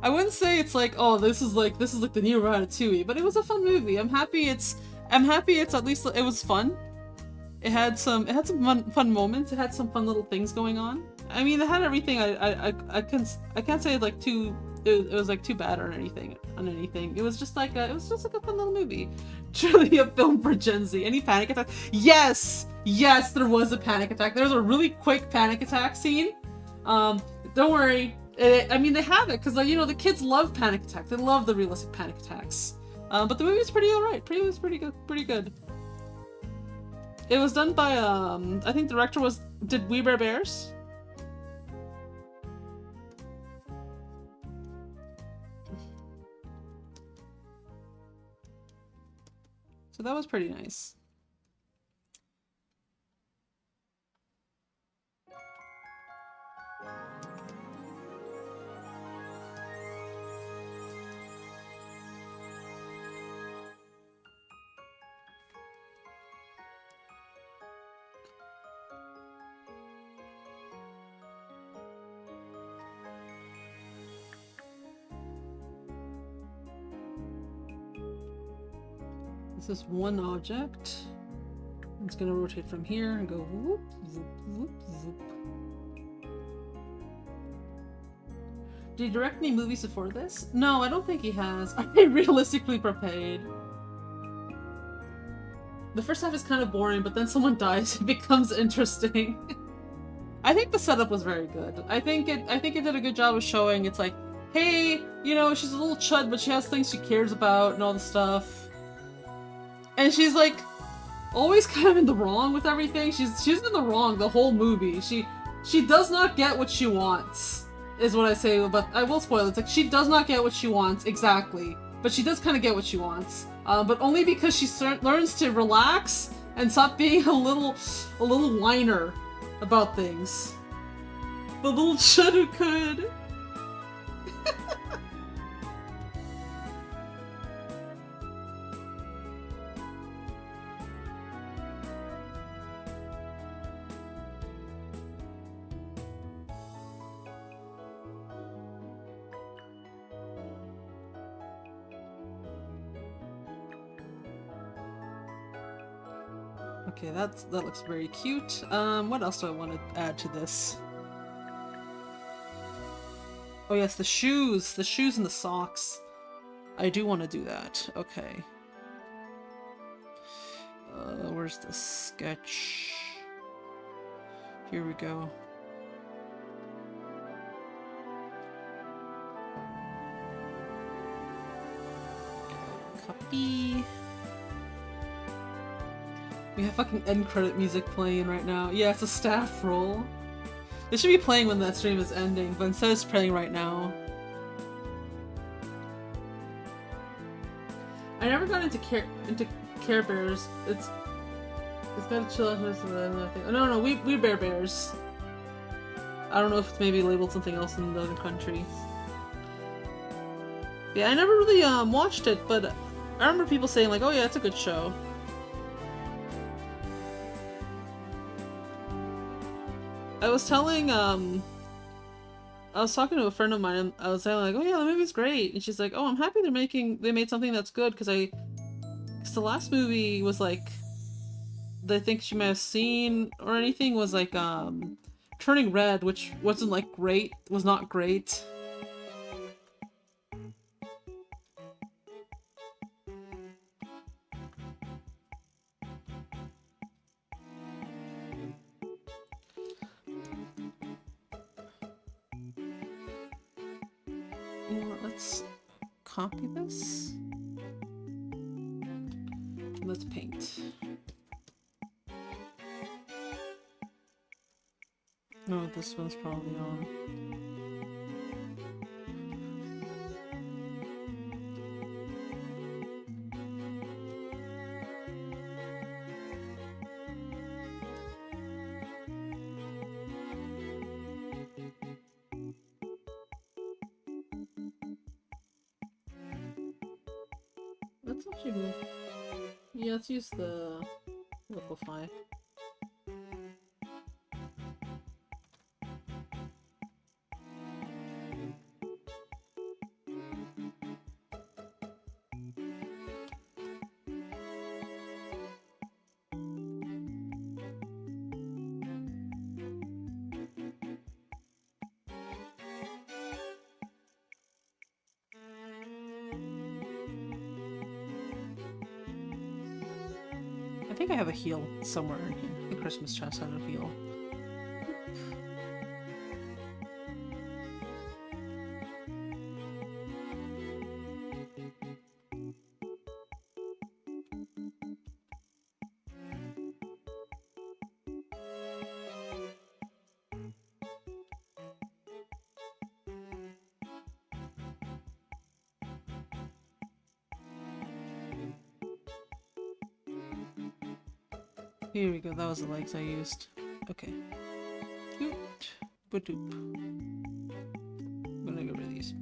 I wouldn't say it's like, oh, this is like the new Ratatouille, but it was a fun movie. I'm happy it's at least it was fun. It had some fun moments. It had some fun little things going on. I mean, it had everything. I can't say like it was like too bad or anything. It was just like a fun little movie. Truly a film for Gen Z. Any panic attack? Yes, there was a panic attack. There was a really quick panic attack scene. Don't worry. I mean, they have it because the kids love panic attacks. They love the realistic panic attacks. But the movie's pretty alright. It was pretty good. It was done by I think the director did We Bare Bears. So that was pretty nice. This is one object. It's gonna rotate from here and go whoop, whoop, whoop, whoop. Did he direct any movies before this? No, I don't think he has. Are they realistically prepared? The first half is kind of boring, but then someone dies, it becomes interesting. I think the setup was very good. I think it did a good job of showing it's like, hey, you know, she's a little chud, but she has things she cares about and all the stuff. And she's like always kind of in the wrong with everything. She's in the wrong the whole movie. She does not get what she wants, is what I say, but I will spoil it. It's like she does not get what she wants exactly, but she does kind of get what she wants. But only because she learns to relax and stop being a little whiner about things. The little chud who could. Okay, that looks very cute. What else do I want to add to this? Oh yes, the shoes and the socks. I do want to do that. Okay. Where's the sketch? Here we go. Copy. We have fucking end credit music playing right now. Yeah, it's a staff roll. It should be playing when that stream is ending, but instead it's playing right now. I never got into Care Bears. It's gotta chill out with another thing. Oh, no, we Bear Bears. I don't know if it's maybe labeled something else in the other countries. Yeah, I never really watched it, but I remember people saying like, oh yeah, it's a good show. I was telling, I was talking to a friend of mine, and I was saying like, oh yeah, the movie's great, and she's like, oh, I'm happy they made something that's good, because the last movie was like, that I think she might have seen or anything was like, Turning Red, which wasn't like great, was not great. Let's copy this. Let's paint. No, this one's probably on. Let's actually move. Yeah, let's use the liquefy. I think I have a heel somewhere in here. The Christmas chest had a heel. Here we go, that was the legs I used. Okay. Doop. Ba-doop. I'm gonna get rid of these.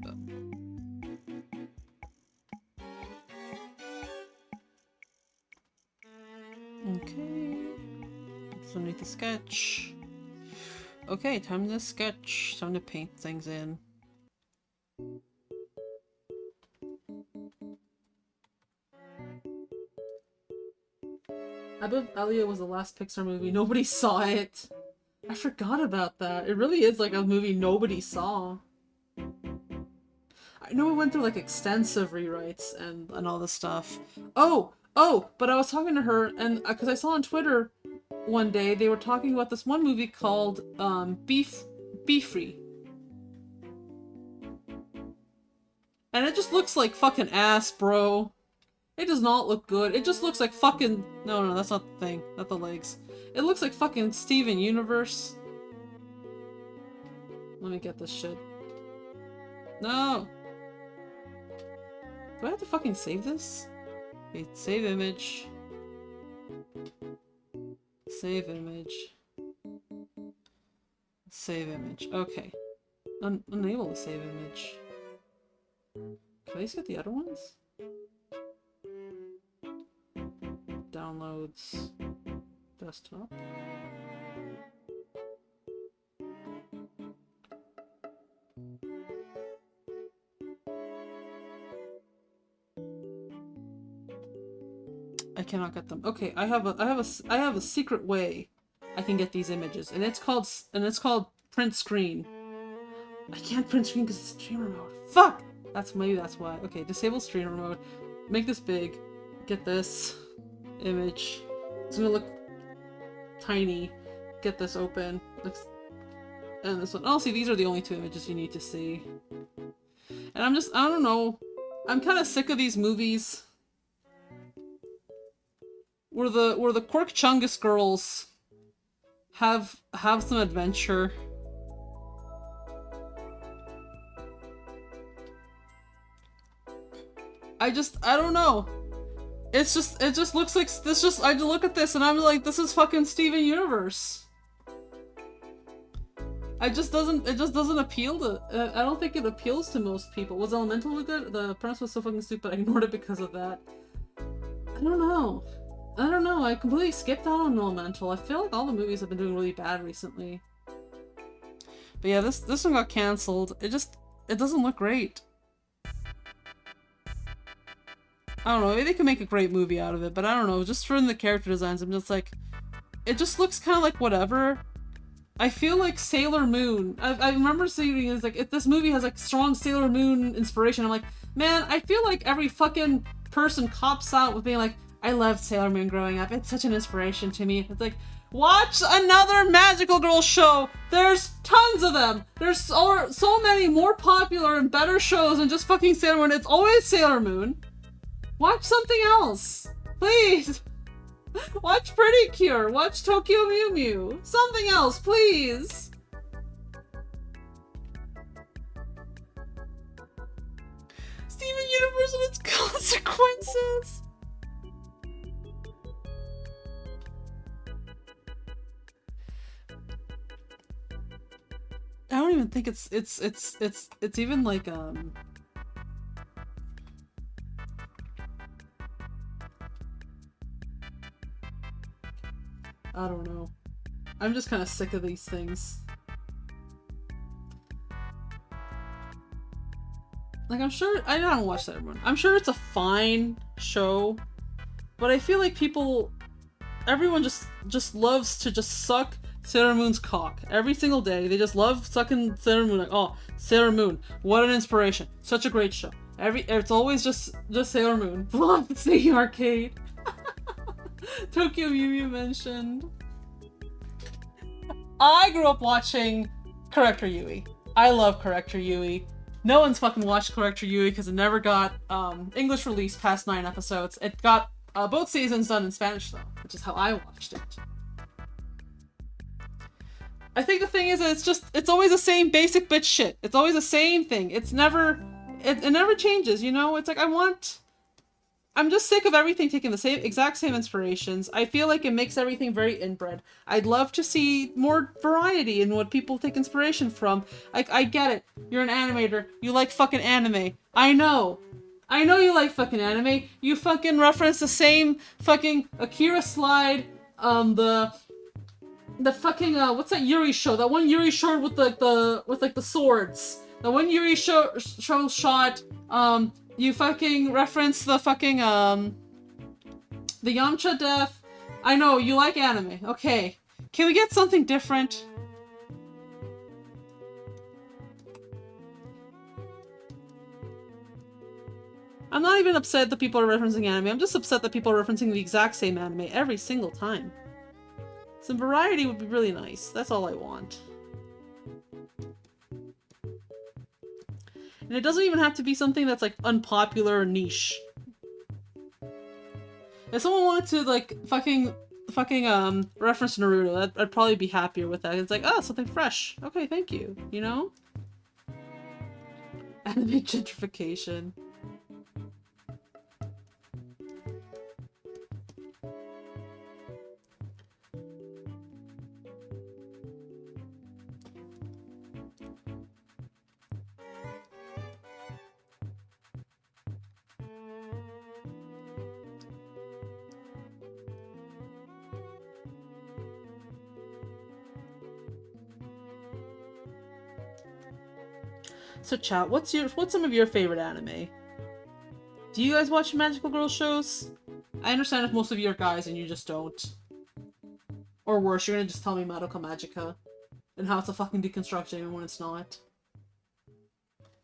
Okay. Put this underneath the sketch. Okay, time to sketch. Time to paint things in. I bet Elio was the last Pixar movie. Nobody saw it. I forgot about that. It really is like a movie nobody saw. I know we went through like extensive rewrites and all this stuff. Oh, but I was talking to her, and because I saw on Twitter one day they were talking about this one movie called Be Free. And it just looks like fucking ass, bro. It does not look good. It just looks like fucking... No, that's not the thing. Not the legs. It looks like fucking Steven Universe. Let me get this shit. No! Do I have to fucking save this? Okay, save image. Save image. Save image. Okay. Unable to save image. Can I just get the other ones? Downloads. Desktop. I cannot get them. Okay, I have a secret way I can get these images, and it's called print screen. I can't print screen because it's streamer mode. Fuck! Maybe that's why. Okay, disable streamer mode. Make this big. Get this image. It's gonna look tiny. Get this open. And this one. Oh, see, these are the only two images you need to see. And I don't know. I'm kind of sick of these movies where the Quirk Chungus girls have some adventure. I don't know. It just looks like this. I look at this and I'm like, this is fucking Steven Universe. It just doesn't appeal to. I don't think it appeals to most people. Was Elemental good? The premise was so fucking stupid. I ignored it because of that. I don't know. I completely skipped out on Elemental. I feel like all the movies have been doing really bad recently. But yeah, this one got cancelled. It doesn't look great. I don't know, maybe they can make a great movie out of it, but I don't know, just from the character designs, I'm just like, it just looks kind of like whatever. I feel like Sailor Moon. I remember seeing it's like, if this movie has like strong Sailor Moon inspiration, I'm like, man, I feel like every fucking person cops out with being like, I loved Sailor Moon growing up, it's such an inspiration to me. It's like, watch another magical girl show! There's tons of them! There's so many more popular and better shows than just fucking Sailor Moon. It's always Sailor Moon. Watch something else! Please! Watch Pretty Cure! Watch Tokyo Mew Mew! Something else, please! Steven Universe and its consequences! I don't even think it's even like, I don't know. I'm just kind of sick of these things. Like, I'm sure... I don't watch that one. I'm sure it's a fine show, but I feel like everyone just loves to just suck Sailor Moon's cock every single day. They just love sucking Sailor Moon. Like, oh, Sailor Moon, what an inspiration! Such a great show. It's always just Sailor Moon. Velocity Arcade. Tokyo Mew Mew mentioned. I grew up watching Corrector Yui. I love Corrector Yui. No one's fucking watched Corrector Yui because it never got English release past 9 episodes. It got both seasons done in Spanish though, which is how I watched it. I think the thing is that it's always the same basic bitch shit. It's always the same thing. It never changes, you know? It's like I'm just sick of everything taking the exact same inspirations. I feel like it makes everything very inbred. I'd love to see more variety in what people take inspiration from. Like, I get it. You're an animator. You like fucking anime. I know you like fucking anime. You fucking reference the same fucking Akira slide, the fucking, what's that Yuri show? That one Yuri show with the swords. The one Yuri show shot, you fucking reference the fucking, the Yamcha death. I know, you like anime. Okay. Can we get something different? I'm not even upset that people are referencing anime. I'm just upset that people are referencing the exact same anime every single time. Some variety would be really nice. That's all I want. And it doesn't even have to be something that's like unpopular or niche. If someone wanted to like fucking reference Naruto, I'd probably be happier with that. It's like, oh, something fresh. Okay, thank you. You know? Anime gentrification. So chat, what's some of your favorite anime? Do you guys watch magical girl shows? I understand if most of you are guys and you just don't. Or worse, you're gonna just tell me Madoka Magica and how it's a fucking deconstruction even when it's not.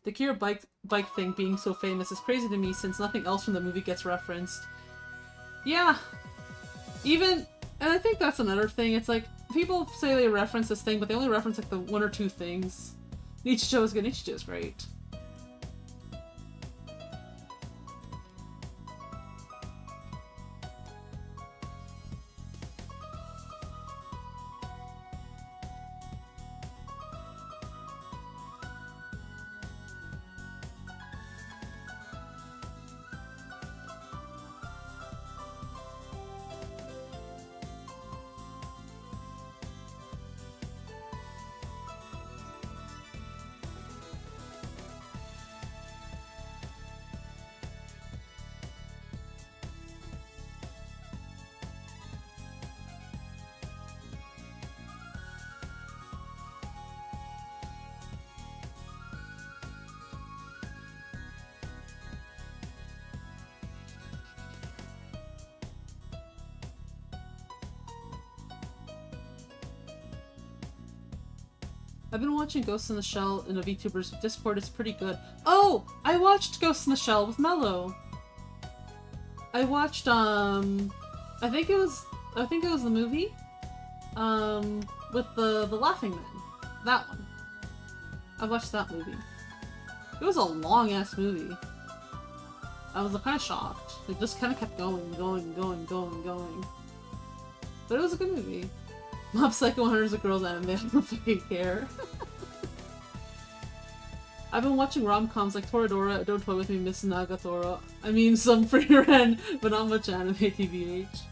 The Kira bike thing being so famous is crazy to me since nothing else from the movie gets referenced. Yeah. And I think that's another thing. It's like, people say they reference this thing, but they only reference like the one or two things. Nichijou is good. Nichijou is great. I've been watching Ghost in the Shell in a VTuber's Discord. It's pretty good. Oh! I watched Ghost in the Shell with Mello. I watched, I think it was the movie? With the Laughing Man. That one. I watched that movie. It was a long-ass movie. I was kind of shocked. It just kind of kept going. But it was a good movie. Mob Psycho 100 is a girl's anime. I don't fucking care. I've been watching rom-coms like Toradora, Don't Toy With Me, Miss Nagatoro. I mean, some free Ren, but not much anime, TBH.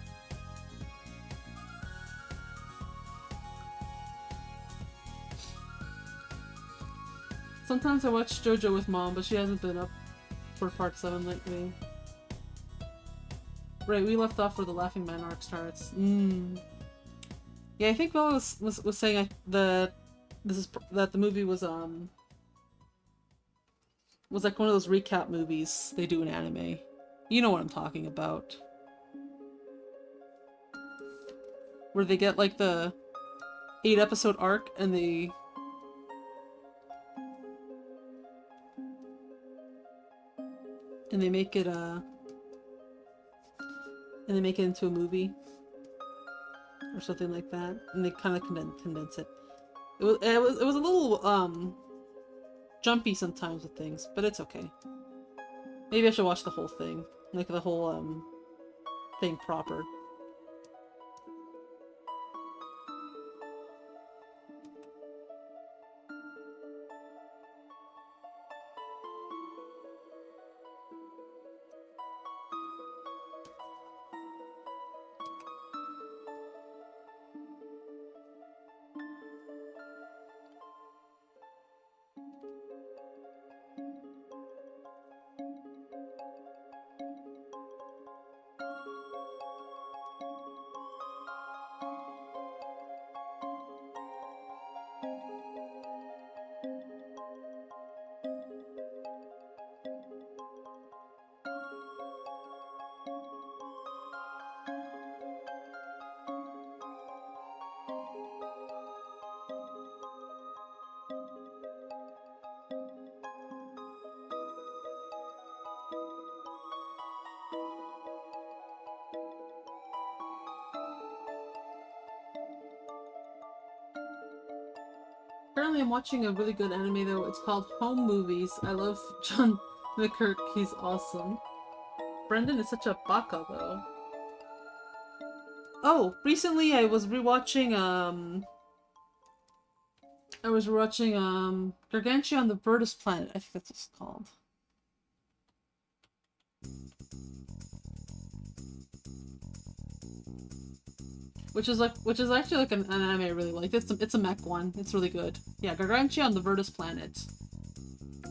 Sometimes I watch JoJo with mom, but she hasn't been up for part 7 lately. Right, we left off where the Laughing Man arc starts. Yeah, I think Bella was saying that the movie was like one of those recap movies they do in anime. You know what I'm talking about. Where they get like the 8-episode arc and they make it into a movie or something like that, and they kind of condense it. It was a little jumpy sometimes with things, but it's okay. Maybe I should watch the whole thing, like the whole thing proper. Currently, I'm watching a really good anime though. It's called Home Movies. I love John McKirk. He's awesome. Brendan is such a baka though. Oh, recently I was rewatching Gargantua on the Birdest Planet. I think that's what it's called. Which is actually like an anime I really like. It's a mech one. It's really good. Yeah, Gargantua on the Birdest Planet.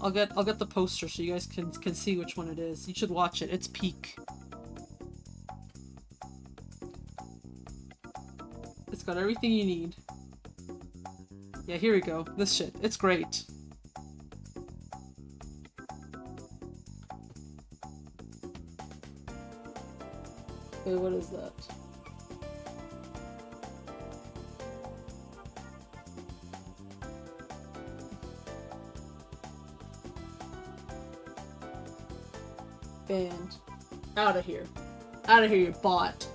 I'll get the poster so you guys can see which one it is. You should watch it. It's peak. It's got everything you need. Yeah, here we go. This shit. It's great. Wait, what is that? Banned. Out of here. Out of here, you bot.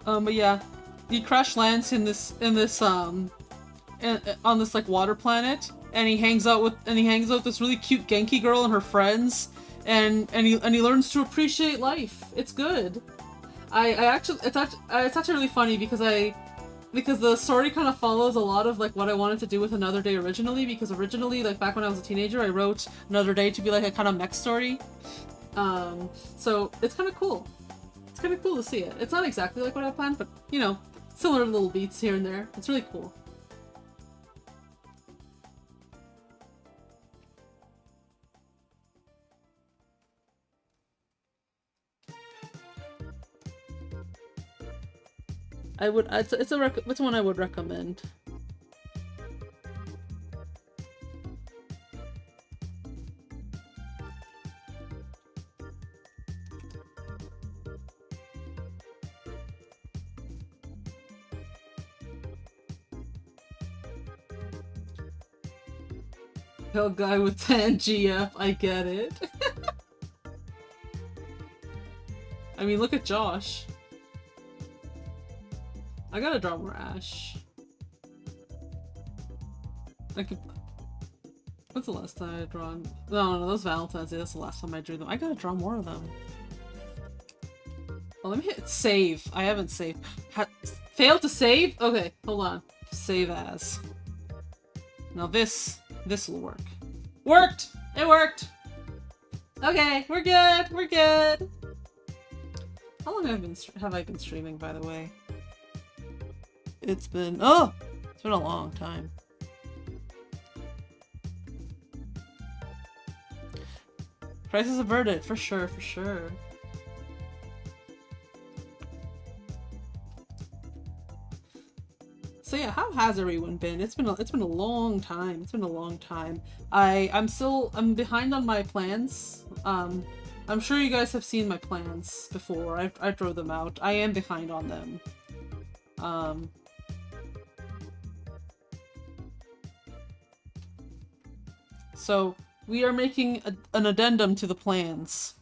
But yeah, he crash lands on this like water planet, and he hangs out with this really cute Genki girl and her friends, and he learns to appreciate life. It's good. It's actually really funny because the story kind of follows a lot of like what I wanted to do with Another Day originally, because originally, like back when I was a teenager, I wrote Another Day to be like a kind of mech story. So it's kind of cool. It's kind of cool to see it. It's not exactly like what I planned, but you know, similar little beats here and there. It's really cool. It's one I would recommend. Hell guy with 10 GF, I get it. I mean, look at Josh. I gotta draw more Ash. What's the last time I drawn? No, those Valentine's Day, that's the last time I drew them. I gotta draw more of them. Well, let me hit save. I haven't saved. Failed to save? Okay, hold on. Save as. Now this will work. Worked! It worked! Okay, we're good! We're good! How long have I been streaming, by the way? It's been a long time. Crisis averted, for sure, for sure. So yeah, how has everyone been? It's been a long time. It's been a long time. I'm behind on my plans. I'm sure you guys have seen my plans before. I drew them out. I am behind on them. So we are making an addendum to the plans.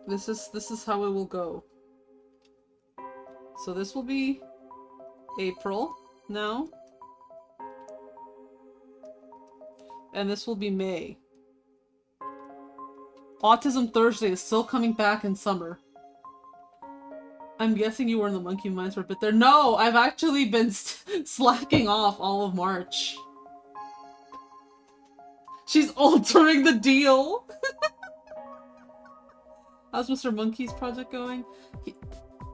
This is how it will go. So this will be April now. And this will be May. Autism Thursday is still coming back in summer. I'm guessing you were in the monkey minds for a bit there. No, I've actually been slacking off all of March. She's altering the deal. How's Mr. Monkey's project going?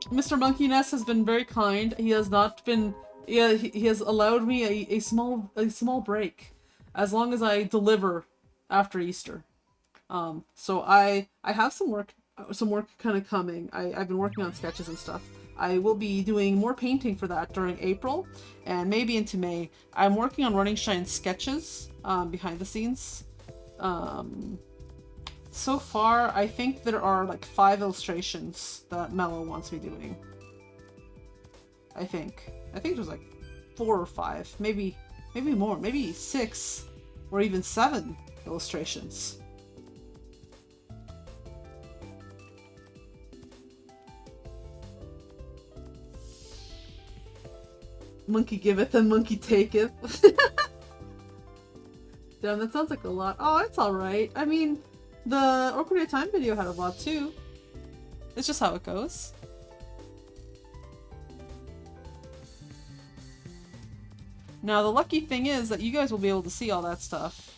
Mr. Monkey Nest has been very kind. He has not been. Yeah, he has allowed me a small break, as long as I deliver after Easter. So I have some work kind of coming. I've been working on sketches and stuff. I will be doing more painting for that during April and maybe into May. I'm working on Running Shine sketches behind the scenes. So far, I think there are like 5 illustrations that Mello wants me doing. I think there's like 4 or 5, maybe maybe more, maybe 6 or even 7 illustrations. Monkey giveth and monkey taketh. Damn, that sounds like a lot. Oh, it's alright. I mean, the Ocarina of Time video had a lot too. It's just how it goes. Now, the lucky thing is that you guys will be able to see all that stuff.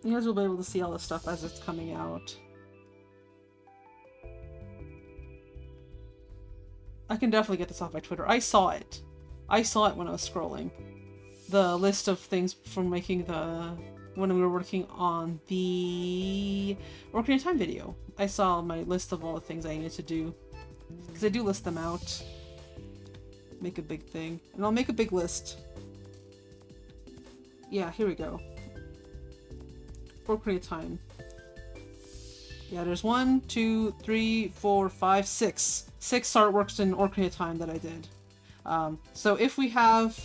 You guys will be able to see all this stuff as it's coming out. I can definitely get this off my Twitter. I saw it. I saw it when I was scrolling. The list of things from making the... when we were working on the Ocarina of Time video. I saw my list of all the things I needed to do. Because I do list them out. Make a big thing. And I'll make a big list. Yeah, here we go. Ocarina of Time. Yeah, there's 1, 2, 3, 4, 5, 6. 6 artworks in Ocarina of Time that I did. So if we have...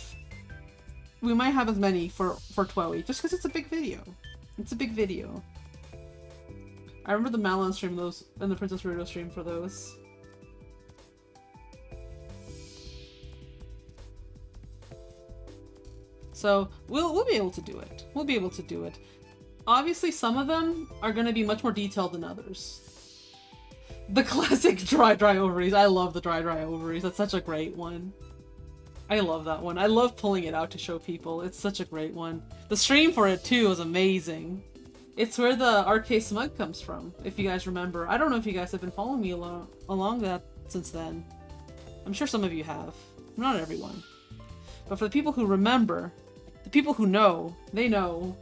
we might have as many for Twowie, just because it's a big video. It's a big video. I remember the Malon stream those and the Princess Ruto stream for those. So we'll be able to do it. We'll be able to do it. Obviously, some of them are going to be much more detailed than others. The classic dry ovaries. I love the dry ovaries. That's such a great one. I love that one. I love pulling it out to show people. It's such a great one. The stream for it, too, is amazing. It's where the RK Smug comes from, if you guys remember. I don't know if you guys have been following me along that since then. I'm sure some of you have. Not everyone. But for the people who remember, the people who know, they know.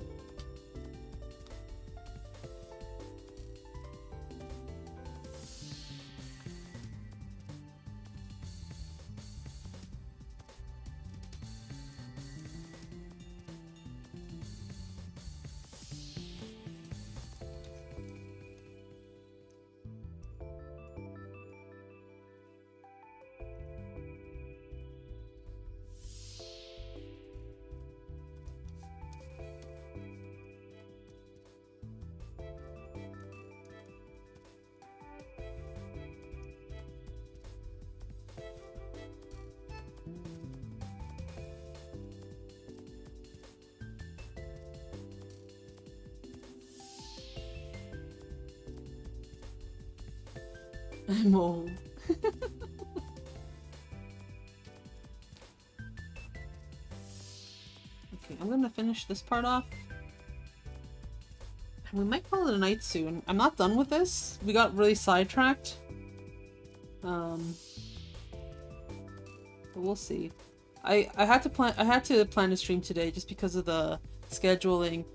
I'm old. Okay, I'm gonna finish this part off. And we might call it a night soon. I'm not done with this. We got really sidetracked. But we'll see. I had to plan a stream today just because of the scheduling.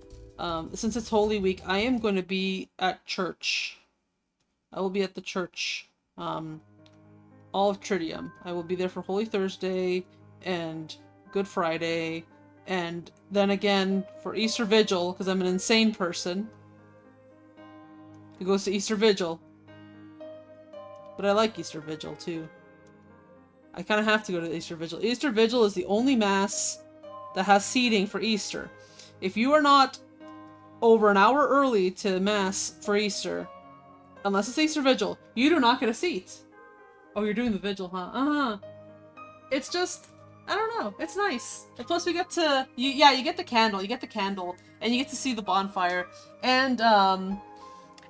Since it's Holy Week, I am going to be at church. I will be at the church, all of Tridium. I will be there for Holy Thursday and Good Friday, and then again for Easter Vigil, because I'm an insane person who goes to Easter Vigil. But I like Easter Vigil, too. I kind of have to go to Easter Vigil. Easter Vigil is the only Mass that has seating for Easter. If you are not over an hour early to Mass for Easter, unless it's Easter Vigil, you do not get a seat. Oh, you're doing the Vigil, huh? Uh-huh. It's just, I don't know. It's nice. And plus we get to, you get the candle. You get the candle. And you get to see the bonfire. And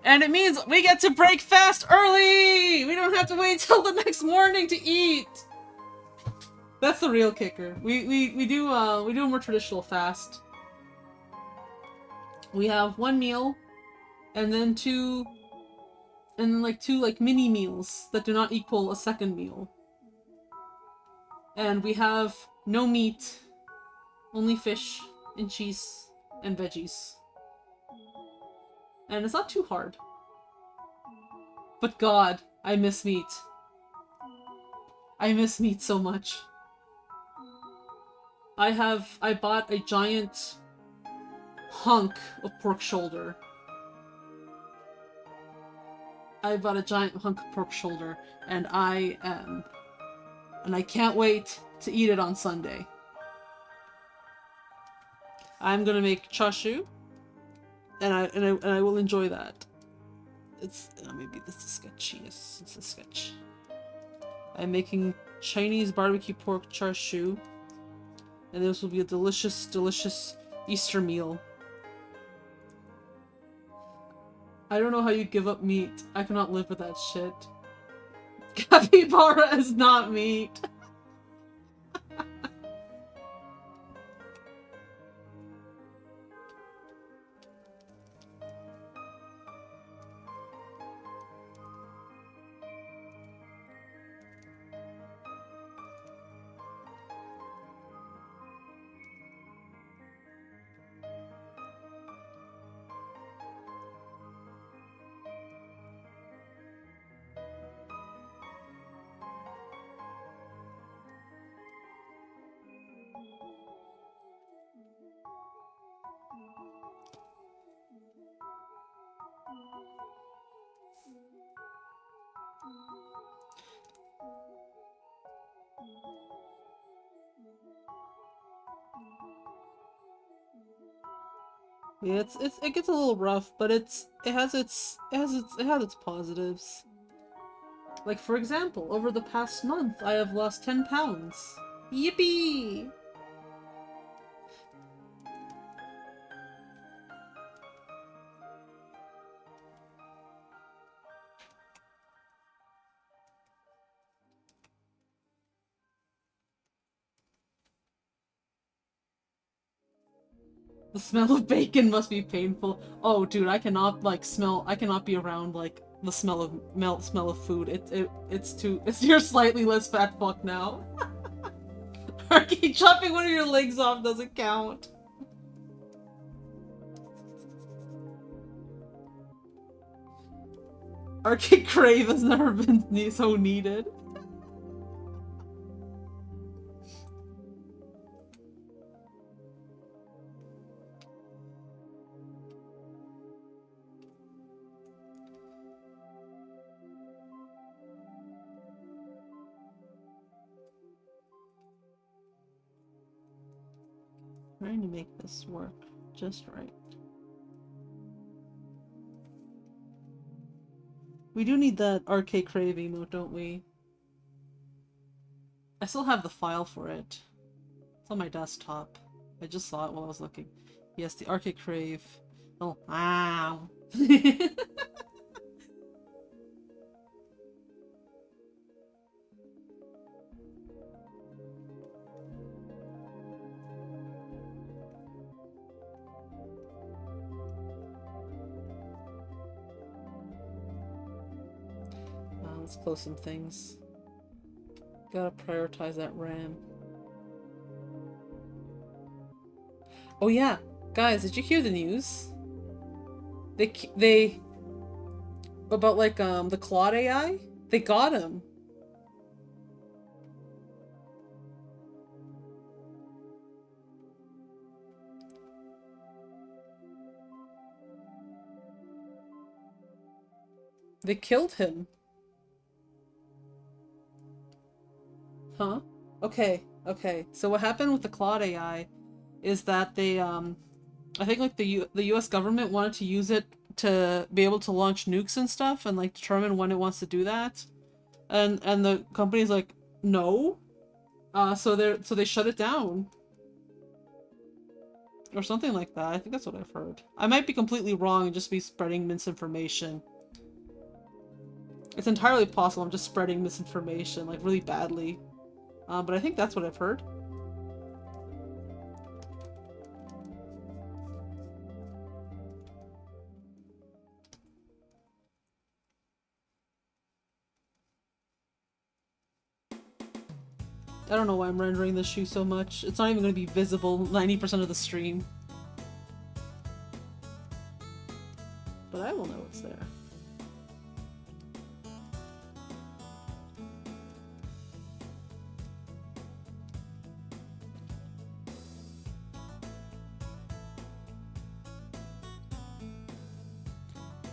it means we get to break fast early! We don't have to wait till the next morning to eat! That's the real kicker. We do a more traditional fast. We have one meal, and then two mini meals that do not equal a second meal. And we have no meat, only fish and cheese and veggies. And it's not too hard. But God, I miss meat. I miss meat so much. I bought a giant hunk of pork shoulder. I bought a giant hunk of pork shoulder, and I can't wait to eat it on Sunday. I'm gonna make chashu, and I will enjoy that. It's maybe this is sketchy. It's a sketch. I'm making Chinese barbecue pork chashu, and this will be a delicious, delicious Easter meal. I don't know how you give up meat. I cannot live with that shit. Capybara is not meat. Yeah, it gets a little rough, but it has its positives. Like for example, over the past month, I have lost 10 pounds. Yippee! The smell of bacon must be painful. Oh, dude, I cannot I cannot be around like the smell of food. You're slightly less fat fuck now. Arky, chopping one of your legs off doesn't count. Arcade Crave has never been so needed. Trying to make this work just right. We do need that Arcade Crave emote, don't we? I still have the file for it. It's on my desktop. I just saw it while I was looking. Yes, the Arcade Crave. Oh, wow. Let's close some things. Gotta prioritize that RAM. Oh yeah, guys, did you hear the news? They about like the Claude AI? They got him. They killed him. Huh? Okay, okay. So what happened with the Claude AI is that they I think like the US government wanted to use it to be able to launch nukes and stuff and like determine when it wants to do that. And the company's like, "No." So they shut it down. Or something like that. I think that's what I've heard. I might be completely wrong and just be spreading misinformation. It's entirely possible I'm just spreading misinformation, like, really badly. But I think that's what I've heard. I don't know why I'm rendering this shoe so much. It's not even going to be visible 90% of the stream. But I will know it's there.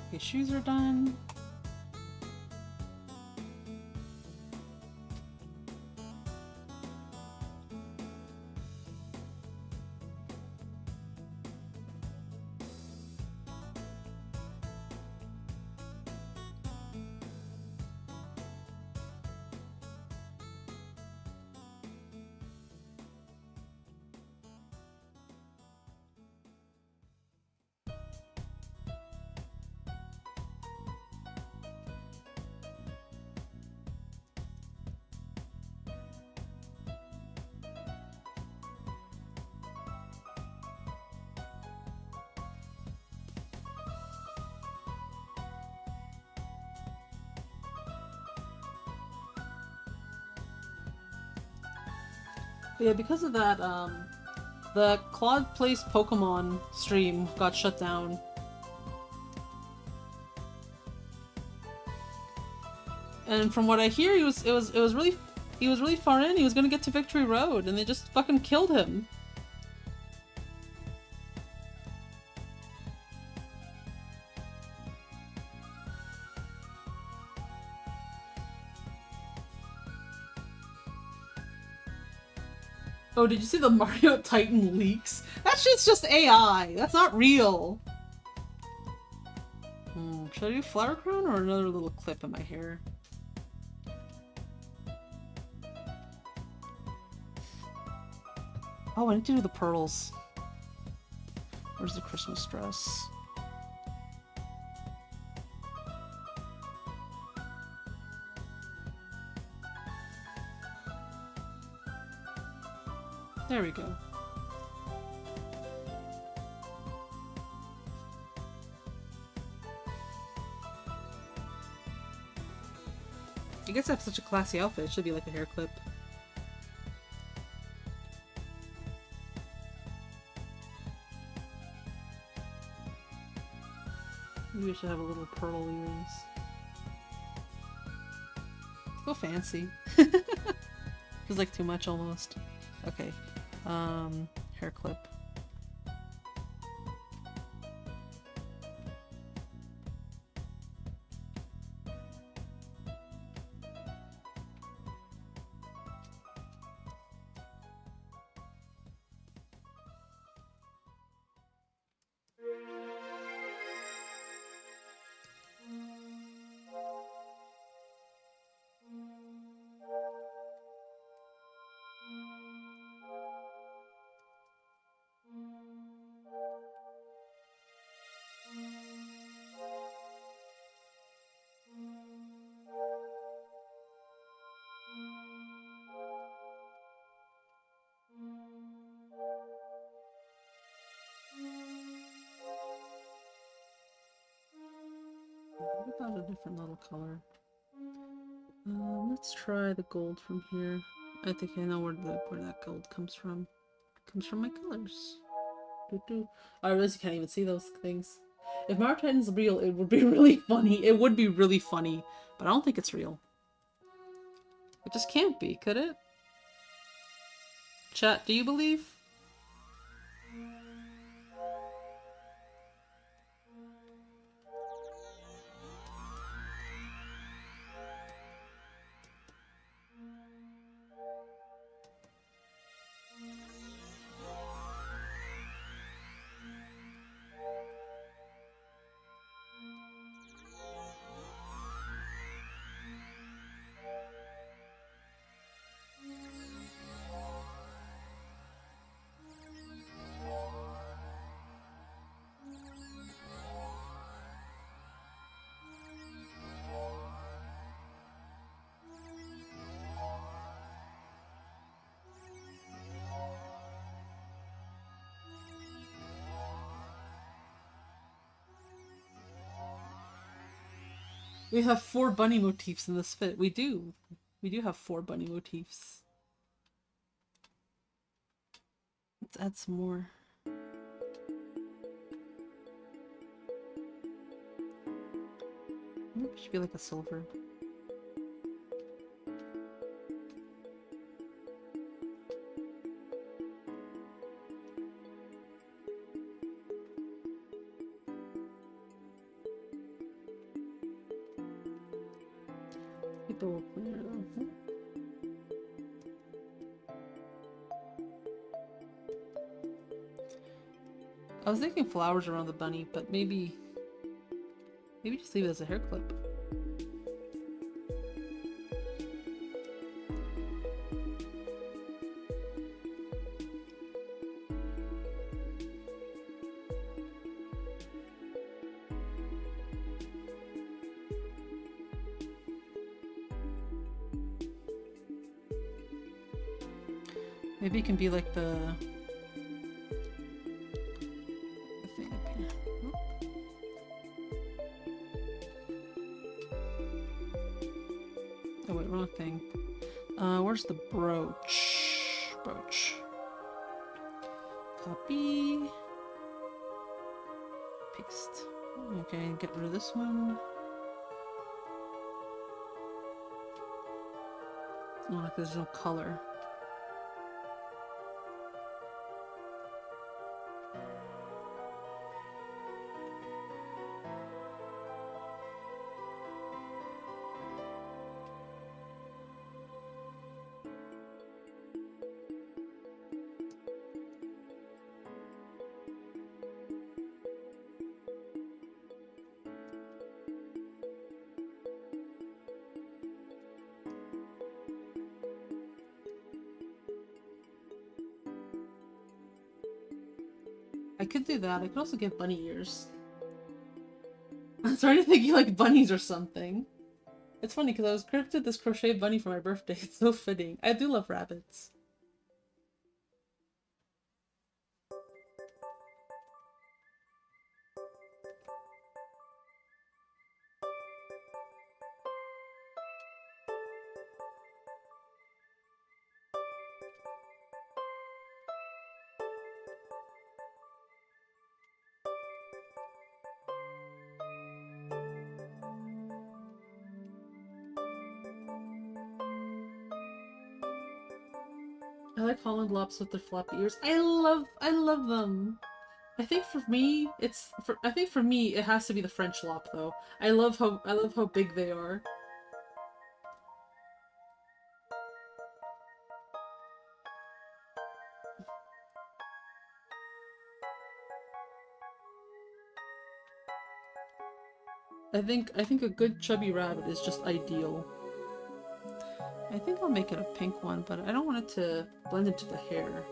Okay, shoes are done. But yeah, because of that, the Claude Plays Pokemon stream got shut down. And from what I hear, he was really far in. He was gonna get to Victory Road, and they just fucking killed him. Oh, did you see the Mario Titan leaks? That shit's just AI. That's not real. Should I do flower crown or another little clip in my hair? Oh, I need to do the pearls. Where's the Christmas dress? There we go. I guess I have such a classy outfit. It should be like a hair clip. Maybe I should have a little pearl earrings. So fancy. Feels like too much almost. Okay. Hair clip. What about a different little color? Let's try the gold from here. I think I know where that gold comes from. It comes from my colors. Doo-doo. I realize you can't even see those things. If Mario Titan's real, it would be really funny. It would be really funny, but I don't think it's real. It just can't be, could it? Chat, do you believe? We have 4 bunny motifs in this fit. We do. We do have 4 bunny motifs. Let's add some more. Maybe it should be like a silver. People will clean it though. I was thinking flowers around the bunny, but maybe just leave it as a hair clip. Maybe it can be like the thing up here. Oh wait, wrong thing. Where's the brooch? brooch. Copy. Paste. Okay, get rid of this one. Oh, like there's no color. I could do that. I could also get bunny ears. I'm starting to think you like bunnies or something. It's funny because I was crafted this crochet bunny for my birthday. It's so fitting. I do love rabbits. I like Holland Lops with their floppy ears. I love them. I think for me, it has to be the French Lop though. I love how big they are. I think a good chubby rabbit is just ideal. I think I'll make it a pink one, but I don't want it to blend into the hair.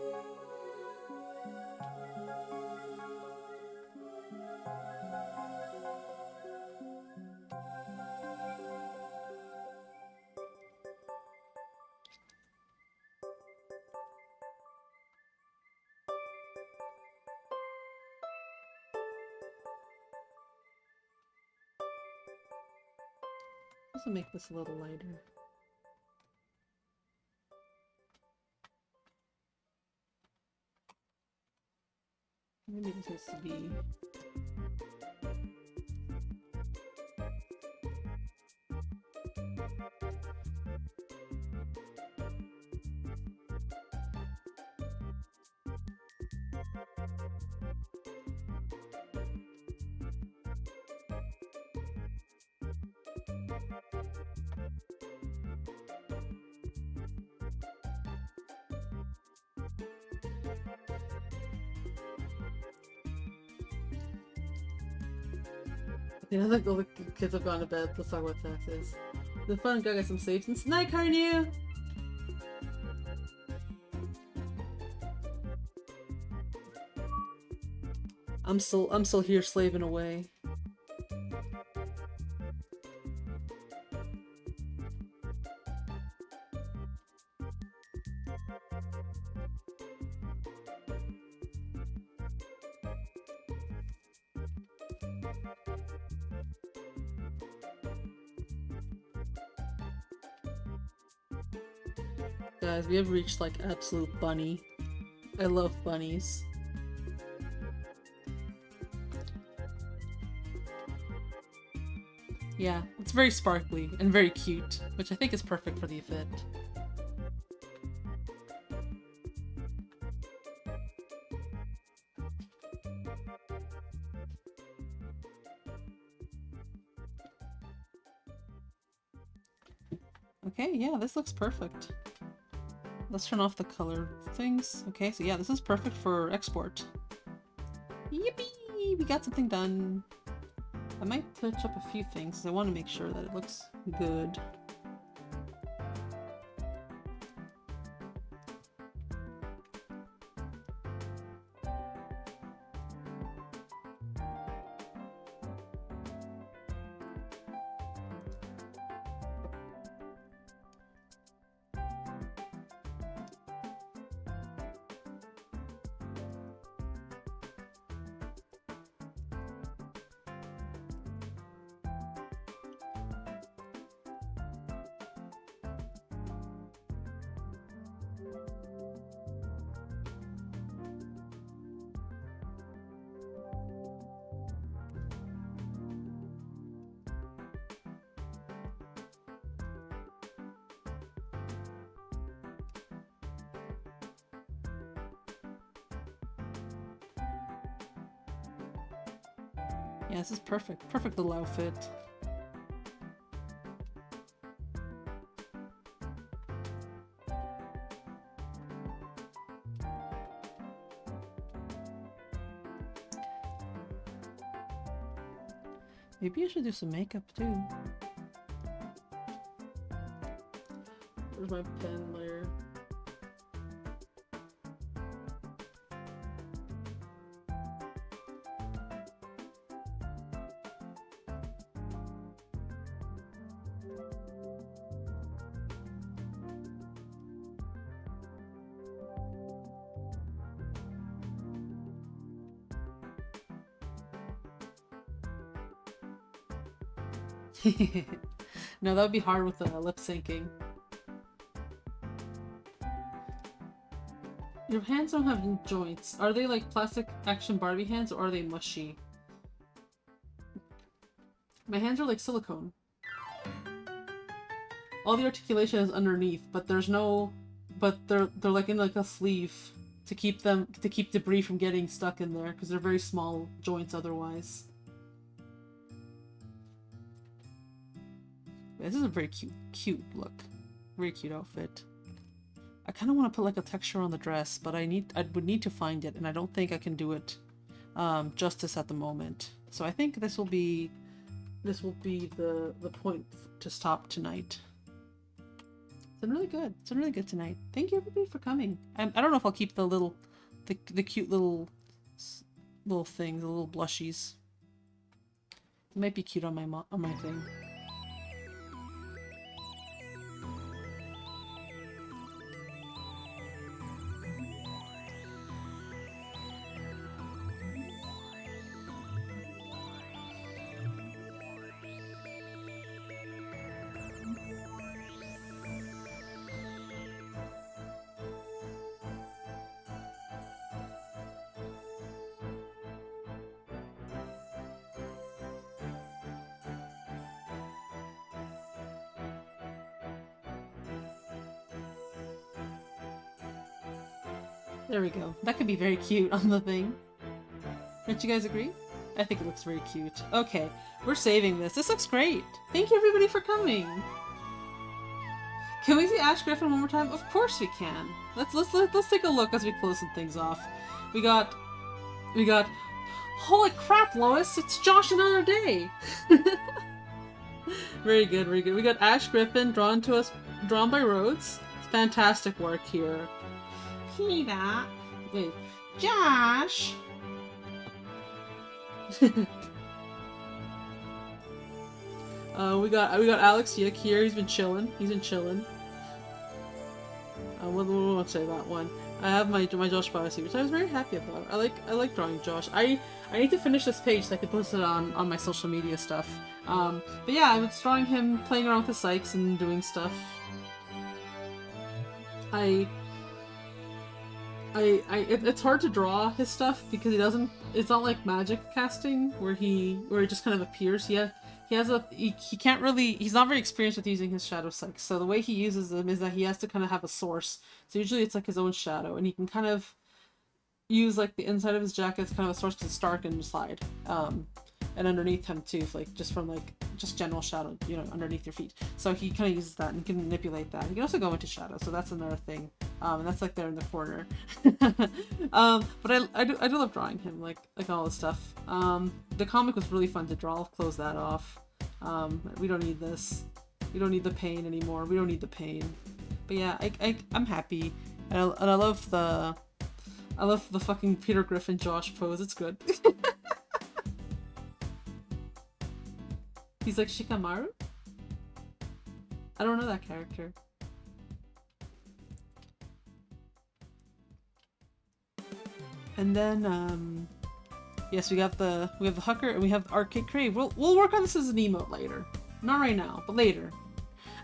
Also make this a little lighter. Maybe this has to be... Yeah, like all the kids have gone to bed. Let's talk about taxes. The fun guy got some saves and Night Carnew! I'm still here slaving away. Guys, we have reached like absolute bunny. I love bunnies. Yeah, it's very sparkly and very cute, which I think is perfect for the effect. Okay, yeah, this looks perfect. Let's turn off the color things. Okay, so yeah, this is perfect for export. Yippee! We got something done. I might touch up a few things because I want to make sure that it looks good. Yeah, this is perfect. Perfect little outfit. Maybe I should do some makeup too. Where's my pen layer? No, that would be hard with the lip syncing. Your hands don't have joints. Are they like plastic action Barbie hands or are they mushy? My hands are like silicone. All the articulation is underneath, but there's no... But they're like in like a sleeve to keep debris from getting stuck in there because they're very small joints otherwise. This is a very cute look. Very cute outfit. I kind of want to put like a texture on the dress, but I would need to find it, and I don't think I can do it justice at the moment. So I think this will be the point to stop tonight. It's been really good. It's been really good tonight. Thank you everybody for coming. I don't know if I'll keep the cute little things, the little blushies. It might be cute on my thing. There we go. That could be very cute on the thing. Don't you guys agree? I think it looks very cute. Okay, we're saving this. This looks great. Thank you everybody for coming. Can we see Ash Griffin one more time? Of course we can. Let's take a look as we close some things off. We got holy crap, Lois, it's Josh another day. Very good, very good. We got Ash Griffin drawn by Rhodes. It's fantastic work here. Peter. Wait. Josh! we got Alex Yick here. He's been chilling. What do I say about one? I have my Josh policy, which I was very happy about. I like drawing Josh. I need to finish this page so I can post it on my social media stuff. But yeah, I was drawing him playing around with the Sykes and doing stuff. It's hard to draw his stuff because it's not like magic casting where he just kind of appears. He's not very experienced with using his shadow Sykes. So the way he uses them is that he has to kind of have a source. So usually it's like his own shadow, and he can kind of use like the inside of his jacket as kind of a source because it's dark inside. And underneath him too, like just general shadow, underneath your feet. So he kind of uses that and can manipulate that. He can also go into shadow, so that's another thing. And that's like there in the corner. But I do love drawing him, like all this stuff. The comic was really fun to draw. I'll close that off. We don't need this. We don't need the pain anymore. We don't need the pain. But yeah, I'm happy, and I love the fucking Peter Griffin Josh pose. It's good. He's like Shikamaru? I don't know that character. And then, yes, we have the Hucker and we have the Arcade Crave. We'll work on this as an emote later. Not right now, but later.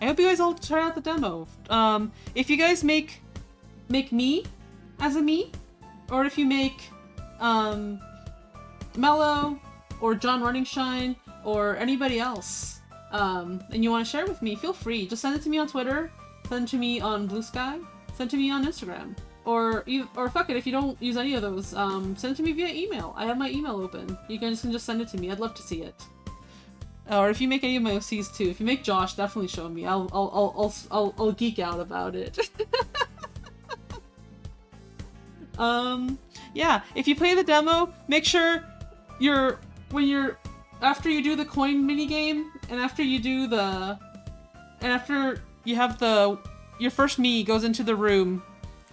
I hope you guys all try out the demo. If you guys make me as a me, or if you make Mello or John Running Shine or anybody else, and you want to share with me, feel free. Just send it to me on Twitter, send it to me on Blue Sky, send it to me on Instagram. or fuck it, if you don't use any of those, send it to me via email. I have my email open. You guys can just send it to me. I'd love to see it. Or if you make any of my OCs too, if you make Josh, definitely show me. I'll geek out about it. Yeah, if you play the demo, make sure after you do the coin minigame, and after you have your first me goes into the room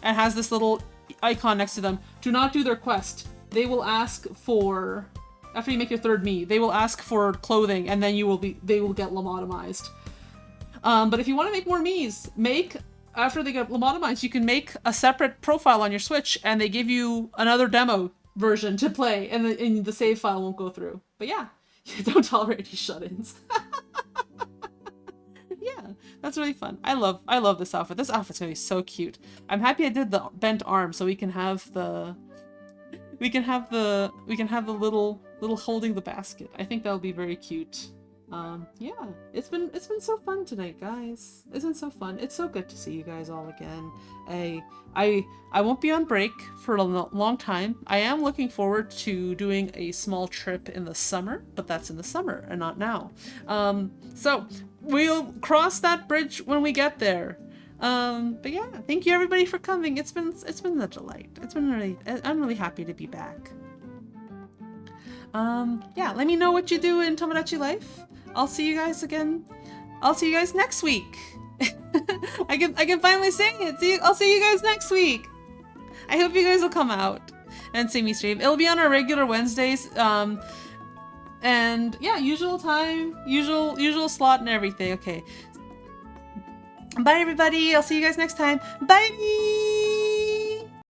and has this little icon next to them, do not do their quest. They will ask for, after you make your third me, they will ask for clothing, and then they will get lobotomized. But if you want to make more me's, after they get lobotomized, you can make a separate profile on your Switch, and they give you another demo version to play, and the save file won't go through. But yeah, don't tolerate these shut-ins. Yeah, that's really fun. I love this outfit. This outfit's gonna be so cute. I'm happy I did the bent arm so we can have the little holding the basket. I think that'll be very cute. Yeah, it's been so fun tonight, guys. It's been so fun. It's so good to see you guys all again. I won't be on break for a long time. I am looking forward to doing a small trip in the summer, but that's in the summer and not now. So we'll cross that bridge when we get there. But yeah, thank you everybody for coming. It's been a delight. I'm really happy to be back. Yeah, let me know what you do in Tomodachi Life. I'll see you guys again. I'll see you guys next week. I can finally say it. I'll see you guys next week. I hope you guys will come out and see me stream. It'll be on our regular Wednesdays. And yeah, usual time, usual slot and everything. Okay. Bye everybody. I'll see you guys next time. Bye.